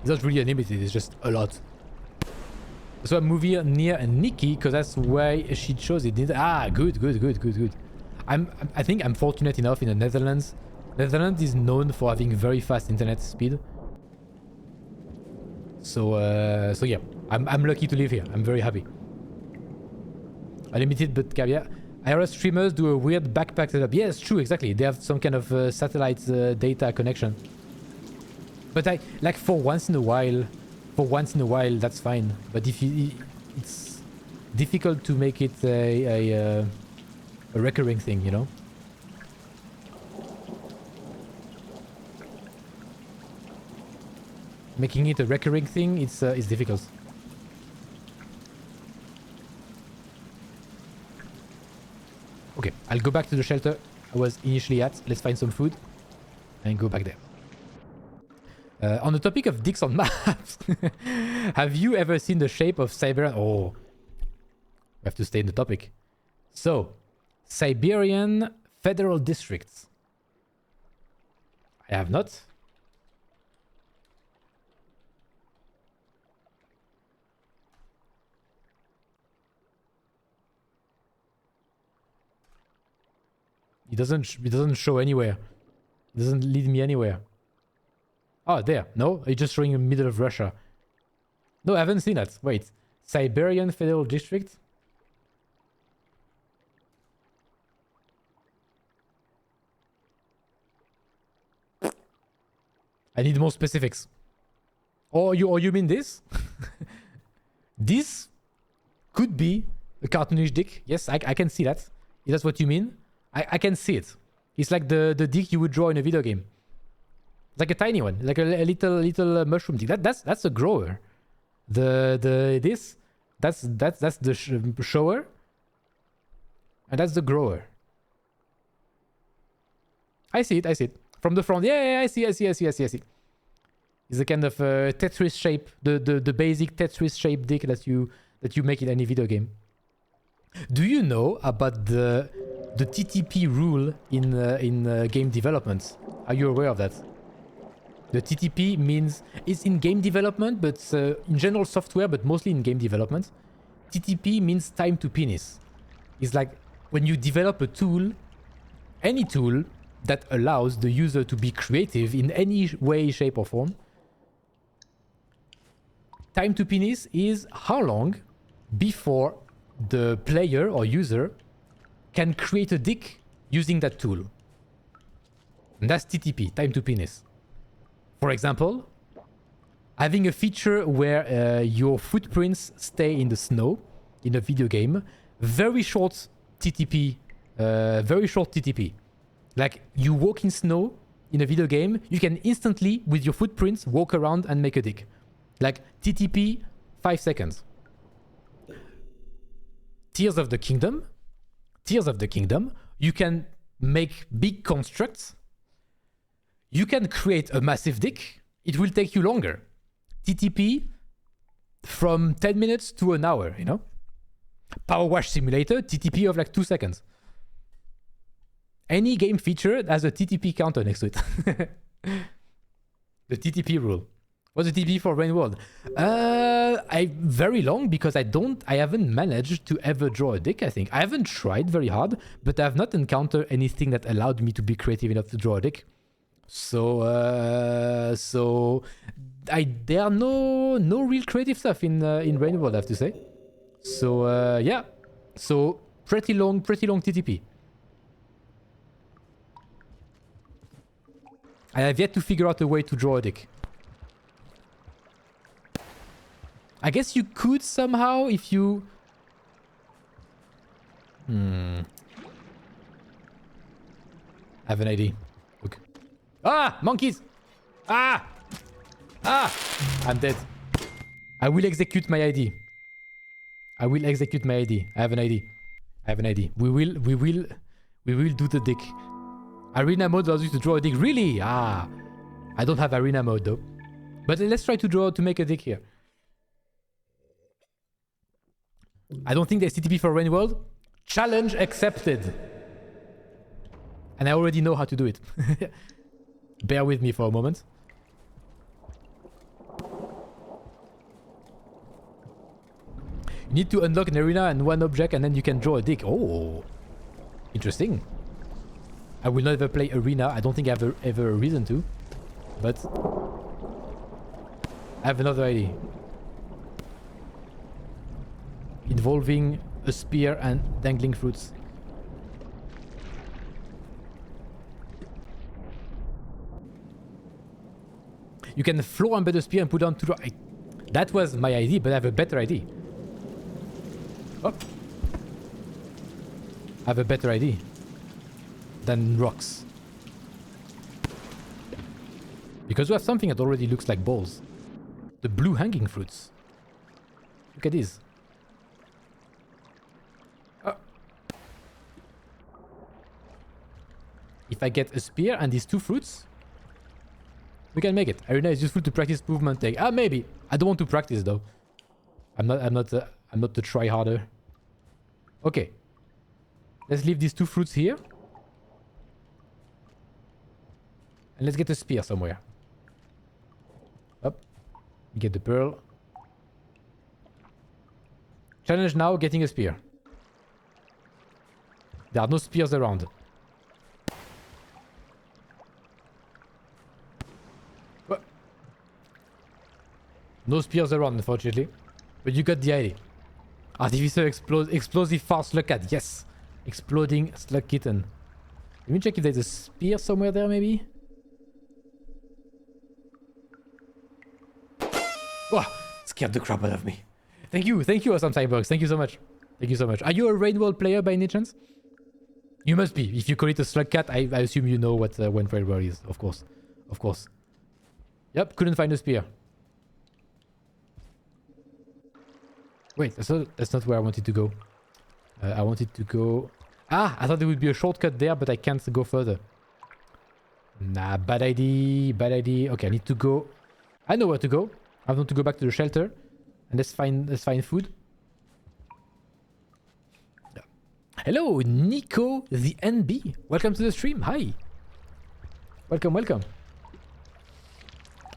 It's not really unlimited, it's just a lot. So I'm moving near Nikki because that's why she chose it. Ah, good. I think I'm fortunate enough in the Netherlands. Netherlands is known for having very fast internet speed. So yeah. I'm lucky to live here. I'm very happy. Unlimited but caveat. IRS streamers do a weird backpack setup. Yes, true, exactly. They have some kind of satellite data connection. But I like for once in a while, that's fine. But if you, it's difficult to make it a recurring thing, you know. Making it a recurring thing, it's difficult. Okay, I'll go back to the shelter I was initially at. Let's find some food and go back there. On the topic of dicks on maps, have you ever seen the shape of Siberian? Oh, we have to stay in the topic. So, Siberian Federal Districts. I have not. It doesn't show anywhere. It doesn't lead me anywhere. Oh, there. No, it's just showing in the middle of Russia. No, I haven't seen that. Wait. Siberian Federal District? I need more specifics. Or you mean this? This could be a cartoonish dick. Yes, I can see that. Is that what you mean? I can see it. It's like the dick you would draw in a video game. Like a tiny one, like a little mushroom dick. That's a grower. That's the shower, and that's the grower. I see it. From the front. Yeah, I see. It's a kind of Tetris shape, the basic Tetris shape dick that you make in any video game. Do you know about the TTP rule in game development? Are you aware of that? The TTP means it's in game development, but in general software, but mostly in game development. TTP means time to penis. It's like when you develop a tool, any tool that allows the user to be creative in any way, shape, or form. Time to penis is how long before the player or user can create a dick using that tool. And that's TTP, time to penis. For example, having a feature where your footprints stay in the snow in a video game, very short TTP. Like you walk in snow in a video game, you can instantly, with your footprints, walk around and make a dick. Like TTP, 5 seconds. Tears of the Kingdom, you can make big constructs. You can create a massive dick. It will take you longer. TTP from 10 minutes to an hour, you know? Power Wash Simulator, TTP of like 2 seconds. Any game feature has a TTP counter next to it. The TTP rule. What's the TTP for Rain World? Very long because I haven't managed to ever draw a dick, I think. I haven't tried very hard, but I have not encountered anything that allowed me to be creative enough to draw a dick. So there are no real creative stuff in Rain World, I have to say. So yeah. So pretty long TTP. I have yet to figure out a way to draw a dick. I guess you could somehow if you... I have an idea. Look. Ah! Monkeys! Ah! I'm dead. I will execute my ID. I have an ID. We will do the dick. Arena mode allows you to draw a dick. Really? Ah. I don't have arena mode though. But let's try to make a dick here. I don't think there's TTP for Rain World. Challenge accepted. And I already know how to do it. Bear with me for a moment. You need to unlock an arena and one object and then you can draw a dick. Oh. Interesting. I will not ever play arena. I don't think I have ever a reason to. But I have another idea. involving a spear and dangling fruits. You can floor embed a spear and put on two. That was my idea, but I have a better idea. Oh. I have a better idea than rocks. Because we have something that already looks like balls. The blue hanging fruits. Look at these. Oh. If I get a spear and these two fruits, we can make it. Arena is useful to practice movement tech. Ah, maybe. I don't want to practice though. I'm not the try harder. Okay. Let's leave these two fruits here. And let's get a spear somewhere. Up. Get the pearl. Challenge now, getting a spear. There are no spears around. What? No spears around, unfortunately. But you got the idea. Artificer explosive fast slug cat. Yes. Exploding slug kitten. Let me check if there's a spear somewhere there, maybe. Wow, scared the crap out of me. Thank you, Awesome Cyborgs. Thank you so much. Thank you so much. Are you a Rainworld player by any chance? You must be. If you call it a slug cat, I assume you know what one Rainworld is. Of course. Of course. Yep, couldn't find a spear. Wait, that's not where I wanted to go. I wanted to go... Ah, I thought there would be a shortcut there, but I can't go further. Nah, bad idea, bad idea. Okay, I need to go... I know where to go. I want to go back to the shelter. And let's find food. Yeah. Hello, Nico the NB. Welcome to the stream. Hi. Welcome, welcome.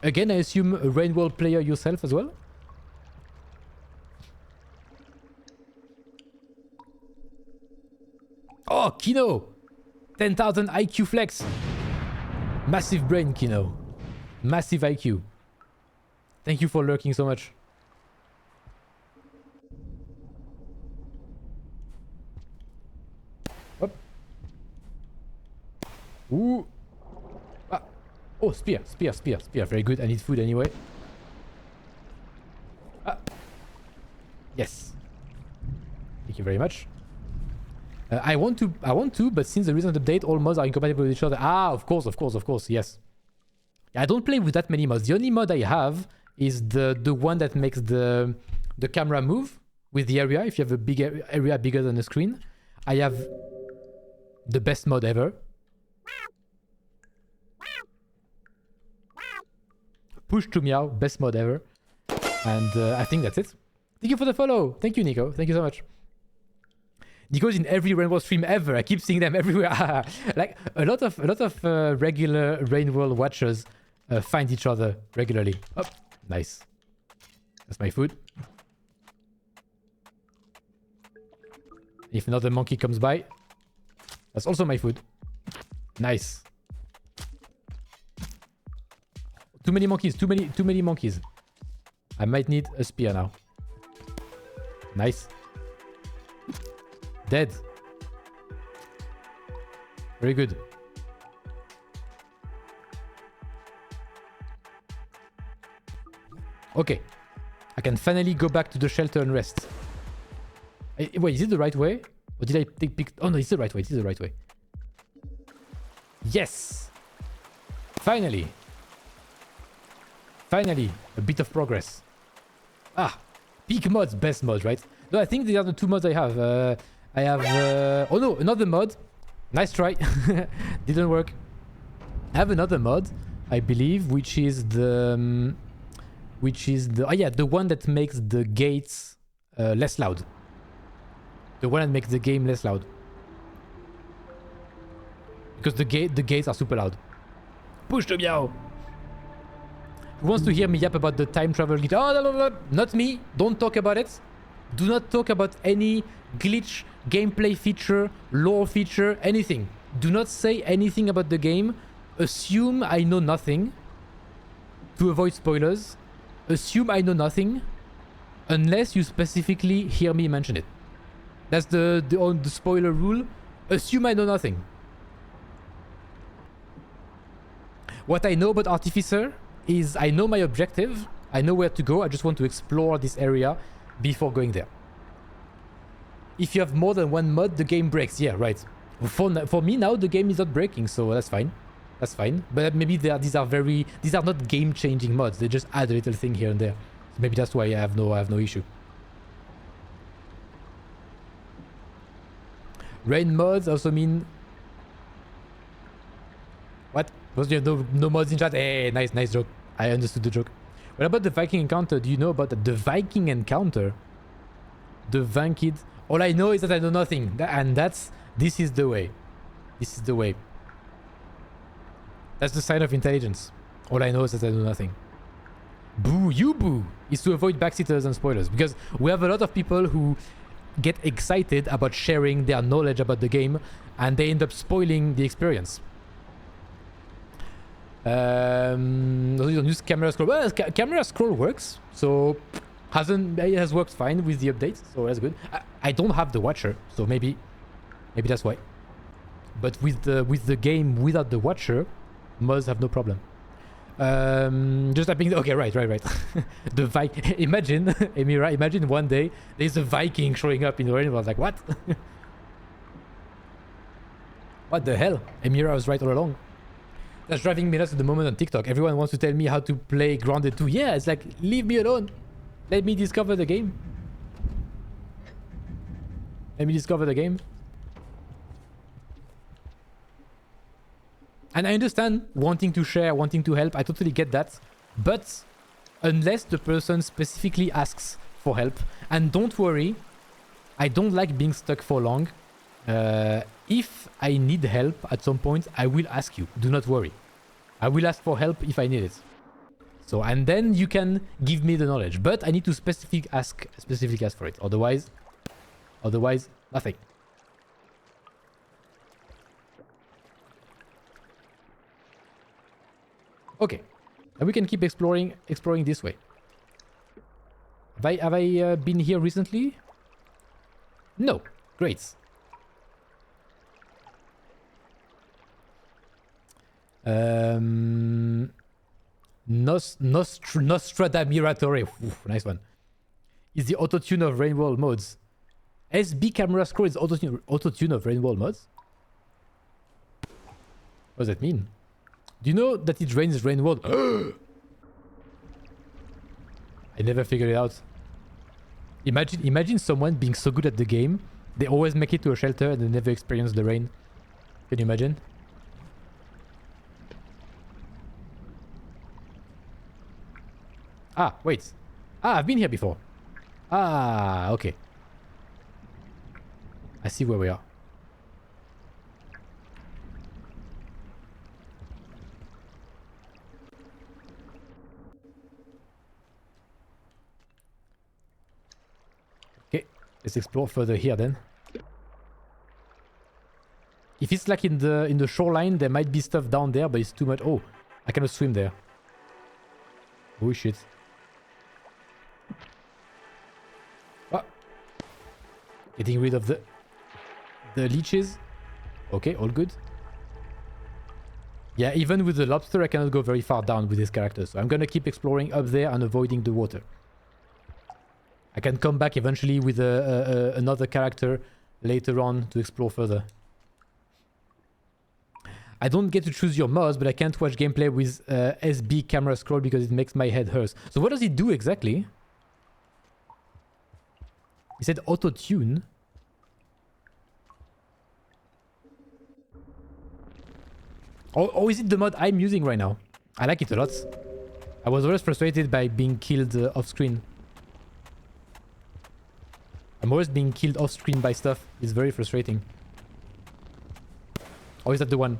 Again, I assume a Rainworld player yourself as well? Oh, Kino! 10,000 IQ flex. Massive brain, Kino. Massive IQ. Thank you for lurking so much. Up. Ooh. Ah. Oh, spear. Very good. I need food anyway. Ah. Yes. Thank you very much. I want to, but since the recent update, all mods are incompatible with each other. Ah, of course, yes. I don't play with that many mods. The only mod I have is the one that makes the camera move with the area. If you have a big area bigger than the screen, I have the best mod ever. Push to meow, best mod ever. And I think that's it. Thank you for the follow. Thank you, Nico. Thank you so much. Nico's in every Rainworld stream ever. I keep seeing them everywhere. Like a lot of regular Rainworld watchers find each other regularly. Oh, nice. That's my food. If another monkey comes by, that's also my food. Nice. Too many monkeys. Too many monkeys. I might need a spear now. Nice. Dead. Very good. Okay. I can finally go back to the shelter and rest. Wait, is it the right way? Or did I pick... Oh no, it's the right way. It is the right way. Yes! Finally. Finally. A bit of progress. Ah. Peak mods, best mods, right? No, I think these are the two mods I have. I have... oh no, another mod. Nice try. Didn't work. I have another mod, I believe, which is the... Oh yeah, the one that makes the gates less loud. The one that makes the game less loud. Because the gates are super loud. Push the meow! Who wants to hear me yap about the time travel glitch? Oh, no, not me. Don't talk about it. Do not talk about any glitch, gameplay feature, lore feature, anything. Do not say anything about the game. Assume I know nothing. To avoid spoilers. Assume I know nothing. unless you specifically hear me mention it. That's the spoiler rule. Assume I know nothing. What I know about Artificer is I know my objective. I know where to go. I just want to explore this area before going there. If you have more than one mod, the game breaks. Yeah, right. For me now, the game is not breaking, so that's fine. That's fine. But maybe these are not game-changing mods. They just add a little thing here and there. So maybe that's why I have no issue. Rain mods also mean what? Was there no mods in chat? Hey, nice joke. I understood the joke. What about the Viking encounter? Do you know about the Viking encounter? The Vankid. All I know is that I know nothing, and this is the way. This is the way. That's the sign of intelligence. All I know is that I know nothing. Boo, you boo! Is to avoid backseaters and spoilers, because we have a lot of people who get excited about sharing their knowledge about the game, and they end up spoiling the experience. You don't use camera scroll. Well, camera scroll works, so it has worked fine with the updates, so that's good. I don't have the Watcher, so maybe that's why. But with the game without the Watcher, mods have no problem. Just typing. Okay, right. The Viking. Imagine, Emira. Imagine one day there's a Viking showing up in the rain. I was like, what? What the hell? Emira was right all along. That's driving me nuts at the moment on TikTok. Everyone wants to tell me how to play Grounded 2. Yeah, it's like, leave me alone. Let me discover the game. And I understand wanting to share, wanting to help. I totally get that. But unless the person specifically asks for help, and don't worry, I don't like being stuck for long. If I need help at some point, I will ask you. Do not worry. I will ask for help if I need it. So, and then you can give me the knowledge. But I need to specifically ask for it. Otherwise, nothing. Okay. And we can keep exploring this way. Have I been here recently? No. Great. Nostradamiratory. Nice one. Is the auto-tune of Rainwall mods. SB camera scroll is auto-tune of Rainwall mods? What does that mean? Do you know that it rains Rainwall? I never figured it out. Imagine someone being so good at the game, they always make it to a shelter and they never experience the rain. Can you imagine? Ah, wait. Ah, I've been here before. Ah, okay. I see where we are. Okay, let's explore further here then. If it's like in the shoreline, there might be stuff down there, but it's too much. Oh, I cannot swim there. Oh shit. Ah. Getting rid of the leeches. Okay, all good. Yeah, even with the lobster, I cannot go very far down with this character, so I'm gonna keep exploring up there and avoiding the water. I can come back eventually with another character later on to explore further. I don't get to choose your mods, but I can't watch gameplay with SB camera scroll because it makes my head hurt. So what does it do exactly? He said auto-tune. Or is it the mod I'm using right now? I like it a lot. I was always frustrated by being killed off-screen. I'm always being killed off-screen by stuff. It's very frustrating. Or is that the one?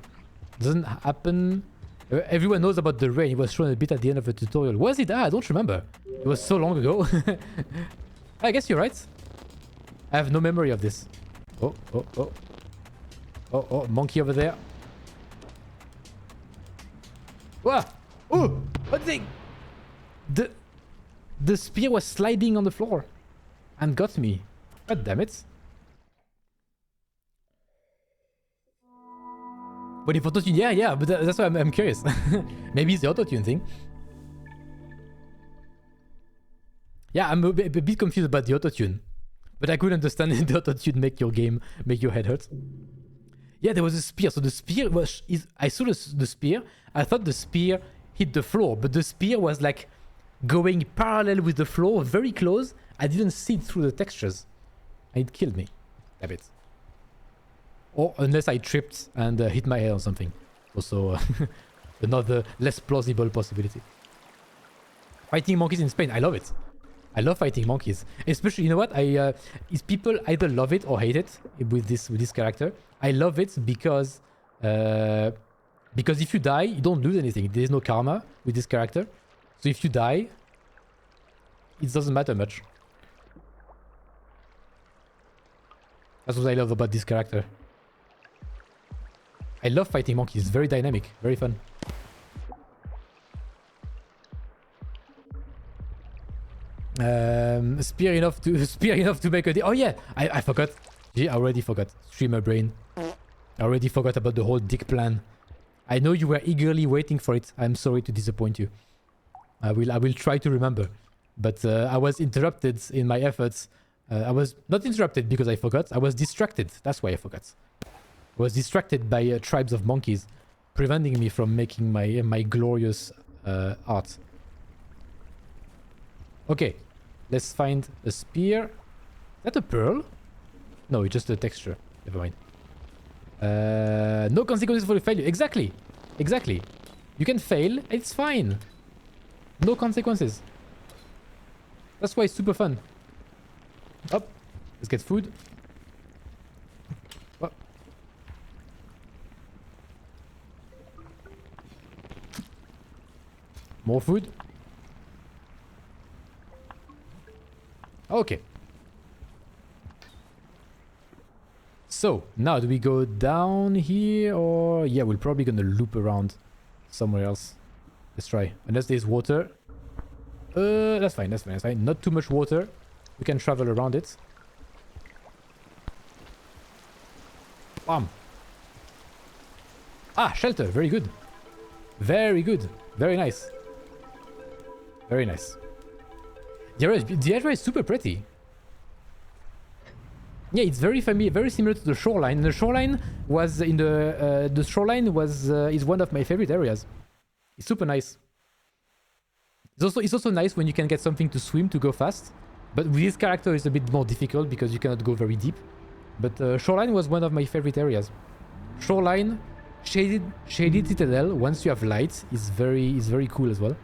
Doesn't happen. Everyone knows about the rain. It was shown a bit at the end of the tutorial. Was it? Ah, I don't remember. It was so long ago. I guess you're right. I have no memory of this. Oh, monkey over there. Wow! Oh! What thing? The spear was sliding on the floor and got me. God damn it. But if autotune, yeah, but that's why I'm curious. Maybe it's the autotune thing. Yeah, I'm a bit confused about the autotune. But I could understand the autotune make your head hurt. Yeah, there was a spear. So the spear was... I saw the spear. I thought the spear hit the floor. But the spear was like going parallel with the floor, very close. I didn't see it through the textures. And it killed me. Damn it. Or unless I tripped and hit my head on something. Also another less plausible possibility. Fighting monkeys in Spain. I love it. I love fighting monkeys. Especially, you know what? Is people either love it or hate it with this character. I love it because if you die, you don't lose anything. There's no karma with this character. So if you die, it doesn't matter much. That's what I love about this character. I love fighting monkeys. Very dynamic, very fun. Spear enough to make a deal. Oh yeah, I forgot. Gee, I already forgot. Streamer brain. I already forgot about the whole dick plan. I know you were eagerly waiting for it. I'm sorry to disappoint you. I will try to remember. But I was interrupted in my efforts. I was not interrupted because I forgot. I was distracted. That's why I forgot. I was distracted by tribes of monkeys, preventing me from making my glorious art. Okay, let's find a spear. Is that a pearl? No, it's just a texture. Never mind. No consequences for the failure. Exactly. Exactly. You can fail. It's fine. No consequences. That's why it's super fun. Up. Let's get food. Up. More food. Okay. So, now do we go down here or... Yeah, we're probably gonna loop around somewhere else. Let's try. Unless there's water. That's fine, that's fine, that's fine. Not too much water. We can travel around it. Bam. Ah, shelter. Very good. Very good. Very nice. Very nice. The area is super pretty. Yeah, it's very familiar, very similar to the shoreline. The shoreline was in the shoreline was is one of my favorite areas. It's super nice. It's also nice when you can get something to swim to go fast. But with this character, it's a bit more difficult because you cannot go very deep. But shoreline was one of my favorite areas. Shoreline, shaded citadel. Once you have light, is very cool as well.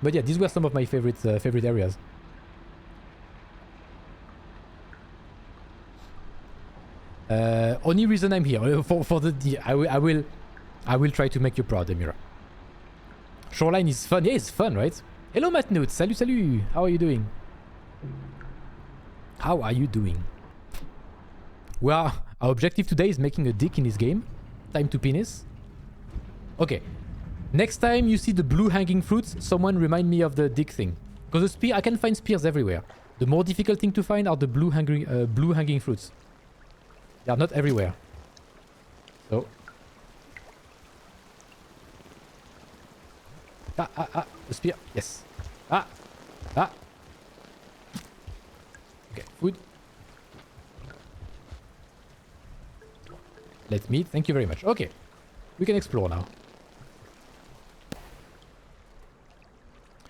But yeah, these were some of my favorite areas. Only reason I'm here for the I will try to make you proud, Amira. Shoreline is fun. Yeah, it's fun, right? Hello, Matnoot. Salut, salut. How are you doing? How are you doing? Well, our objective today is making a dick in this game. Time to penis. Okay. Next time you see the blue hanging fruits, someone remind me of the dick thing. Because the spear, I can find spears everywhere. The more difficult thing to find are the blue hanging fruits. They are not everywhere. So. The spear. Yes. Ah. Okay, food. Let's meet. Thank you very much. Okay. We can explore now.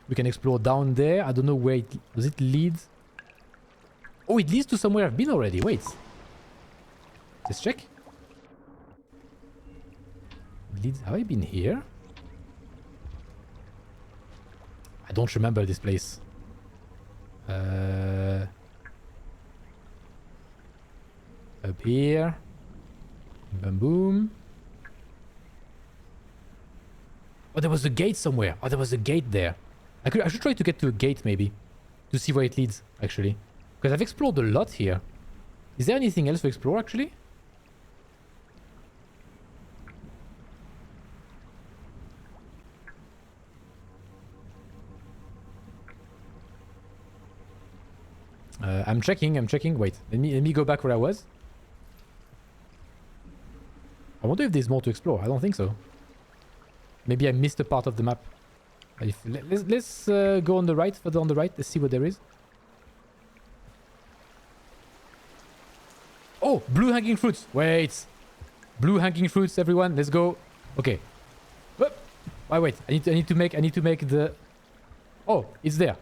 We can explore down there. I don't know where it... Does it lead? Oh, it leads to somewhere I've been already. Wait. Let's check. It leads... Have I been here? I don't remember this place. Up here. Boom, boom. Oh, there was a gate somewhere. Oh, there was a gate there. I should try to get to a gate, maybe. To see where it leads, actually. Because I've explored a lot here. Is there anything else to explore, actually? I'm checking. Wait, let me go back where I was. I wonder if there's more to explore. I don't think so. Maybe I missed a part of the map. Let's go on the right, further on the right. Let's see what there is. Oh, blue hanging fruits. Wait. Blue hanging fruits, everyone. Let's go. Okay. Whoop. Wait. I need to make the... Oh, it's there.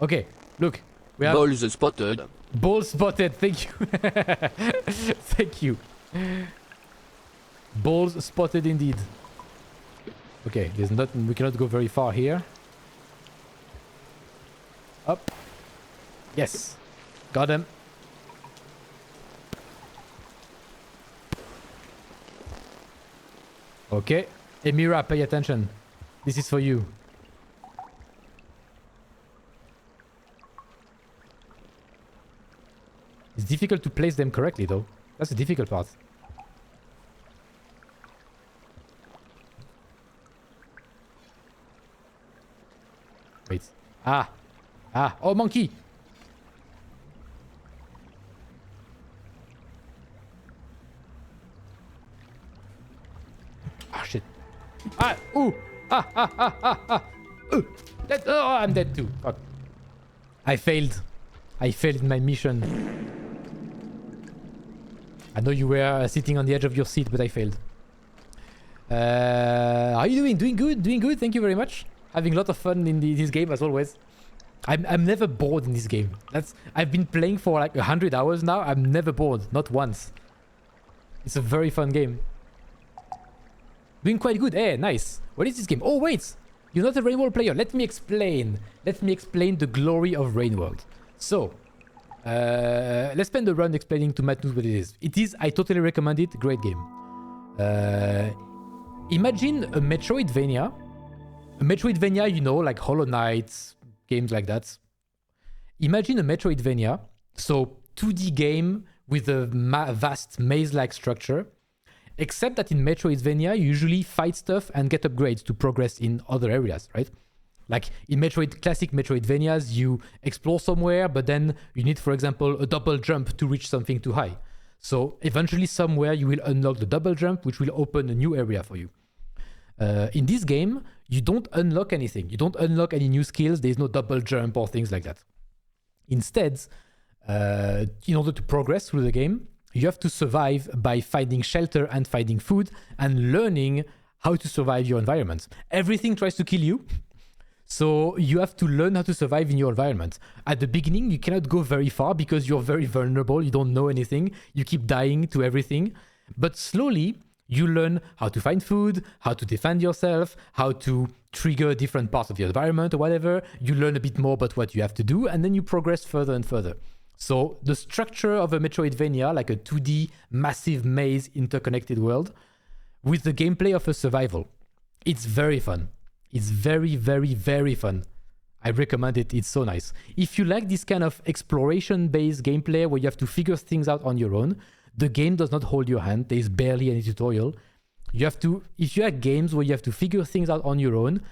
Okay. Look. We have... Balls spotted. Balls spotted. Thank you. Thank you. Balls spotted indeed. Okay, there's not... We cannot go very far here. Up. Yes. Got him. Okay. Emira, pay attention. This is for you. It's difficult to place them correctly, though. That's the difficult part. Wait. Ah. Ah. Oh, monkey. Ah, shit. Ah. Ooh. Ah. Ah. Ah. Ah. Ah. Oh, I'm dead too. Fuck. I failed. I failed in my mission. I know you were sitting on the edge of your seat, but I failed. How are you doing? Doing good. Doing good. Thank you very much. Having a lot of fun in this game as always. I'm never bored in this game. I've been playing for like 100 hours now. I'm never bored. Not once. It's a very fun game. Doing quite good. Eh, nice. What is this game? Oh, wait. You're not a Rain World player. Let me explain. Let me explain the glory of Rain World. So, let's spend a run explaining to Matt what it is. It is, I totally recommend it. Great game. Imagine a Metroidvania. A Metroidvania, you know, like Hollow Knight, games like that. Imagine a Metroidvania. So, 2D game with a vast maze-like structure. Except that in Metroidvania, you usually fight stuff and get upgrades to progress in other areas, right? Like in classic Metroidvanias, you explore somewhere, but then you need, for example, a double jump to reach something too high. So eventually somewhere you will unlock the double jump, which will open a new area for you. In this game, you don't unlock anything. You don't unlock any new skills. There's no double jump or things like that. Instead, in order to progress through the game, you have to survive by finding shelter and finding food and learning how to survive your environment. Everything tries to kill you. So you have to learn how to survive in your environment. At the beginning, you cannot go very far because you're very vulnerable. You don't know anything. You keep dying to everything. But slowly, you learn how to find food, how to defend yourself, how to trigger different parts of your environment or whatever. You learn a bit more about what you have to do, and then you progress further and further. So the structure of a Metroidvania, like a 2D massive maze interconnected world, with the gameplay of a survival. It's very fun. It's very, very, very fun. I recommend it. It's so nice. If you like this kind of exploration-based gameplay where you have to figure things out on your own, the game does not hold your hand. There's barely any tutorial. You have to, if you like games where you have to figure things out on your own,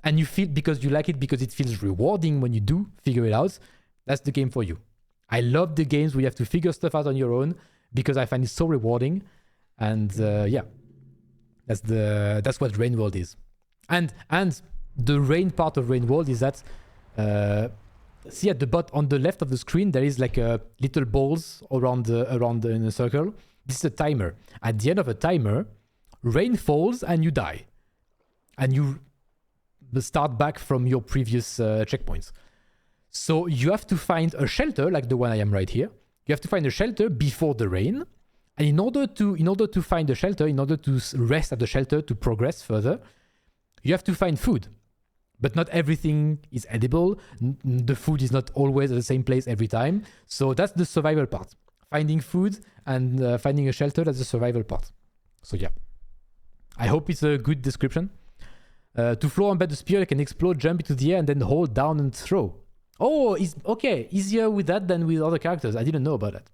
and you feel because you like it because it feels rewarding when you do figure it out, that's the game for you. I love the games where you have to figure stuff out on your own because I find it so rewarding. And yeah, that's what Rain World is. And the rain part of Rain World is that see at the bottom on the left of the screen there is like a little balls around in a circle. This is a timer. At the end of a timer, rain falls and you die, and you start back from your previous checkpoints. So you have to find a shelter like the one I am right here. You have to find a shelter before the rain. And in order to find a shelter, in order to rest at the shelter to progress further, you have to find food. But not everything is edible. The food is not always at the same place every time. So that's the survival part. Finding food and finding a shelter, that's the survival part. So yeah. I hope it's a good description. To floor and bat the spear, you can explode, jump into the air, and then hold down and throw. Oh, okay. Easier with that than with other characters. I didn't know about that.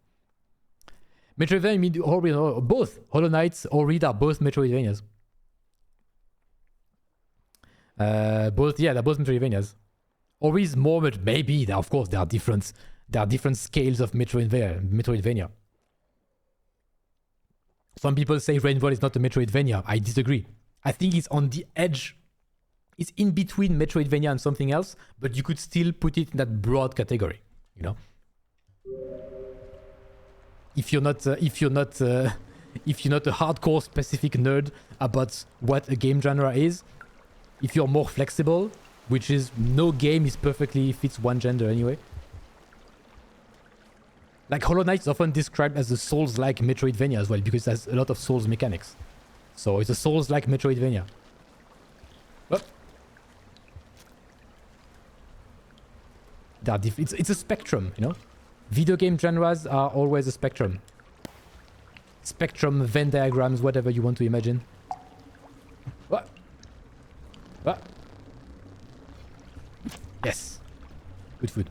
Metroidvania, both Hollow Knight or Reed are both Metroidvanias. They're both Metroidvanias. Ori is more, maybe, of course, there are different There are different scales of Metroidvania. Some people say Rain World is not a Metroidvania. I disagree. I think it's on the edge. It's in between Metroidvania and something else, but you could still put it in that broad category, you know? If you're not a hardcore specific nerd about what a game genre is, if you're more flexible, which is no game is perfectly fits one gender anyway. Like Hollow Knight is often described as a Souls-like Metroidvania as well, because it has a lot of Souls mechanics. So it's a Souls-like Metroidvania. Oh. It's a spectrum, you know? Video game genres are always a spectrum. Spectrum, Venn diagrams, whatever you want to imagine. What? What? Yes. Good food.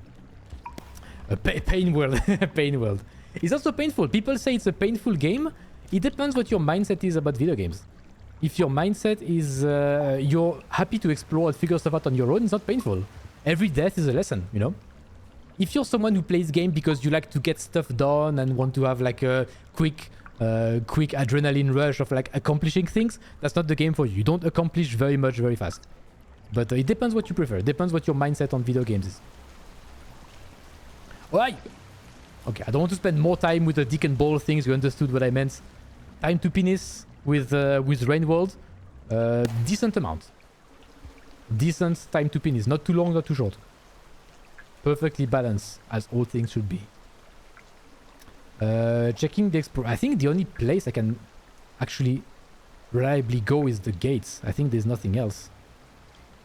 A pain world. Pain world. It's also painful. People say it's a painful game. It depends what your mindset is about video games. If your mindset is you're happy to explore and figure stuff out on your own, it's not painful. Every death is a lesson, you know? If you're someone who plays game because you like to get stuff done and want to have like a quick adrenaline rush of like accomplishing things, that's not the game for you. You don't accomplish very much very fast. But it depends what you prefer. It depends what your mindset on video games is. Alright! Okay, I don't want to spend more time with the dick and ball things. You understood what I meant. Time to penis with Rain World. Decent amount. Decent time to penis. Not too long, not too short. Perfectly balanced, as all things should be. Checking the explore. I think the only place I can actually reliably go is the gates. I think there's nothing else.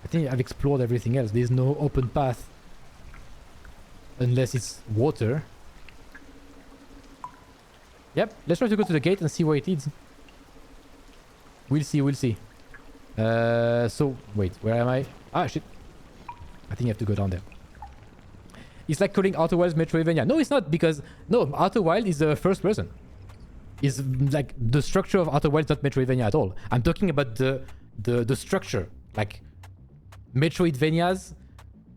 I think I've explored everything else. There's no open path. Unless it's water. Yep, let's try to go to the gate and see where it leads. We'll see, we'll see. So, wait, where am I? Ah, shit. I think I have to go down there. It's like calling Outer Wilds Metroidvania. No, it's not, because... No, Outer Wild is the first person. It's like the structure of Outer Wilds, not Metroidvania at all. I'm talking about the structure. Like, Metroidvanias,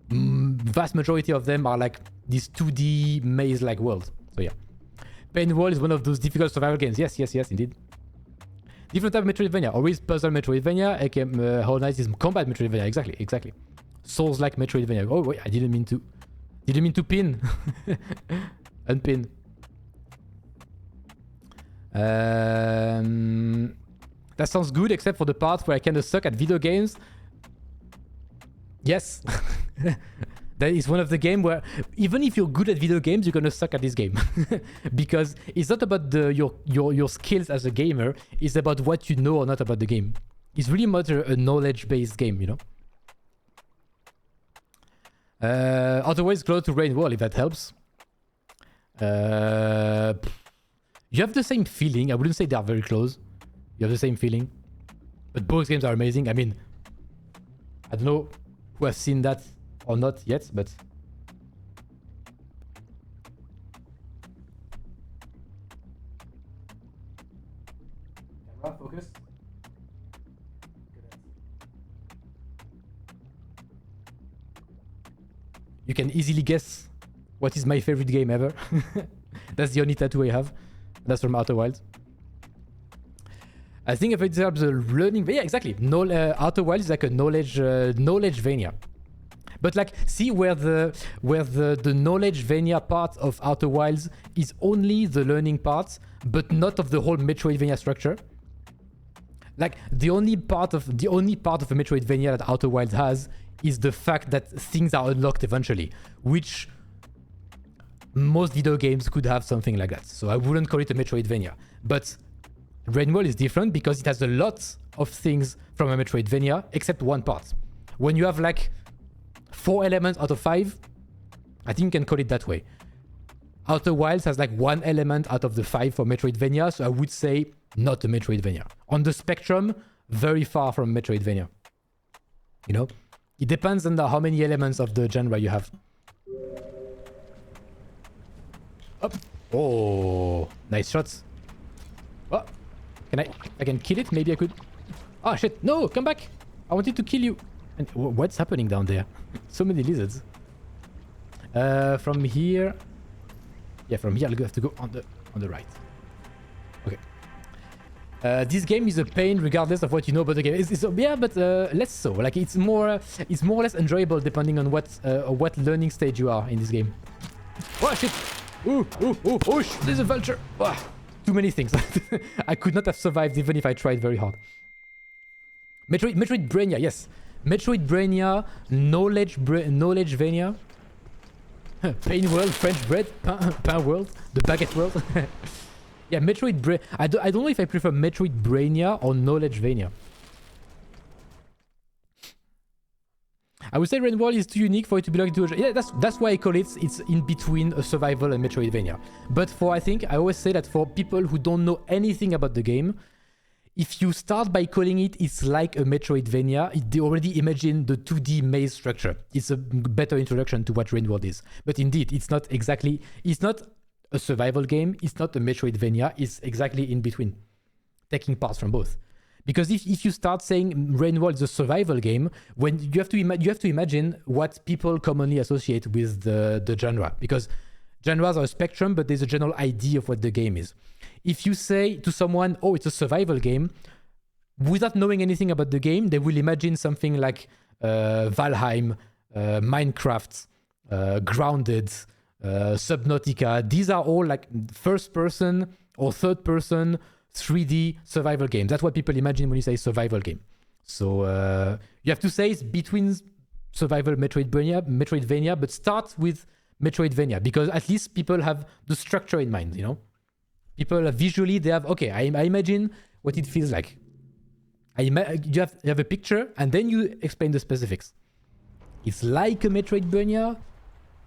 vast majority of them are like this 2D maze-like world. So yeah. Pain World is one of those difficult survival games. Yes, yes, yes, indeed. Different type of Metroidvania. Always puzzle Metroidvania. aka Hollow Knight is combat Metroidvania. Exactly, exactly. Souls-like Metroidvania. Oh wait, I didn't mean to pin. Unpin. That sounds good, except for the part where I kind of suck at video games. Yes. That is one of the games where even if you're good at video games, you're gonna suck at this game. Because it's not about your skills as a gamer, it's about what you know or not about the game. It's really much a knowledge-based game, you know? Otherwise, close to Rain World, if that helps. You have the same feeling. I wouldn't say they are very close. You have the same feeling. But both games are amazing. I mean, I don't know who has seen that or not yet, but... Camera, focus. You can easily guess what is my favorite game ever. That's the only tattoo I have. That's from Outer Wilds. I think if it helps the learning... Yeah, exactly. Outer Wilds is like a knowledge-vania. But like, see where the knowledge-vania part of Outer Wilds is only the learning part, but not of the whole Metroidvania structure. Like, the only part of a Metroidvania that Outer Wilds has is the fact that things are unlocked eventually, which most video games could have something like that. So I wouldn't call it a Metroidvania. But Rain World is different because it has a lot of things from a Metroidvania, except one part. When you have like 4 elements out of 5, I think you can call it that way. Outer Wilds has like 1 element out of the 5 for Metroidvania, so I would say not a Metroidvania. On the spectrum, very far from Metroidvania. You know? It depends on how many elements of the genre you have. Up. Oh, nice shots. Oh, I can kill it? Maybe I could. Ah, shit. No, come back. I wanted to kill you. And what's happening down there? So many lizards. From here, Yeah, from here I'll have to go on the right. Okay. This game is a pain regardless of what you know about the game. Yeah, but less so. Like it's more or less enjoyable depending on what learning stage you are in this game. Oh shit! Oh! There's a vulture. Oh, too many things. I could not have survived even if I tried very hard. Metroidvania, yes. Metroidvania, Knowledgevania. Pain World, French Bread, Pain World, the Baguette World. Yeah, I don't know if I prefer Metroidvania or Knowledgevania. I would say Rain World is too unique for it to belong to a... Yeah, that's why I call it's in between a survival and Metroidvania. But I always say that for people who don't know anything about the game, if you start by calling it's like a Metroidvania, they already imagine the 2D maze structure. It's a better introduction to what Rain World is. But indeed, it's not a survival game, it's not a Metroidvania, it's exactly in between, taking parts from both. Because if you start saying Rain World is a survival game, when you have to imagine what people commonly associate with the genre. Because genres are a spectrum, but there's a general idea of what the game is. If you say to someone, oh, it's a survival game, without knowing anything about the game, they will imagine something like Valheim, Minecraft, Grounded, Subnautica. These are all like first person or third person 3D survival games. That's what people imagine when you say survival game. So you have to say it's between survival Metroidvania, but start with Metroidvania because at least people have the structure in mind, you know? People visually, they have, okay, I imagine what it feels like. You have a picture and then you explain the specifics. It's like a Metroidvania,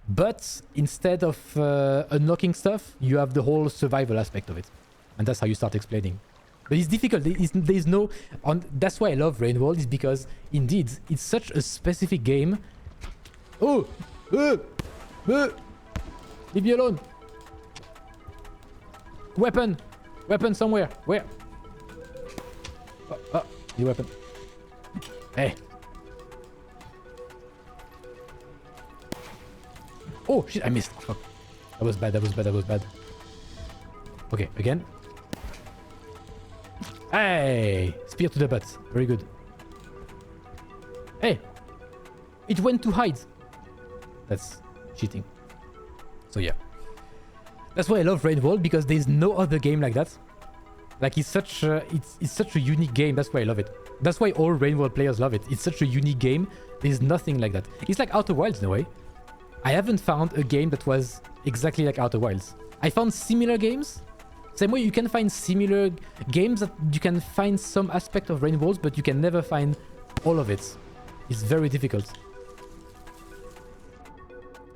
but instead of unlocking stuff, you have the whole survival aspect of it. And that's how you start explaining. But it's difficult. There's no... that's why I love Rain World, is because, indeed, it's such a specific game. Oh! Leave me alone! Weapon! Weapon somewhere! Where? Your weapon. Hey! Oh, shit, I missed. Fuck. That was bad. Okay, again. Hey! Spear to the butt. Very good. Hey! It went to hide. That's cheating. So yeah. That's why I love Rain World, because there's no other game like that. Like it's such a unique game. That's why I love it. That's why all Rain World players love it. It's such a unique game. There's nothing like that. It's like Outer Wilds in a way. I haven't found a game that was exactly like Outer Wilds. I found similar games. Same way you can find similar games that you can find some aspect of Rain World, but you can never find all of it. It's very difficult.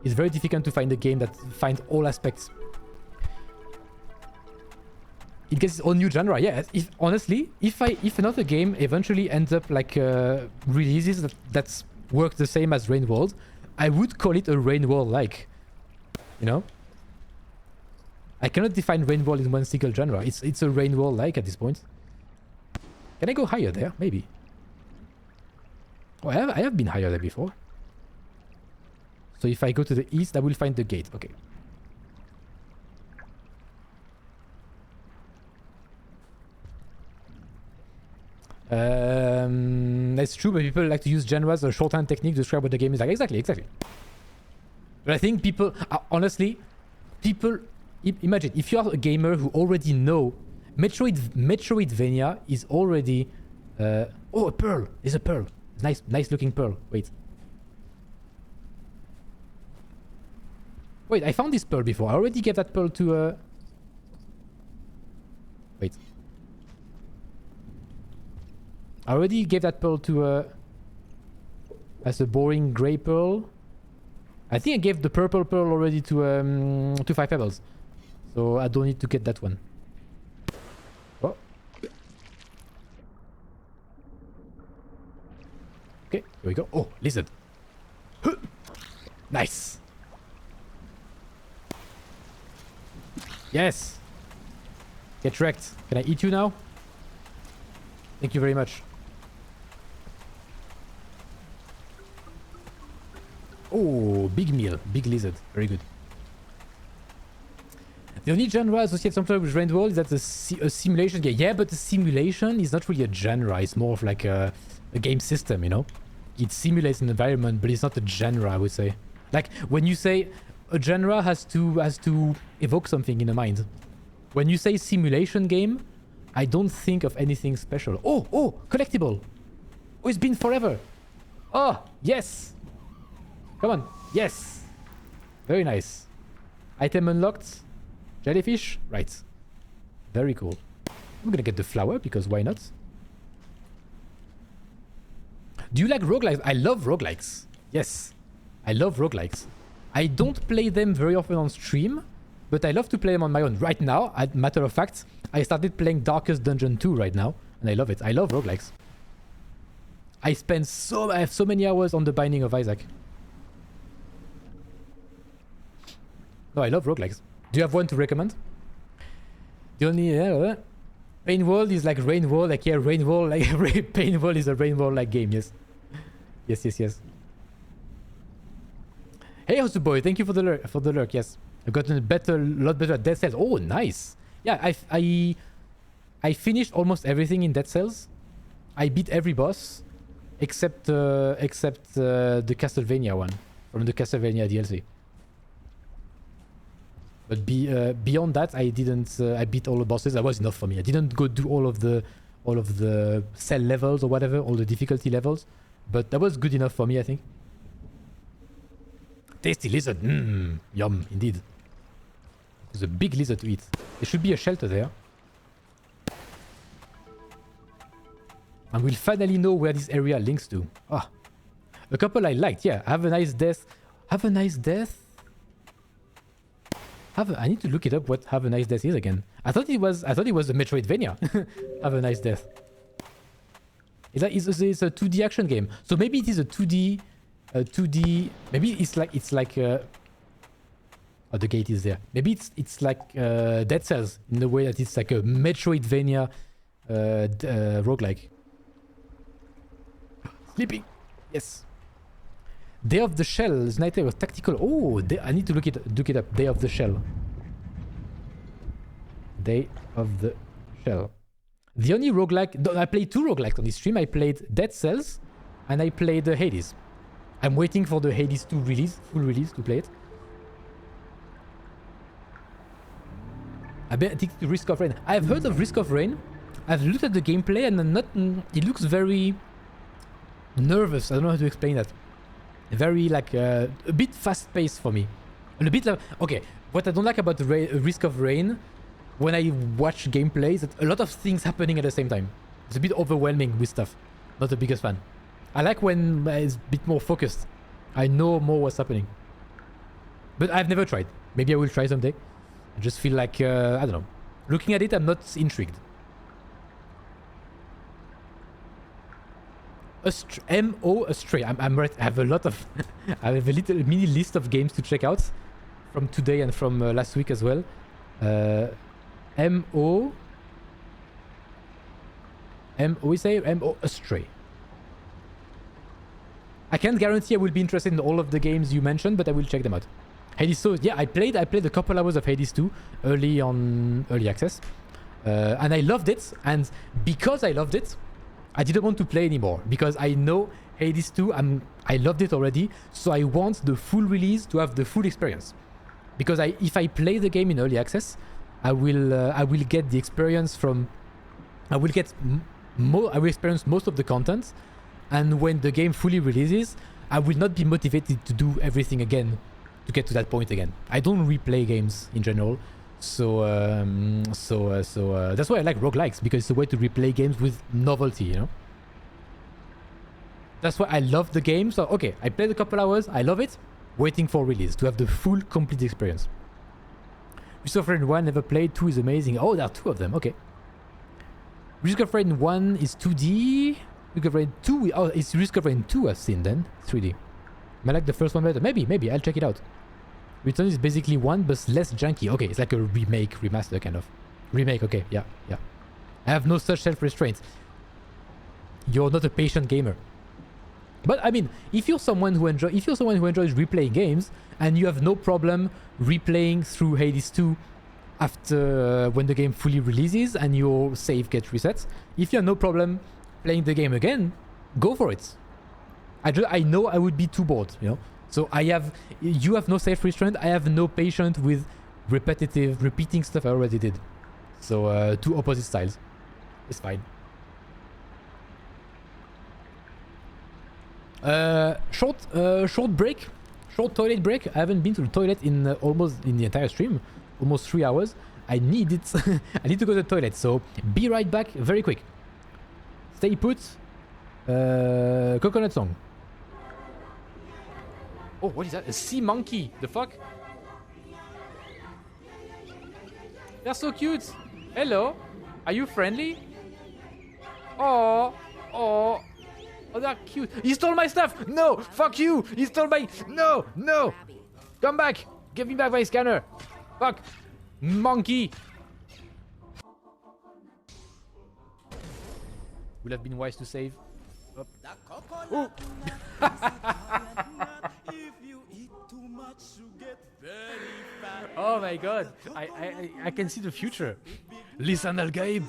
It's very difficult to find a game that finds all aspects. It gets its own new genre. Yeah, honestly, if another game eventually ends up like releases that's work the same as Rain World, I would call it a Rain World like. You know? I cannot define Rain World in one single genre. It's a Rain World like at this point. Can I go higher there? Maybe. Oh, I have been higher there before. So if I go to the east, I will find the gate. Okay. That's true, but people like to use genres or shorthand technique to describe what the game is like. Exactly. But I think people, honestly, imagine if you are a gamer who already know Metroidvania is already... oh, a pearl. There's a pearl. Nice looking pearl. Wait, I found this pearl before. I already gave that pearl to... Wait. I already gave that pearl to... as a boring grey pearl. I think I gave the purple pearl already to 5 pebbles. So I don't need to get that one. Oh. Okay, here we go. Oh, lizard. Huh. Nice. Yes. Get wrecked. Can I eat you now? Thank you very much. Oh, big meal. Big lizard. Very good. The only genre associated sometimes with Rain World is that a simulation game. Yeah, but the simulation is not really a genre. It's more of like a game system, you know? It simulates an environment, but it's not a genre, I would say. Like, when you say a genre has to evoke something in the mind. When you say simulation game, I don't think of anything special. Oh, collectible. Oh, it's been forever. Oh, yes. Come on. Yes. Very nice. Item unlocked. Jellyfish. Right. Very cool. I'm gonna get the flower because why not? Do you like roguelikes? I love roguelikes. Yes. I love roguelikes. I don't play them very often on stream, but I love to play them on my own. Right now, as a matter of fact, I started playing Darkest Dungeon 2 right now, and I love it. I love roguelikes. I have so many hours on The Binding of Isaac. No, I love roguelikes. Do you have one to recommend? The only Pain World is like Rain World, like yeah, Rain World, like Pain World is a Rain World like game, yes. Yes. Hey, Hosu Boy, thank you for the lurk, yes. I've gotten a lot better at Dead Cells. Oh, nice. Yeah, I finished almost everything in Dead Cells. I beat every boss except the Castlevania one from the Castlevania DLC. But beyond that, I didn't. I beat all the bosses. That was enough for me. I didn't go do all of the cell levels or whatever, all the difficulty levels. But that was good enough for me, I think. Tasty lizard. Yum, indeed. There's a big lizard to eat. There should be a shelter there. And we'll finally know where this area links to. Ah, a couple I liked. Yeah, have a nice death. Have a nice death. I need to look it up. What Have a Nice Death is again. I thought it was a Metroidvania. Have a Nice Death. It's a 2D action game. So maybe it is a 2D. Maybe it's like. Oh, the gate is there. Maybe it's like Dead Cells in the way that it's like a Metroidvania roguelike. Sleeping. Yes. Day of the Shell is night was tactical. Oh, I need to look it up. Day of the Shell. Day of the Shell. The only roguelike... I played 2 roguelikes on this stream. I played Dead Cells and I played Hades. I'm waiting for the Hades 2 full release to play it. I think the Risk of Rain. I've heard of Risk of Rain. I've looked at the gameplay and it looks very nervous. I don't know how to explain that. Very like a bit fast-paced for me. And a bit like... Okay, what I don't like about the Risk of Rain when I watch gameplay is that a lot of things happening at the same time. It's a bit overwhelming with stuff. Not the biggest fan. I like when it's a bit more focused. I know more what's happening. But I've never tried. Maybe I will try someday. I just feel like, I don't know. Looking at it, I'm not intrigued. Astray. I'm right. I have a lot of... I have a little mini list of games to check out from today and from last week as well. Astray. I can't guarantee I will be interested in all of the games you mentioned, but I will check them out. Hades 2, yeah, I played a couple hours of Hades 2 early access, and I loved it. And because I loved it, I didn't want to play anymore because I know Hades 2. I loved it already, so I want the full release to have the full experience. Because if I play the game in early access, I will get the experience from. I will experience most of the content, and when the game fully releases, I will not be motivated to do everything again to get to that point again. I don't replay games in general, so that's why I like roguelikes, because it's a way to replay games with novelty, you know. That's why I love the game. So okay, I played a couple hours, I love it, waiting for release to have the full complete experience. Risk of Rain 1 never played, 2 is amazing. Oh, there are 2 of them, okay. Risk of Rain 1 is 2D. Risk of Rain 2, oh, it's Risk of Rain 2 I've seen then, 3D. I like the first one better. Maybe, I'll check it out. Return is basically 1, but less janky. Okay, it's like a remaster kind of. Remake, okay, yeah. I have no such self-restraint. You're not a patient gamer. But I mean, if you're someone who enjoys replaying games and you have no problem replaying through Hades 2 after when the game fully releases and your save gets reset. If you have no problem playing the game again, go for it. I know I would be too bored, you know. So you have no self-restraint. I have no patience with repeating stuff I already did. So two opposite styles. It's fine. Short break, short toilet break. I haven't been to the toilet in almost in the entire stream, almost 3 hours. I need it. I need to go to the toilet. So be right back, very quick. Stay put. Coconut song. Oh, what is that? A sea monkey. The fuck? They're so cute. Hello. Are you friendly? Oh, oh. Oh, they're cute. He stole my stuff. No, fuck you. He stole my... No, no. Come back. Give me back my scanner. Fuck. Monkey. Would have been wise to save. Oh. Oh. Oh my god. I can see the future. Listen Al Gaib.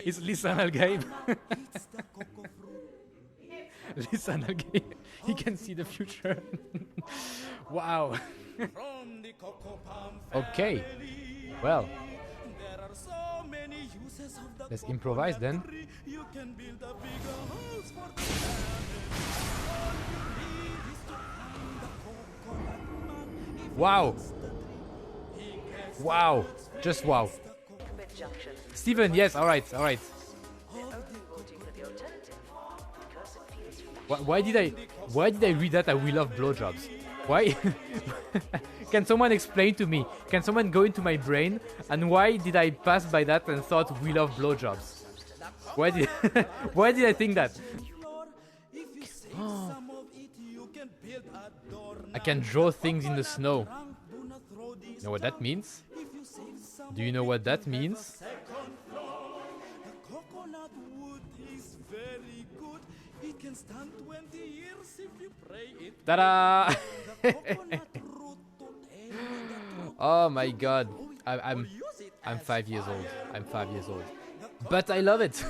It's Listen Al Gaib. Listen Al Gaib. He can see the future. Wow. Okay. Well. Let's improvise then. Wow. Wow. Just wow. Steven, yes, alright, alright. Why did I read that I will love blowjobs? Why? Can someone explain to me? Can someone go into my brain? And why did I pass by that and thought we love blowjobs? Why did why did I think that? Oh. I can draw things in the snow. You know what that means? Do you know what that means? Ta-da! Oh my god. I'm 5 years old. I'm 5 years old. But I love it.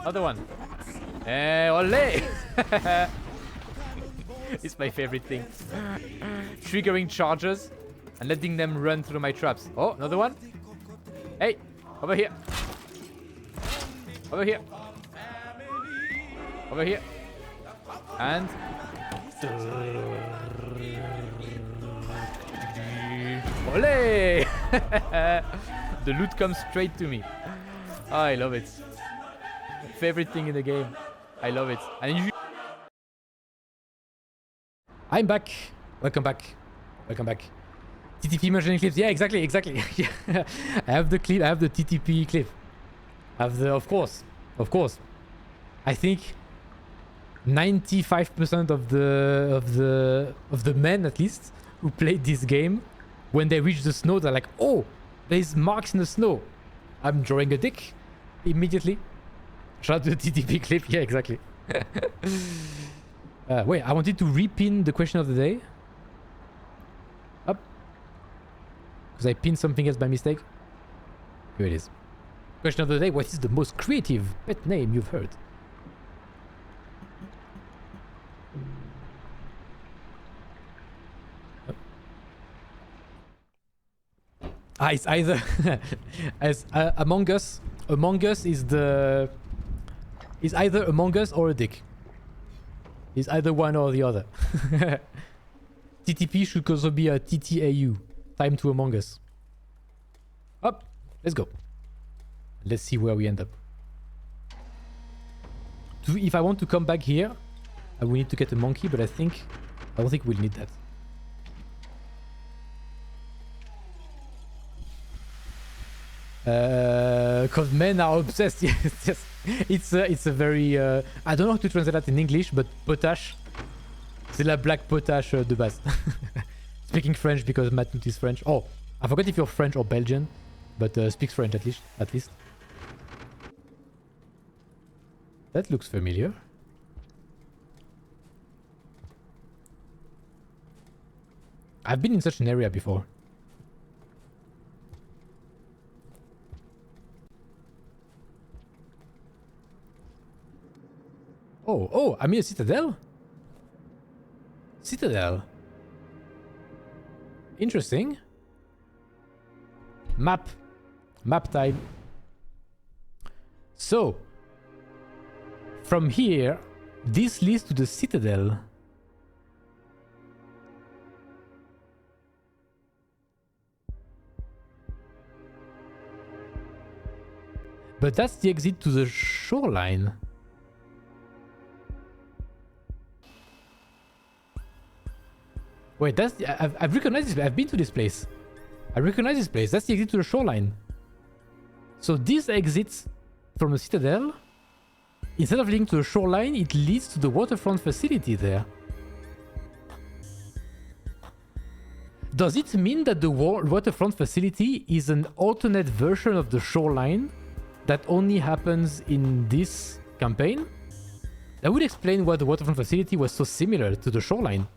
Another one. Ole! It's my favorite thing. Triggering charges and letting them run through my traps. Oh, another one. Hey, over here. Over here. Over here. And... Ole! The loot comes straight to me. Oh, I love it. Favorite thing in the game. I love it. And I'm back. Welcome back. Welcome back. TTP merging clips. Yeah, exactly, exactly. Yeah. I have the clip. I have the TTP clip. I have the, of course. I think 95% of the men, at least, who played this game, when they reach the snow, they're like, "Oh, there's marks in the snow. I'm drawing a dick immediately." Shout out to the TTP clip. Yeah, exactly. Wait, I wanted to repin the question of the day. Up. Because I pinned something else by mistake. Here it is. Question of the day: what is the most creative pet name you've heard? It's either as Among Us. Among Us is either Among Us or a dick. It's either one or the other. TTP should also be a TTAU. Time to Among Us. Up. Let's go. Let's see where we end up. If I want to come back here, I will need to get a monkey, but I don't think we'll need that. Because men are obsessed. Yes. It's a very I don't know how to translate that in English, but potache, c'est la blague potache de base. Speaking French because Matnut is French. Oh, I forgot if you're French or Belgian, but speaks French at least. That looks familiar. I've been in such an area before. Oh, I'm in a citadel? Citadel. Interesting. Map. Map time. So, from here, this leads to the citadel. But that's the exit to the shoreline. Wait, that's the, I've recognized this. I've been to this place. I recognize this place. That's the exit to the shoreline. So this exits from the citadel. Instead of leading to the shoreline, it leads to the waterfront facility there. Does it mean that the waterfront facility is an alternate version of the shoreline that only happens in this campaign? That would explain why the waterfront facility was so similar to the shoreline.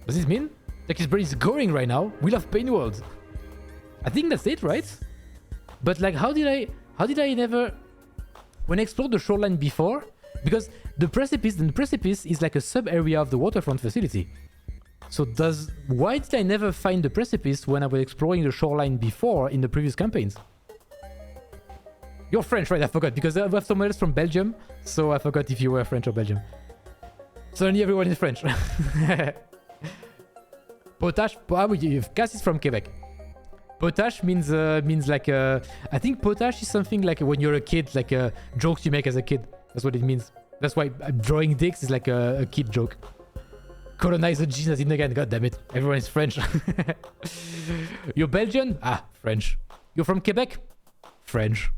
Does this mean? Like his brain is going right now. We love Pain World. I think that's it, right? But like, how did I never, when I explored the shoreline before, because the precipice is like a sub area of the waterfront facility. So why did I never find the precipice when I was exploring the shoreline before in the previous campaigns? You're French, right? I forgot, because I have someone else from Belgium, so I forgot if you were French or Belgium. Suddenly everyone is French. Potash, Cass is from Quebec. Potash means like I think potash is something like when you're a kid, like jokes you make as a kid. That's what it means. That's why drawing dicks is like a kid joke. Colonize the genes in again. God damn it, everyone is French. You're Belgian? Ah, French. You're from Quebec? French.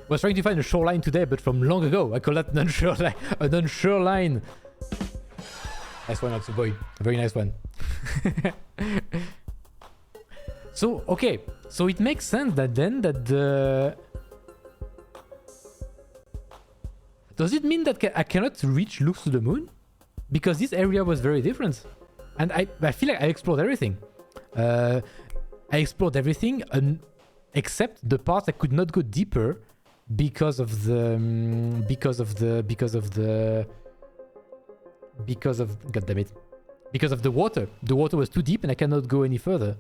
Was trying to find a shoreline today, but from long ago. I call that an unsure line. Nice one, Atsuboy. A very nice one. So, okay. So it makes sense that then that the... Does it mean that I cannot reach looks to the moon? Because this area was very different. And I feel like I explored everything. I explored everything except the part I could not go deeper because of the water. The water was too deep and I cannot go any further.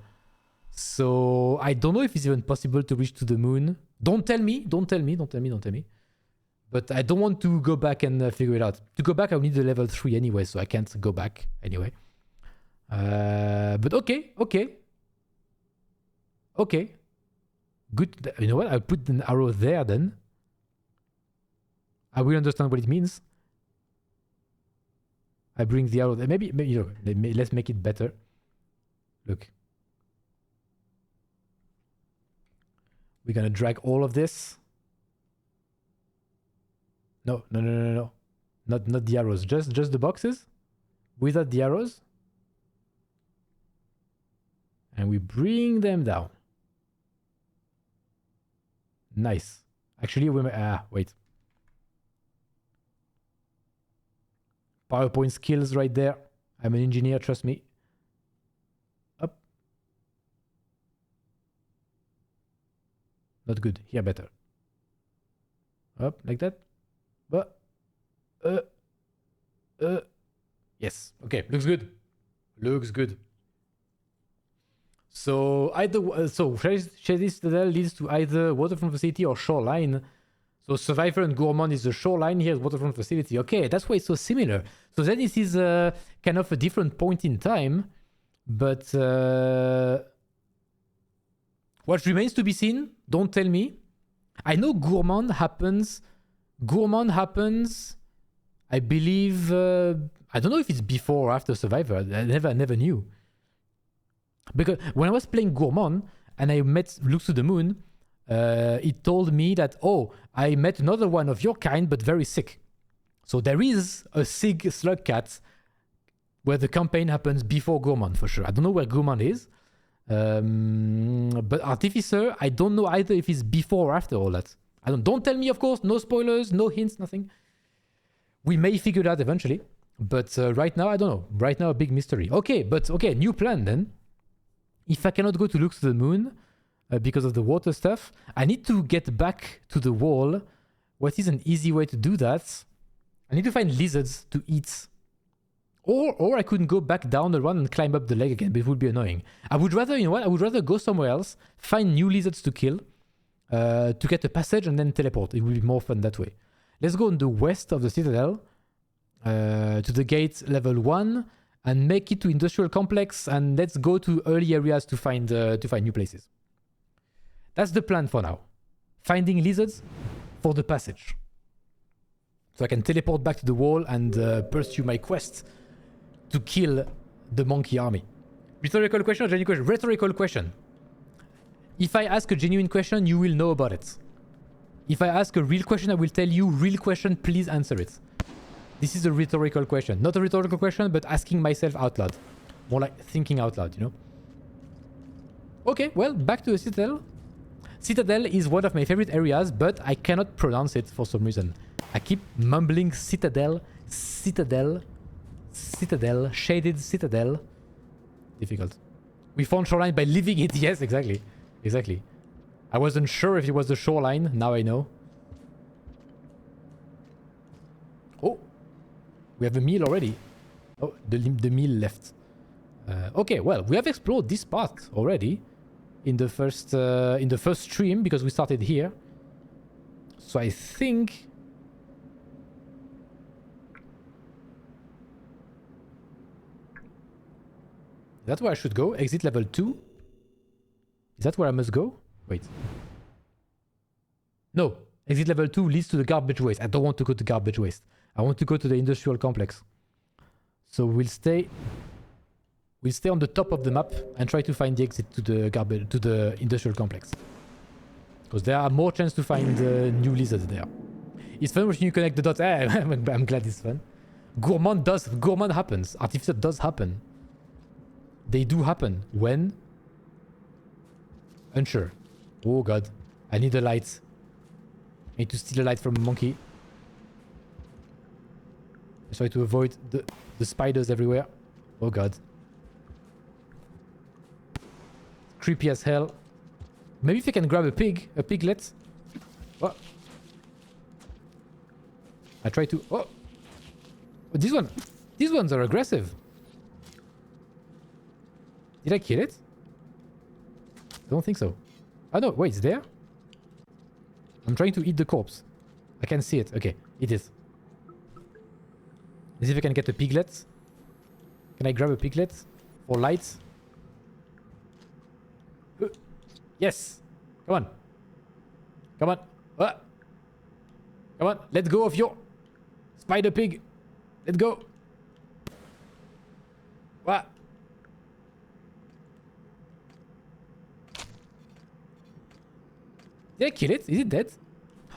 So I don't know if it's even possible to reach to the moon. Don't tell me. But I don't want to go back and figure it out. To go back, I will need the level 3 anyway, so I can't go back anyway. But okay. Good. You know what? I'll put an arrow there then. I will understand what it means. I bring the arrow there. Maybe you know, let's make it better. Look. We're gonna drag all of this. No. Not the arrows. Just the boxes without the arrows. And we bring them down. Nice. Actually, wait. PowerPoint skills right there. I'm an engineer, trust me. Up. Not good. Here better. Up, like that. But yes. Okay, looks good. So Shady Citadel leads to either waterfront facility or shoreline. So Survivor and Gourmand is the shoreline. Here's waterfront facility. Okay, that's why it's so similar. So then this is kind of a different point in time, but what remains to be seen? Don't tell me. I know Gourmand happens. I believe. I don't know if it's before or after Survivor. I never knew. Because when I was playing Gourmand and I met Looks to the Moon, it told me that, oh, I met another one of your kind, but very sick. So there is a Sig Slug Cat where the campaign happens before Gourmand for sure. I don't know where Gourmand is. But Artificer, I don't know either if it's before or after all that. Don't tell me, of course. No spoilers, no hints, nothing. We may figure it out eventually. But right now, I don't know. Right now, a big mystery. Okay, but okay, new plan then. If I cannot go to look to the moon because of the water stuff, I need to get back to the wall. What is an easy way to do that? I need to find lizards to eat. Or I couldn't go back down the run and climb up the leg again, but it would be annoying. I would rather, you know what? I would rather go somewhere else, find new lizards to kill, to get a passage and then teleport. It would be more fun that way. Let's go on the west of the citadel, to the gate level 1, and make it to industrial complex, and let's go to early areas to find new places. That's the plan for now. Finding lizards for the passage. So I can teleport back to the wall and pursue my quest to kill the monkey army. Rhetorical question or genuine question? Rhetorical question. If I ask a genuine question, you will know about it. If I ask a real question, I will tell you, real question, please answer it. This is a rhetorical question. Not a rhetorical question, but asking myself out loud. More like thinking out loud, you know? Okay, well, back to the citadel. Citadel is one of my favorite areas, but I cannot pronounce it for some reason. I keep mumbling citadel, citadel, citadel, shaded citadel. Difficult. We found shoreline by leaving it. Yes, exactly. Exactly. I wasn't sure if it was the shoreline. Now I know. Oh. We have a meal already. Oh, the meal left. Okay, well, we have explored this part already in the first stream because we started here. So I think... Is that where I should go? Exit level 2? Is that where I must go? Wait. No. Exit level 2 leads to the garbage waste. I don't want to go to garbage waste. I want to go to the industrial complex. So we'll stay on the top of the map and try to find the exit to the industrial complex. Because there are more chance to find new lizards there. It's fun when you connect the dots. I'm glad it's fun. Gourmand happens. Artificer does happen. They do happen when... Unsure. Oh god. I need a light. I need to steal a light from a monkey. I try to avoid the spiders everywhere. Oh god. Creepy as hell. Maybe if I can grab a piglet. Oh. I try to... Oh! These ones are aggressive. Did I kill it? I don't think so. Oh no, wait, it's there? I'm trying to eat the corpse. I can see it. Okay, it is. Let's see if I can get a piglet. Can I grab a piglet? For light? Yes! Come on. Come on. Come on, let go of your spider pig. Let go. What? Did I kill it? Is it dead?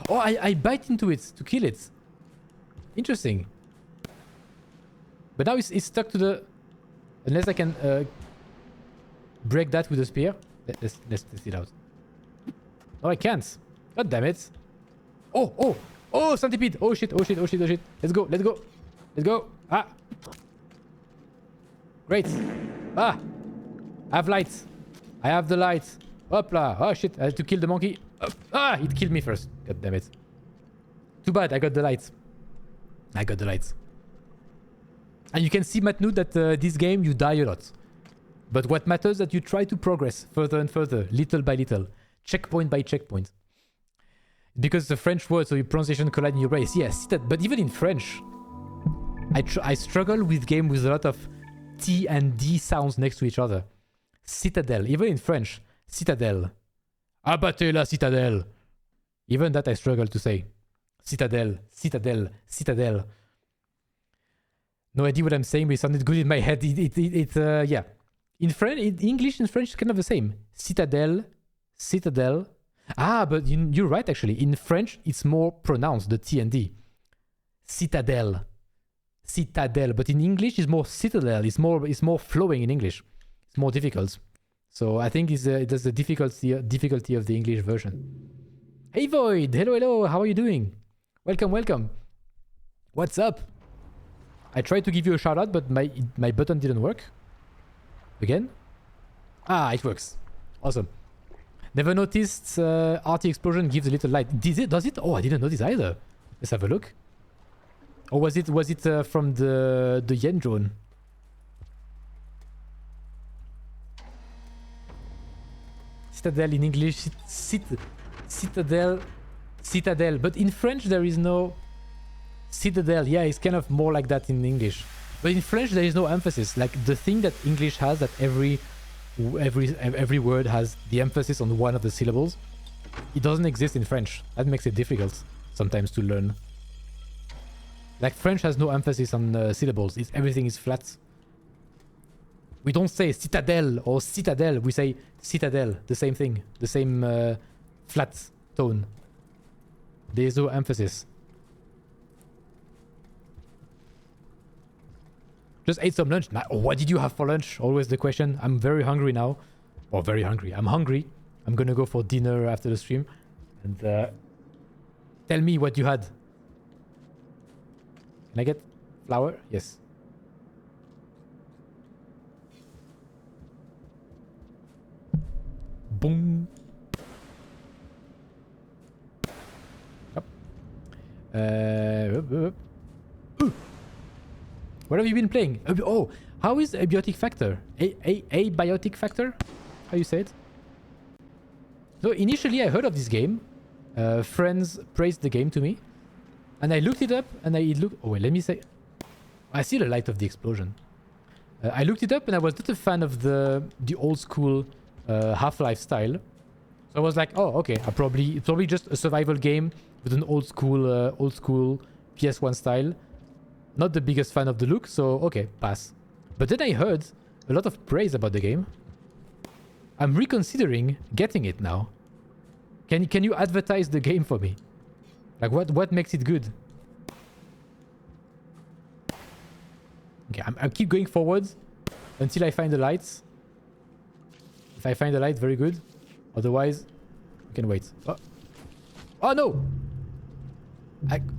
Oh, I bite into it to kill it. Interesting. But now it's stuck to the... Unless I can break that with a spear. Let's test it out. No, I can't. God damn it. Oh, centipede. Oh shit. Let's go. Let's go. Ah. Great. Ah. I have light. I have the light. Hopla. Oh shit. I had to kill the monkey. Ah, it killed me first. God damn it. Too bad. I got the light. And you can see, Matnu, that this game you die a lot. But what matters is that you try to progress further and further, little by little, checkpoint by checkpoint. Because the French word, so your pronunciation collide in your brain. Yes, but even in French, I struggle with game with a lot of T and D sounds next to each other. Citadel, even in French, citadel. Abattez la citadelle. Even that I struggle to say. Citadel. No idea what I'm saying, but it sounded good in my head. Yeah. In English and French, it's kind of the same. Citadel. Ah, but you're right, actually. In French, it's more pronounced, the T and D. Citadel. But in English, it's more citadel. It's more flowing in English. It's more difficult. So I think that's the difficulty of the English version. Hey Void! Hello. How are you doing? Welcome. What's up? I tried to give you a shout out, but my button didn't work. Again? Ah, it works. Awesome. Never noticed RT explosion gives a little light. Does it? Oh, I didn't notice either. Let's have a look. Or was it from the Yen drone? Citadel in English, citadel, but in French there is no citadel. Yeah, it's kind of more like that in English, but in French there is no emphasis. Like the thing that English has, that every word has the emphasis on one of the syllables. It doesn't exist in French. That makes it difficult sometimes to learn. Like French has no emphasis on syllables. Everything is flat. We don't say citadel or citadel. We say citadel. The same thing. The same flat tone. There is no emphasis. Just ate some lunch. What did you have for lunch? Always the question. I'm very hungry now. Or very hungry. I'm hungry. I'm gonna go for dinner after the stream. And tell me what you had. Can I get flour? Yes. Boom. Up. What have you been playing? Oh, how is abiotic factor? Abiotic factor? How you say it? So initially I heard of this game. Friends praised the game to me. And I looked it up and oh wait, let me say. I see the light of the explosion. I looked it up and I was not a fan of the old school Half-Life style. So I was like, oh, okay, it's probably just a survival game with an old school PS1 style. Not the biggest fan of the look, so okay, pass. But then I heard a lot of praise about the game. I'm reconsidering getting it now. Can you advertise the game for me? Like what makes it good? Okay, I'll keep going forwards until I find the lights. If I find the light, very good. Otherwise, we can wait. Oh no!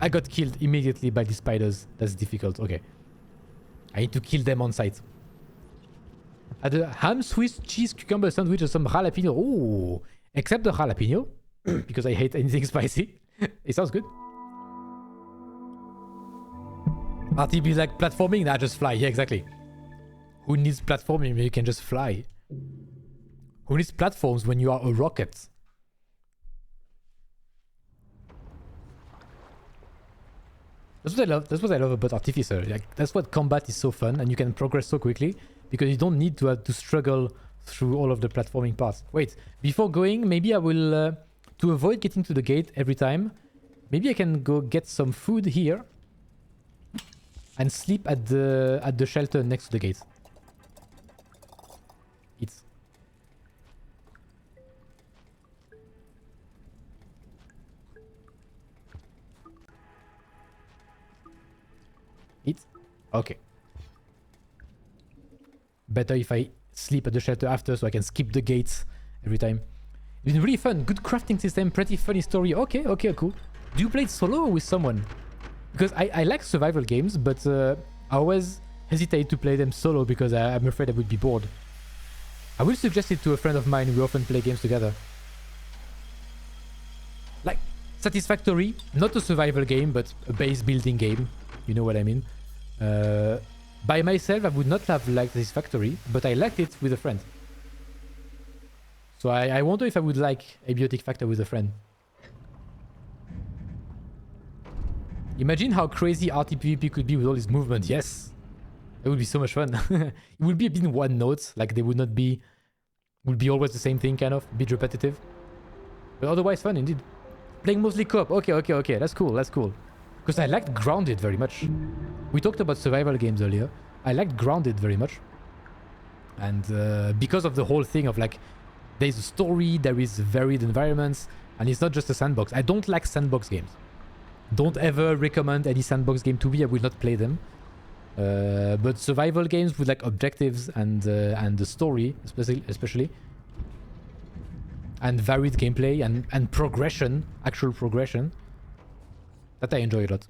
I got killed immediately by the spiders. That's difficult. Okay. I need to kill them on sight. I had a ham, Swiss cheese, cucumber sandwich with some jalapeno. Oh! Except the jalapeno. Because I hate anything spicy. It sounds good. RTB like platforming? Nah, just fly. Yeah, exactly. Who needs platforming when you can just fly? Who needs platforms when you are a rocket? That's what I love. That's what I love about Artificer. Like that's what combat is so fun, and you can progress so quickly because you don't need to have to struggle through all of the platforming parts. Wait, before going, maybe I will to avoid getting to the gate every time. Maybe I can go get some food here and sleep at the shelter next to the gate. Eat. Eat. Okay. Better if I sleep at the shelter after so I can skip the gates every time. It's been really fun. Good crafting system. Pretty funny story. Okay, cool. Do you play it solo or with someone? Because I like survival games, but I always hesitate to play them solo because I'm afraid I would be bored. I will suggest it to a friend of mine. We often play games together. Like, Satisfactory. Not a survival game, but a base building game. You know what I mean? By myself, I would not have liked Satisfactory, but I liked it with a friend. So I wonder if I would like Abiotic Factor with a friend. Imagine how crazy RTPVP could be with all this movement. Yes. It would be so much fun. It would be a bit one note. Like they would not be... Would be always the same thing, kind of. A bit repetitive. But otherwise fun, indeed. Playing mostly co-op. Okay. That's cool. Because I liked Grounded very much. We talked about survival games earlier. I liked Grounded very much. And because of the whole thing of like... There's a story, there is varied environments, and it's not just a sandbox. I don't like sandbox games. Don't ever recommend any sandbox game to me. I will not play them. But survival games with like objectives and the story, especially, and varied gameplay and progression, actual progression, that I enjoy a lot.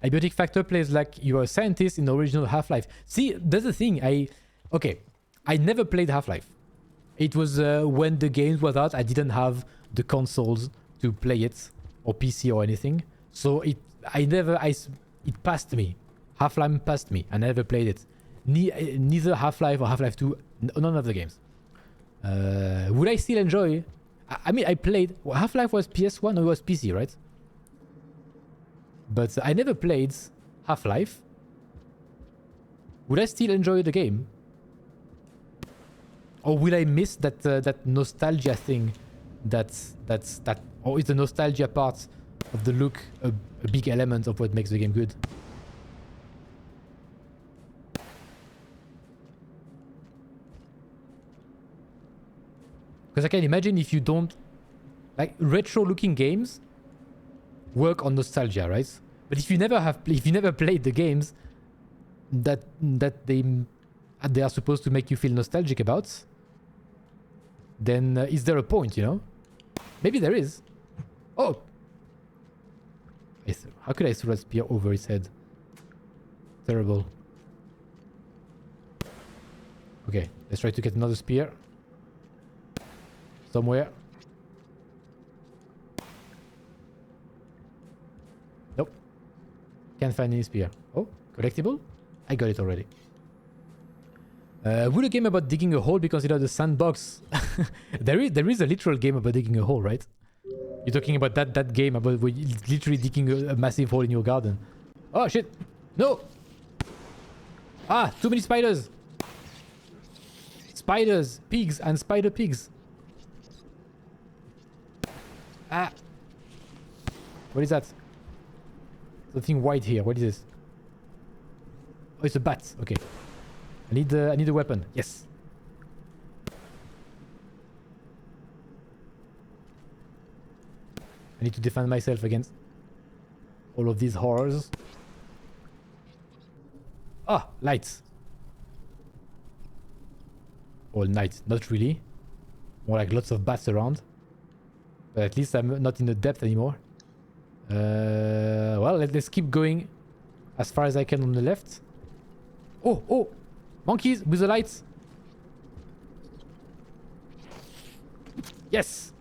Abiotic Factor plays like you're a scientist in the original Half-Life. See, that's the thing. I never played Half-Life. It was when the games was out, I didn't have the consoles to play it, or PC or anything. So it passed me. Half-Life passed me. I never played it. Neither Half-Life or Half-Life 2, none of the games. Would I still enjoy? I mean, I played. Half-Life was PS1 or it was PC, right? But I never played Half-Life. Would I still enjoy the game? Or will I miss that nostalgia thing? Or is the nostalgia part of the look a big element of what makes the game good? Because I can imagine if you don't like retro-looking games work on nostalgia, right? But if you never played the games that they are supposed to make you feel nostalgic about, then is there a point, you know? Maybe there is. Oh! How could I throw a spear over his head? Terrible. Okay, let's try to get another spear. Somewhere. Nope. Can't find any spear. Oh, collectible? I got it already. Would a game about digging a hole be considered a sandbox? there is a literal game about digging a hole, right? You're talking about that game about where you're literally digging a massive hole in your garden. Oh shit! No! Ah, too many spiders! Spiders, pigs, and spider pigs. Ah! What is that? Something white here. What is this? Oh, it's a bat. Okay. I need a weapon. Yes. I need to defend myself against all of these horrors. Ah, lights. All night. Not really. More like lots of bats around. But at least I'm not in the depth anymore. Well, let's keep going as far as I can on the left. Oh, oh! Monkeys with the lights! Yes!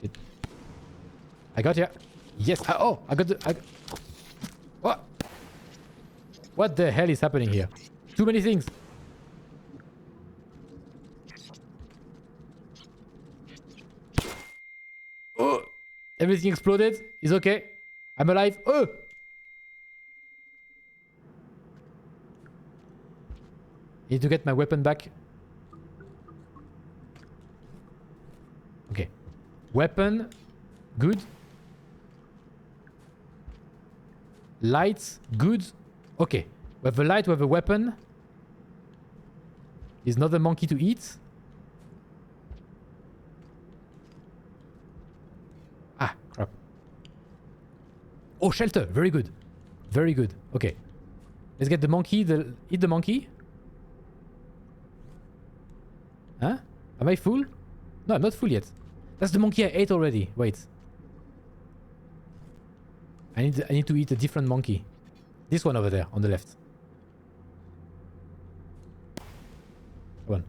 Shit. I got ya! Yes! Oh! I got the... What? What the hell is happening here? Too many things! Oh! Everything exploded. It's okay. I'm alive. Oh! Need to get my weapon back. Okay. Weapon. Good. Lights. Good. Okay. We have a light, we have a weapon. Is not a monkey to eat. Ah, crap. Oh, shelter. Very good. Very good. Okay. Let's get the monkey. Eat the monkey. Huh? Am I full? No, I'm not full yet. That's the monkey I ate already. Wait. I need to eat a different monkey. This one over there on the left. Come on.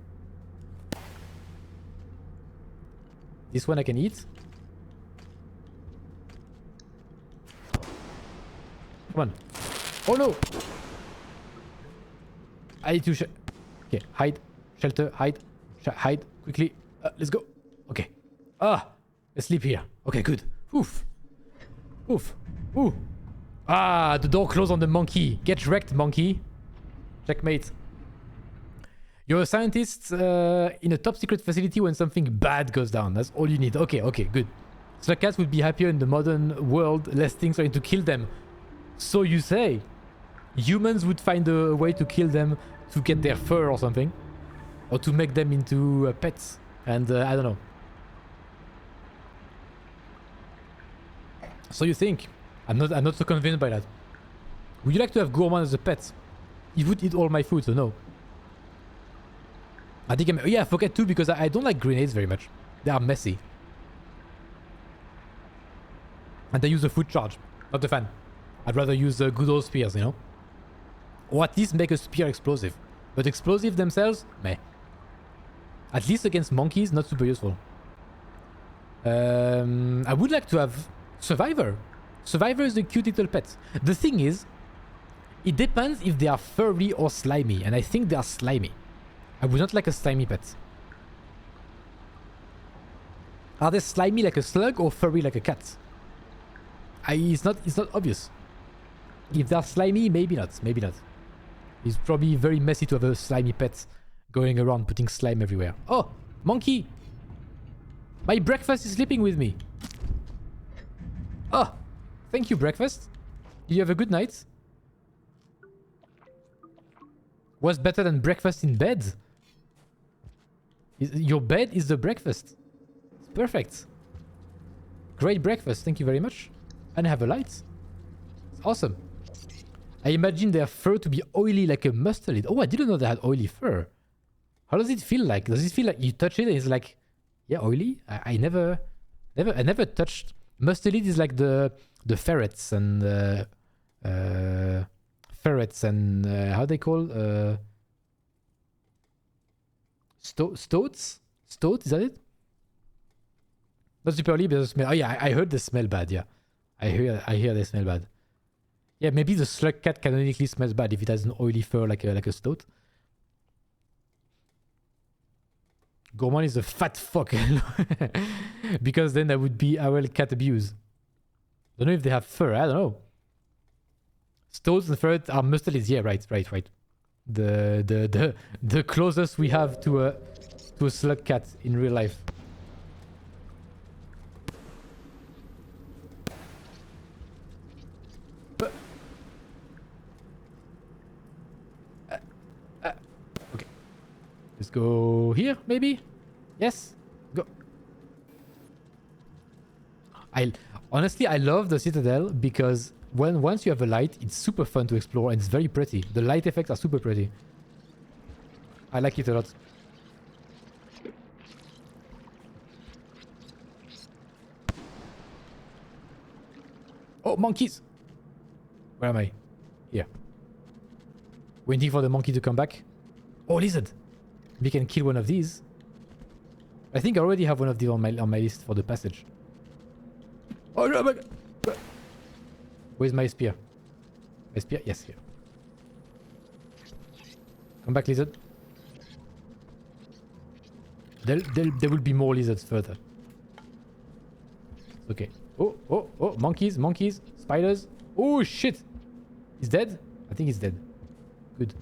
This one I can eat. Come on. Oh no! I need to okay, hide. Shelter, hide. Hide quickly. Let's go. Okay. Ah, let's sleep here. Okay, good. Oof. Oof. Ooh. Ah, the door closed on the monkey. Get wrecked, monkey. Checkmate. You're a scientist in a top secret facility when something bad goes down. That's all you need. Okay, okay, good. Slug cats would be happier in the modern world, less things trying to kill them. So you say. Humans would find a way to kill them to get their fur or something. Or to make them into pets. And I don't know. So you think? I'm not so convinced by that. Would you like to have Gourmand as a pet? He would eat all my food, so no. I think yeah, I forget too because I don't like grenades very much. They are messy. And they use a foot charge. Not a fan. I'd rather use good old spears, you know? Or at least make a spear explosive. But explosive themselves, meh. At least against monkeys, not super useful. I would like to have Survivor. Survivor is a cute little pet. The thing is, it depends if they are furry or slimy. And I think they are slimy. I would not like a slimy pet. Are they slimy like a slug or furry like a cat? It's not obvious. If they're slimy, maybe not. Maybe not. It's probably very messy to have a slimy pet going around putting slime everywhere. Oh, monkey! My breakfast is sleeping with me. Oh, thank you, breakfast. Did you have a good night? Was better than breakfast in bed? Your bed is the breakfast. It's perfect. Great breakfast, thank you very much. And have a light. It's awesome. I imagine their fur to be oily like a mustelid. Oh, I didn't know they had oily fur. How does it feel like? Does it feel like you touch it and it's like, yeah, oily? I never touched. Mustelid is like the ferrets and how they call stoats? Stoat, is that it? Not super oily, but smell. Oh yeah, I heard they smell bad. Yeah, I hear they smell bad. Yeah, maybe the slug cat canonically smells bad if it has an oily fur like a stoat. Gorman is a fat fuck. Because then that would be our cat abuse. Don't know if they have fur, I don't know. Stoats and ferrets are mustelids. Yeah, right. The closest we have to a slug cat in real life. Okay. Let's go here, maybe? Yes? Go. Honestly, I love the Citadel because once you have a light, it's super fun to explore and it's very pretty. The light effects are super pretty. I like it a lot. Oh, monkeys! Where am I? Here. Waiting for the monkey to come back. Oh, lizard! We can kill one of these. I think I already have one of these on my list for the passage. Oh no! Where's my spear? My spear? Yes, here. Come back, lizard. There will be more lizards further. Okay. Oh! Monkeys! Spiders! Oh shit! He's dead? I think he's dead. Good.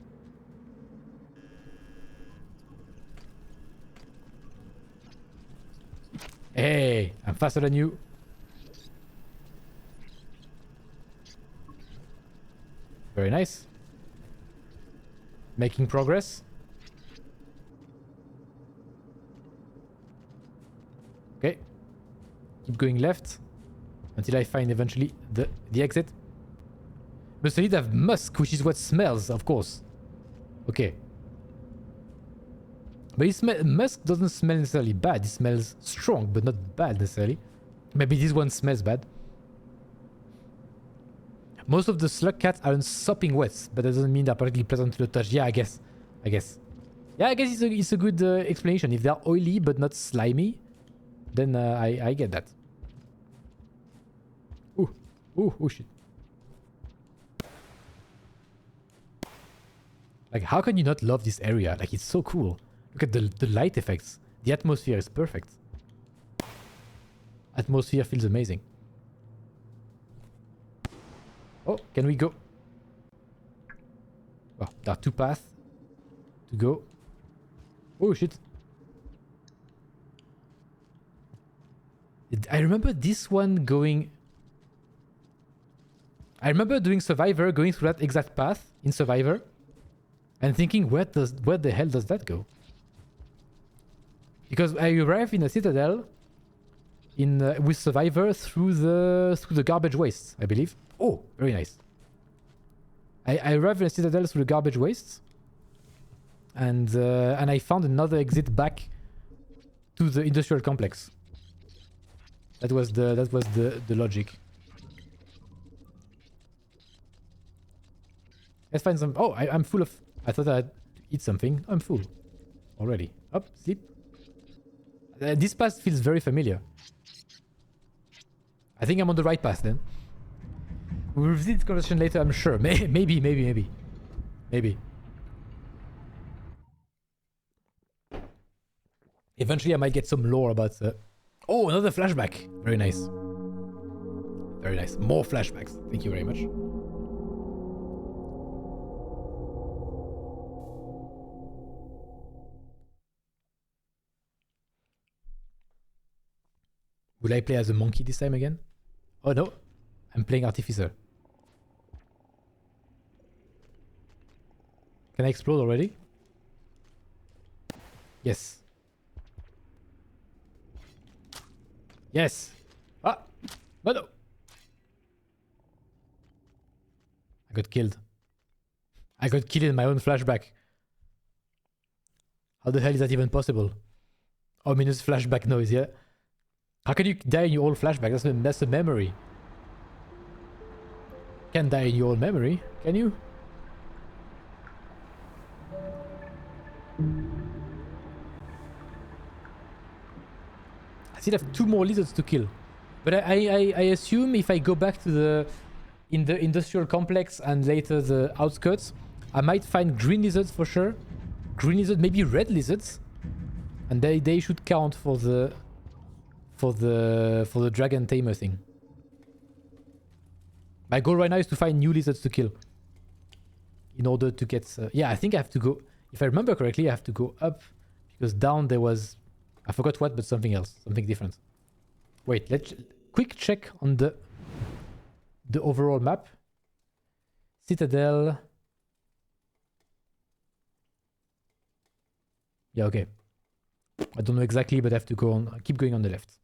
Hey! I'm faster than you. Very nice. Making progress. Okay. Keep going left until I find eventually the exit. But I need to have musk, which is what smells, of course. Okay. But musk doesn't smell necessarily bad. It smells strong, but not bad necessarily. Maybe this one smells bad. Most of the slug cats aren't sopping wet, but that doesn't mean they're particularly pleasant to the touch. Yeah, I guess. Yeah, I guess it's a good explanation. If they're oily but not slimy, then I get that. Ooh, shit. Like, how can you not love this area? Like, it's so cool. Look at the light effects. The atmosphere is perfect. Atmosphere feels amazing. Oh, can we go? Well, there are two paths to go. Oh, shit. I remember this one going... I remember doing Survivor, going through that exact path in Survivor, and thinking, where the hell does that go? Because I arrived in a Citadel with Survivor through the garbage waste, I believe. Oh, very nice. I arrived in a Citadel through the garbage waste, and I found another exit back to the industrial complex. That was the logic. Let's find some... Oh, I'm full of... I thought I'd eat something. I'm full. Already. Up, sleep. This path feels very familiar. I think I'm on the right path then. We'll revisit this conversation later, I'm sure. Maybe. Eventually I might get some lore about... Oh, another flashback. Very nice. Very nice. More flashbacks. Thank you very much. Will I play as a monkey this time again? Oh no, I'm playing Artificer. Can I explode already? Yes. Yes! Ah! No! I got killed. I got killed in my own flashback. How the hell is that even possible? Ominous flashback noise, yeah? How can you die in your old flashback? That's a memory. Can't die in your old memory, can you? I still have 2 more lizards to kill. But I assume if I go back to the industrial complex and later the outskirts, I might find green lizards for sure. Green lizards, maybe red lizards. And they should count for the dragon tamer thing. My goal right now is to find new lizards to kill. In order to get... yeah, I think I have to go... If I remember correctly, I have to go up. Because down there was... I forgot what, but something else. Something different. Wait, let's... Quick check on the overall map. Citadel. Yeah, okay. I don't know exactly, but I have to go on... Keep going on the left.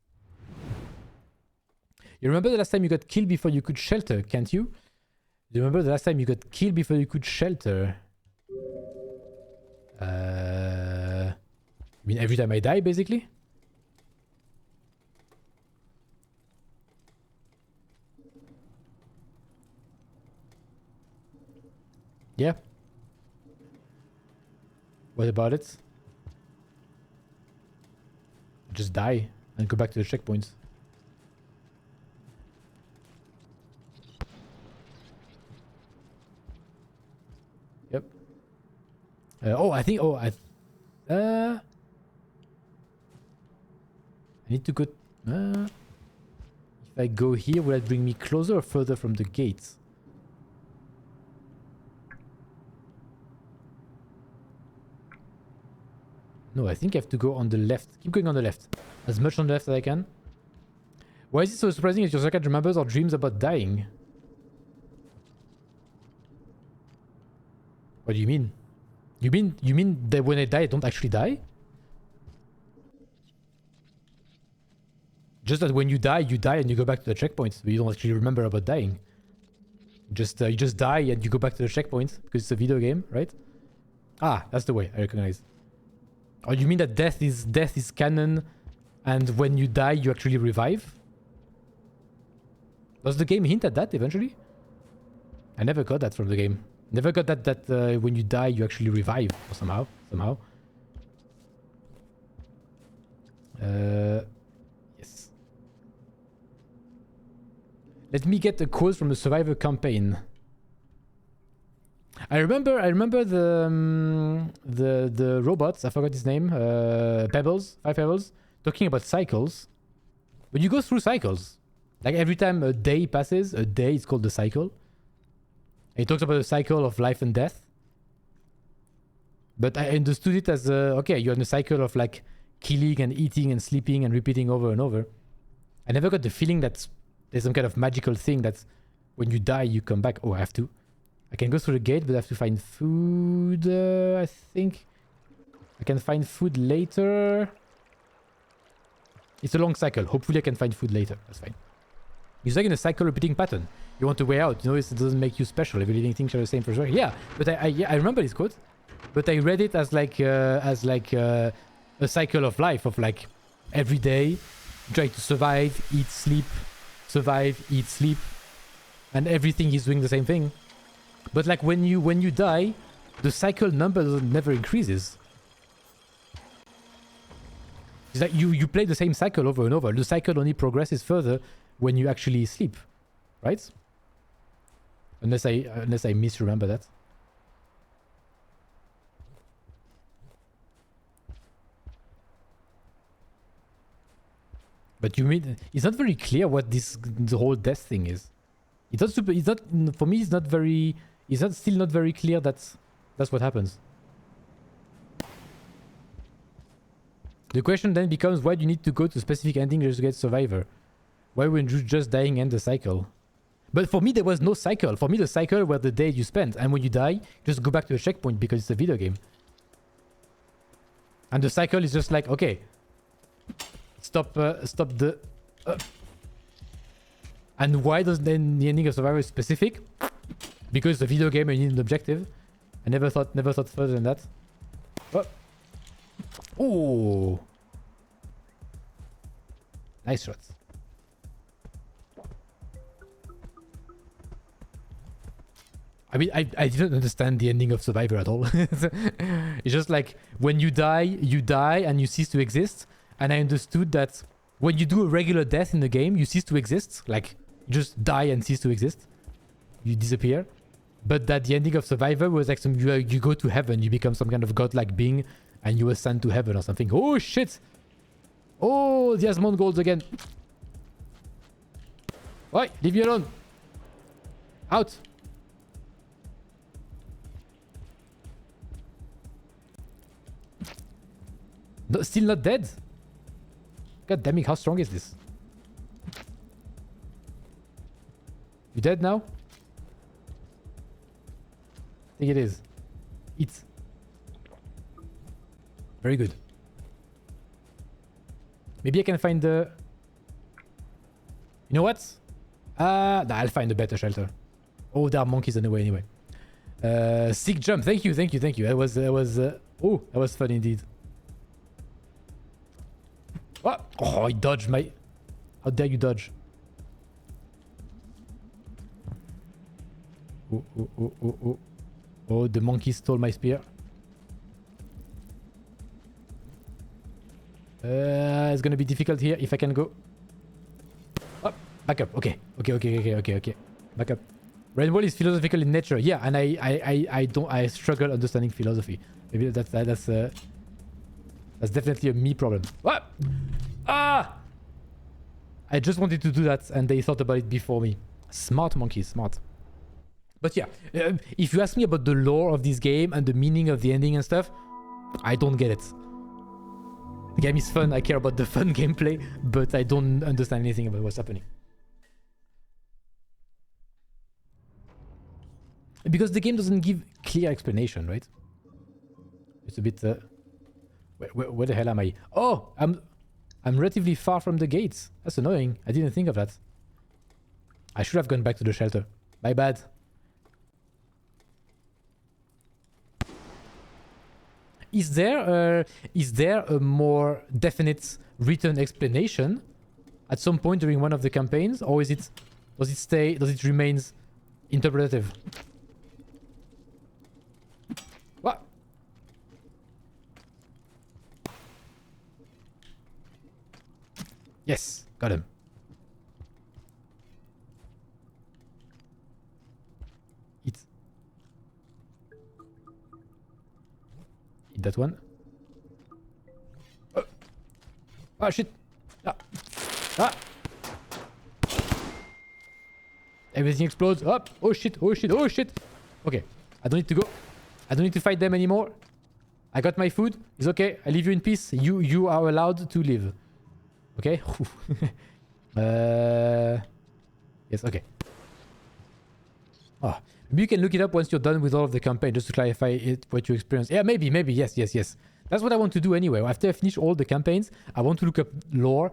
You remember the last time you got killed before you could shelter, can't you? You remember the last time you got killed before you could shelter? I mean every time I die, basically? Yeah. What about it? Just die and go back to the checkpoints. Yep. Oh, I think... Oh, I need to go... if I go here, will that bring me closer or further from the gates? No, I think I have to go on the left. Keep going on the left. As much on the left as I can. Why is it so surprising that your circuit remembers or dreams about dying? What do you mean? You mean that when I die, I don't actually die? Just that when you die and you go back to the checkpoint, but you don't actually remember about dying. You just die and you go back to the checkpoint because it's a video game, right? Ah, that's the way I recognize. Or you mean that death is canon, and when you die you actually revive? Does the game hint at that eventually? I never got that from the game. Never got that when you die you actually revive or somehow. Yes. Let me get a quote from the Survivor campaign. I remember the robots. I forgot his name. Pebbles, 5 Pebbles, talking about cycles. But you go through cycles. Like every time a day passes, a day is called the cycle. And he talks about the cycle of life and death. But I understood it as okay, you're in a cycle of like killing and eating and sleeping and repeating over and over. I never got the feeling that there's some kind of magical thing that when you die you come back. Oh, I have to. I can go through the gate, but I have to find food, I think. I can find food later. It's a long cycle. Hopefully I can find food later. That's fine. It's like in a cycle repeating pattern. You want to weigh out. You know, it doesn't make you special. Every living thing shall the same for sure. Yeah, but I remember this quote. But I read it as like a cycle of life of like every day try to survive, eat, sleep, survive, eat, sleep, and everything is doing the same thing. But like when you die, the cycle number never increases. It's like you play the same cycle over and over. The cycle only progresses further when you actually sleep, right? Unless I misremember that. But you mean it's not very clear what the whole death thing is. It's not super. It's not for me. It's not very. It's not still not very clear. That's what happens. The question then becomes, why do you need to go to specific ending just to get survivor? Why wouldn't you just dying end the cycle? But for me, there was no cycle. For me, the cycle were the days you spent, and when you die, just go back to the checkpoint because it's a video game. And the cycle is just like, okay, stop the. And why does then the ending of Survivor is specific? Because it's a video game and you need an objective. I never thought further than that. Oh. Oh. Nice shots. I mean, I didn't understand the ending of Survivor at all. It's just like, when you die and you cease to exist. And I understood that when you do a regular death in the game, you cease to exist. Like, you just die and cease to exist. You disappear. But that the ending of Survivor was like you go to heaven, you become some kind of godlike being, and you ascend to heaven or something. Oh shit! Oh, the Asmon golds again. Oi, leave me alone. Out. No, still not dead? God damn it, how strong is this? You dead now? I think it is. Eat. Very good. Maybe I can find the... You know what? Nah, I'll find a better shelter. Oh, there are monkeys on the way anyway. Sick jump. Thank you. That was fun indeed. What? Oh, I dodged my... How dare you dodge? Oh. Oh, the monkey stole my spear. It's gonna be difficult here if I can go. Oh, back up. Okay. Back up. Red Wall is philosophical in nature. Yeah, and I struggle understanding philosophy. Maybe that's definitely a me problem. What? Ah! I just wanted to do that, and they thought about it before me. Smart monkeys, smart. But yeah, if you ask me about the lore of this game and the meaning of the ending and stuff, I don't get it. The game is fun, I care about the fun gameplay, but I don't understand anything about what's happening. Because the game doesn't give clear explanation, right? It's a bit... Where the hell am I? Oh, I'm relatively far from the gates. That's annoying. I didn't think of that. I should have gone back to the shelter. My bad. Is there a more definite written explanation at some point during one of the campaigns, or does it remain interpretative? What? Yes, got him. Eat that one. Oh shit! Ah! Everything explodes. Up! Oh shit! Oh shit! Oh shit! Okay, I don't need to go. I don't need to fight them anymore. I got my food. It's okay. I leave you in peace. You are allowed to live. Okay. Yes. Okay. Oh, maybe you can look it up once you're done with all of the campaign, just to clarify what you experience. Yeah, maybe. Yes. That's what I want to do anyway. After I finish all the campaigns, I want to look up lore,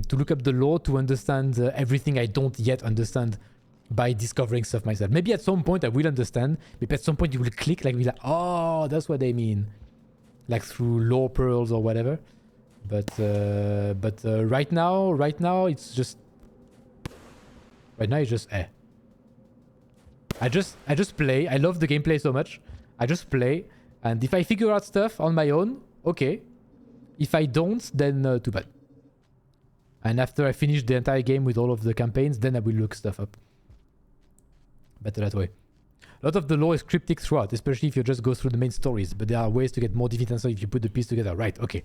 to understand everything I don't yet understand by discovering stuff myself. Maybe at some point I will understand. Maybe at some point you will click, like, be like, oh, that's what they mean, like through lore pearls or whatever. But right now it's just eh. I just play. I love the gameplay so much. I just play, and if I figure out stuff on my own, okay. If I don't, then too bad. And after I finish the entire game with all of the campaigns, then I will look stuff up. Better that way. A lot of the lore is cryptic throughout, especially if you just go through the main stories. But there are ways to get more definite answers if you put the piece together. Right? Okay.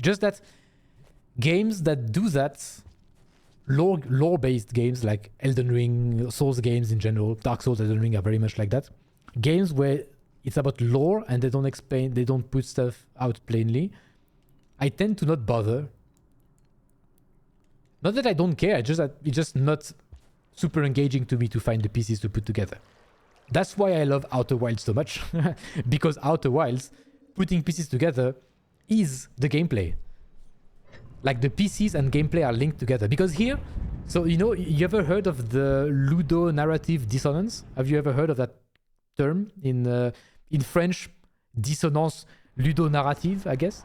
Just that games that do that, lore-based games like Elden Ring, Souls games in general, Dark Souls, Elden Ring are very much like that. Games where it's about lore and they don't explain, they don't put stuff out plainly. I tend to not bother. Not that I don't care, it's just not super engaging to me to find the pieces to put together. That's why I love Outer Wilds so much. Because Outer Wilds, putting pieces together is the gameplay. Like the pieces and gameplay are linked together. Because here, so you know, you ever heard of the ludo-narrative dissonance? Have you ever heard of that term? In French, dissonance ludo-narrative, I guess.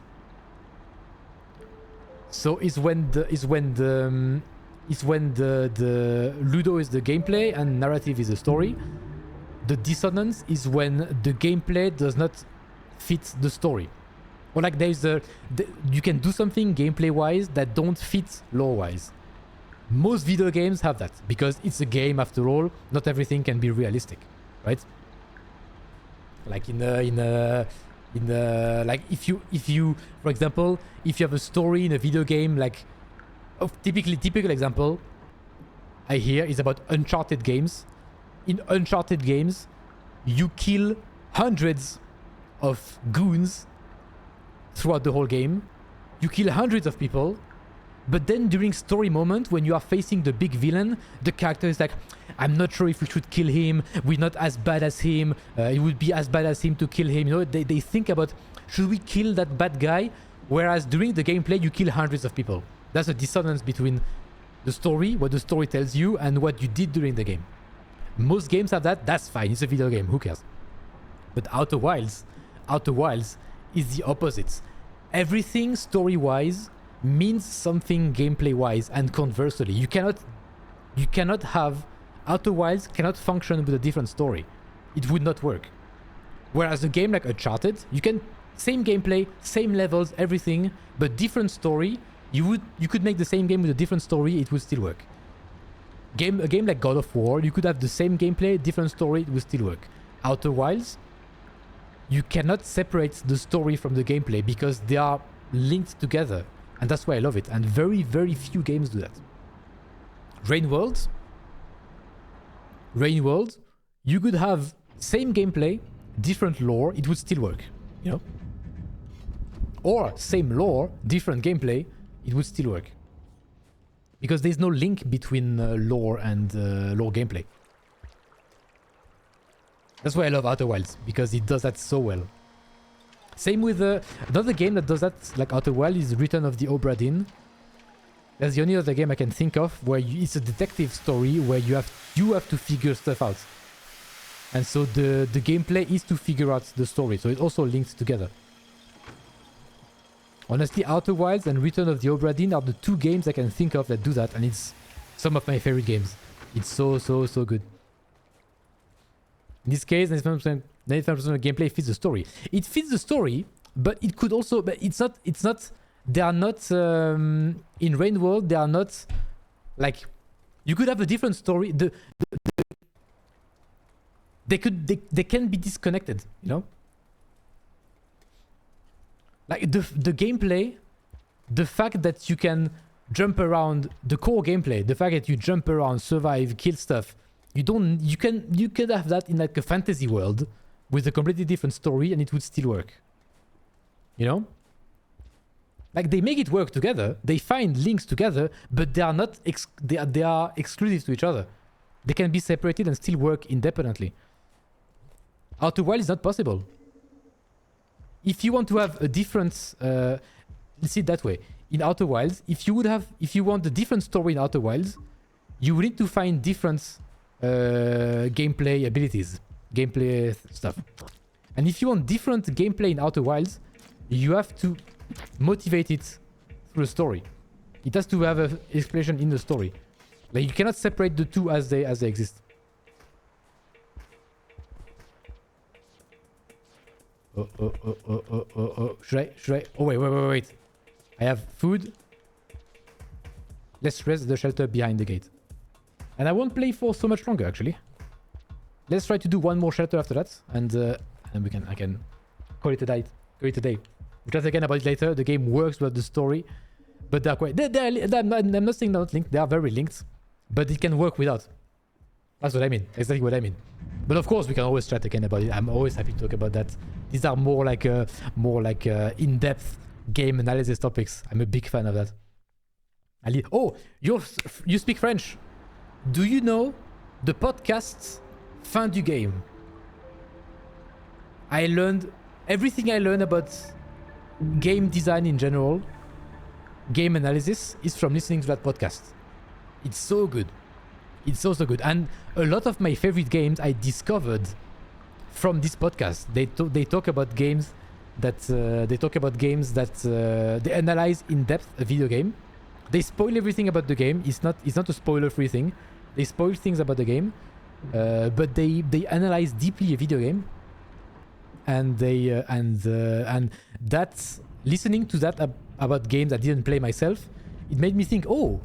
So it's when the ludo is the gameplay and narrative is the story. The dissonance is when the gameplay does not fit the story. Or like you can do something gameplay wise that don't fit lore wise. Most video games have that because it's a game after all. Not everything can be realistic, right? Like like if you for example, if you have a story in a video game, like typical example I hear is about Uncharted games. In Uncharted games, you kill hundreds of goons throughout the whole game. You kill hundreds of people, but then during story moment, when you are facing the big villain, the character is like, I'm not sure if we should kill him. We're not as bad as him. It would be as bad as him to kill him. You know, they think about, should we kill that bad guy? Whereas during the gameplay, you kill hundreds of people. That's a dissonance between the story, what the story tells you, and what you did during the game. Most games have that. That's fine. It's a video game. Who cares? But Outer Wilds is the opposite. Everything story-wise means something gameplay-wise, and conversely, you cannot have Outer Wilds cannot function with a different story. It would not work. Whereas a game like Uncharted, you can same gameplay, same levels, everything, but different story. You could make the same game with a different story. It would still work. A game like God of War, you could have the same gameplay, different story, it will still work. Outer Wilds, you cannot separate the story from the gameplay because they are linked together. And that's why I love it. And very, very few games do that. Rain World, you could have same gameplay, different lore, it would still work. You know? Or same lore, different gameplay, it would still work. Because there's no link between lore and lore gameplay. That's why I love Outer Wilds, because it does that so well. Same with another game that does that like Outer Wilds is Return of the Obra Dinn. That's the only other game I can think of where it's a detective story where you have to figure stuff out. And so the gameplay is to figure out the story, so it also links together. Honestly, Outer Wilds and Return of the Obra Dinn are the two games I can think of that do that, and it's some of my favorite games. It's so good. In this case, 95% of gameplay fits the story. It fits the story, but it could also, but it's not, they are not, in Rain World, they are not, like, you could have a different story, they can be disconnected, you know? Like the gameplay, the fact that you can jump around, the core gameplay, the fact that you jump around, survive, kill stuff, you could have that in like a fantasy world with a completely different story and it would still work. You know? Like they make it work together, they find links together, but they are not they are exclusive to each other. They can be separated and still work independently. Outer Wilds is not possible. If you want to have a different, let's see it that way. In Outer Wilds, if you want a different story in Outer Wilds, you will need to find different gameplay abilities, gameplay stuff. And if you want different gameplay in Outer Wilds, you have to motivate it through the story. It has to have an explanation in the story. Like you cannot separate the two as they exist. Should I? Oh, wait. I have food. Let's rest the shelter behind the gate. And I won't play for so much longer, actually. Let's try to do one more shelter after that. And I can call it a day. We'll chat again about it later. The game works with the story. But they're quite... I'm not saying they're not linked. They are very linked. But it can work without. That's what I mean. Exactly what I mean. But of course, we can always chat again about it. I'm always happy to talk about that. These are more like in-depth game analysis topics. I'm a big fan of that. Oh, you speak French. Do you know the podcast Fin du Game? I learned everything I learned about game design in general, game analysis, is from listening to that podcast. It's so good. It's so good. And a lot of my favorite games I discovered from this podcast. They talk about games that they analyze in depth a video game. They spoil everything about the game. It's not a spoiler-free thing. They spoil things about the game, but they analyze deeply a video game. And that's listening to that about games I didn't play myself. It made me think, oh,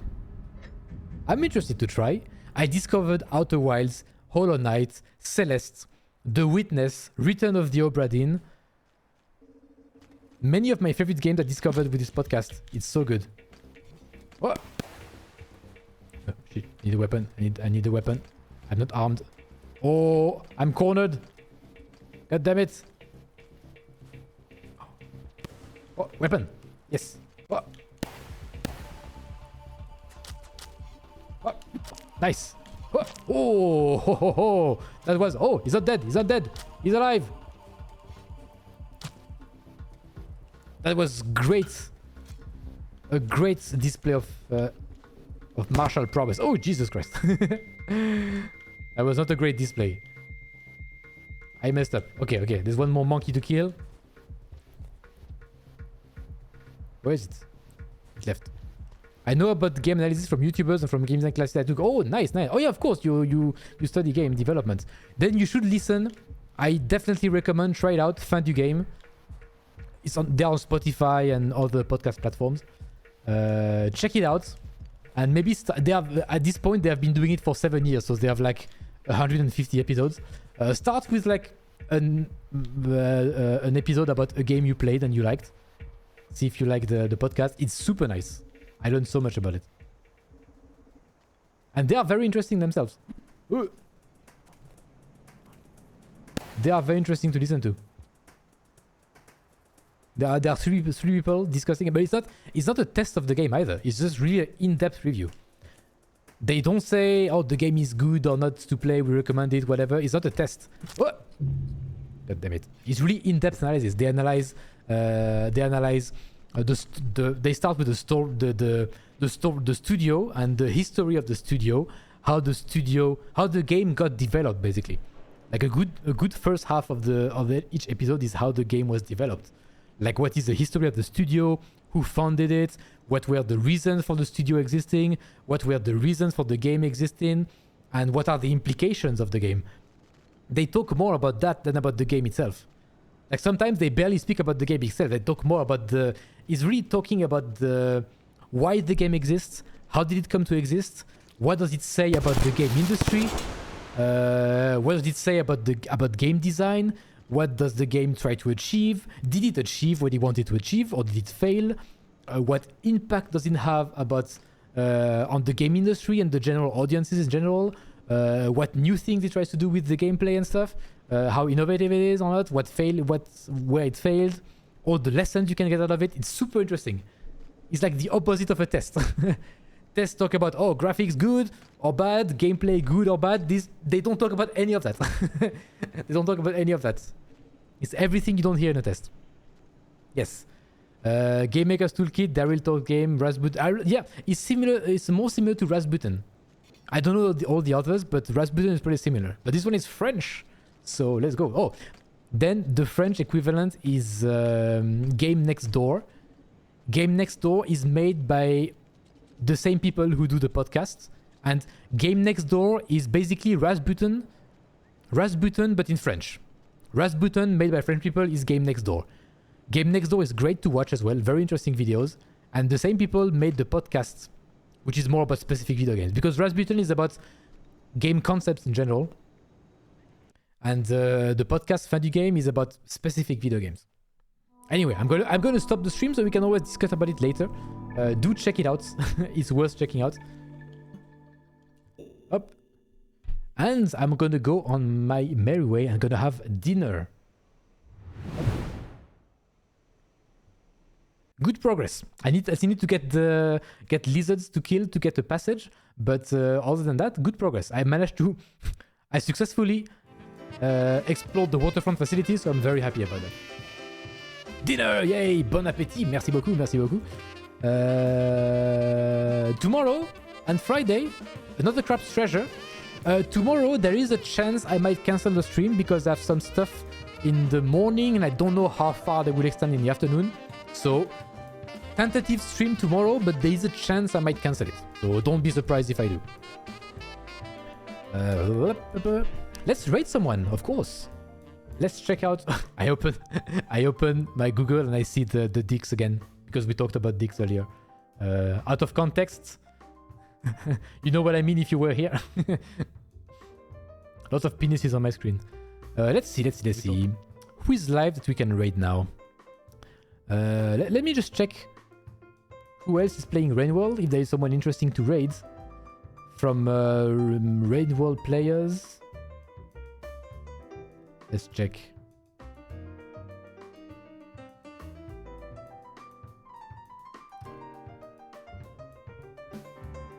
I'm interested to try. I discovered Outer Wilds, Hollow Knight, Celeste, The Witness, Return of the Obra Dinn. Many of my favorite games I discovered with this podcast. It's so good. What? Oh, shit. Need a weapon. I need a weapon. I'm not armed. Oh, I'm cornered. God damn it. Oh, weapon. Yes. Oh. Oh. Nice. Oh, ho, ho, ho. That was... Oh, he's not dead. He's not dead. He's alive. That was great. A great display of martial prowess. Oh, Jesus Christ. That was not a great display. I messed up. Okay. There's one more monkey to kill. Where is it? It left. I know about game analysis from YouTubers and from games and classes I took. Oh, nice. Oh yeah, of course. You study game development. Then you should listen. I definitely recommend try it out. Fin du Game. They're on Spotify and other podcast platforms. Check it out. And maybe at this point they have been doing it for 7 years, so they have like 150 episodes. Start with like an episode about a game you played and you liked. See if you like the podcast. It's super nice. I learned so much about it. And they are very interesting themselves. Ooh. They are very interesting to listen to. There are three people discussing it, but it's not a test of the game either. It's just really an in-depth review. They don't say, oh, the game is good or not to play, we recommend it, whatever. It's not a test. Oh! God damn it. It's really in-depth analysis. They analyze they start with the studio and the history of the studio, how the game got developed, basically. Like a good first half of each episode is how the game was developed. Like what is the history of the studio, who founded it, what were the reasons for the studio existing, what were the reasons for the game existing, and what are the implications of the game. They talk more about that than about the game itself. Like sometimes they barely speak about the game itself. They talk more about it's really talking about why the game exists, how did it come to exist, what does it say about the game industry, what does it say about game design, what does the game try to achieve, did it achieve what it wanted to achieve or did it fail, what impact does it have on the game industry and the general audiences in general, what new things it tries to do with the gameplay and stuff, how innovative it is or not, where it failed, all the lessons you can get out of it. It's super interesting. It's like the opposite of a test. Tests talk about, oh, graphics good or bad, gameplay good or bad. They don't talk about any of that. They don't talk about any of that. It's everything you don't hear in a test. Yes. Game Maker's Toolkit, Daryl Talk Game, Rasputin. Yeah, it's similar. It's more similar to Rasputin. I don't know all the others, but Rasputin is pretty similar. But this one is French. So let's go. Oh, then the French equivalent is Game Next Door. Game Next Door is made by the same people who do the podcast. And Game Next Door is basically Rasputin but in French. Rasputin, made by French people, is Game Next Door. Game Next Door is great to watch as well. Very interesting videos. And the same people made the podcast, which is more about specific video games. Because Rasputin is about game concepts in general. And the podcast Fin du Game is about specific video games. Anyway, I'm gonna stop the stream so we can always discuss about it later. Do check it out. It's worth checking out. Up. And I'm gonna go on my merry way. I'm gonna have dinner. Good progress. I still need to get lizards to kill to get a passage, but other than that, good progress. I successfully explored the waterfront facility, so I'm very happy about that. Dinner, yay! Bon appétit. Merci beaucoup, merci beaucoup. Tomorrow and Friday, another Crab's Treasure. Tomorrow there is a chance I might cancel the stream because I have some stuff in the morning and I don't know how far they will extend in the afternoon. So, tentative stream tomorrow, but there is a chance I might cancel it. So don't be surprised if I do. Let's raid someone, of course. Let's check out... I open my Google and I see the dicks again. Because we talked about dicks earlier. Out of context. You know what I mean if you were here. Lots of penises on my screen. Let's see. Who is live that we can raid now? Let me just check who else is playing Rainwall, if there is someone interesting to raid from Rainwall players. Let's check.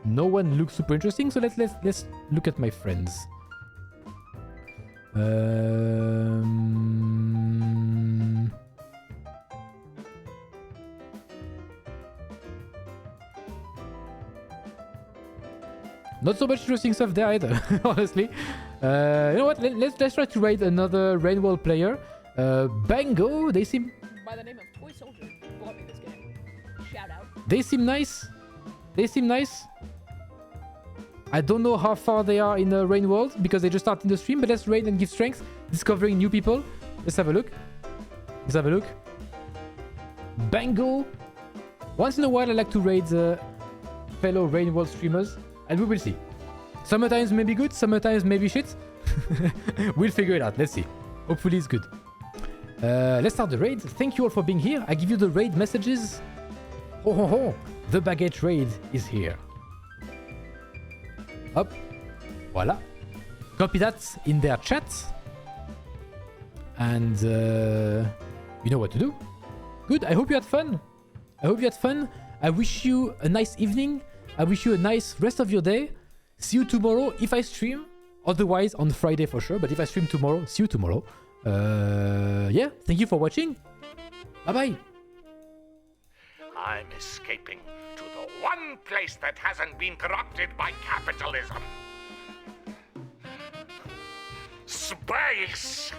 No one looks super interesting, so let's look at my friends. Not so much interesting stuff there either, honestly. You know what? Let's try to raid another Rainwall player. Bango, they seem... By the name of Toy Soldier, bought me this game. Shout out. They seem nice. I don't know how far they are in the Rain World because they just started the stream, but let's raid and give strength, discovering new people. Let's have a look. Bango. Once in a while I like to raid fellow Rain World streamers, and we will see. Sometimes may be good, sometimes may be shit. We'll figure it out. Let's see. Hopefully it's good. Let's start the raid. Thank you all for being here. I give you the raid messages. Ho ho ho. The baguette raid is here. Hop. Voila. Copy that in their chat. And you know what to do. Good. I hope you had fun. I wish you a nice evening. I wish you a nice rest of your day. See you tomorrow if I stream. Otherwise on Friday for sure. But if I stream tomorrow, see you tomorrow. Yeah. Thank you for watching. Bye-bye. I'm escaping to the one place that hasn't been corrupted by capitalism. Space!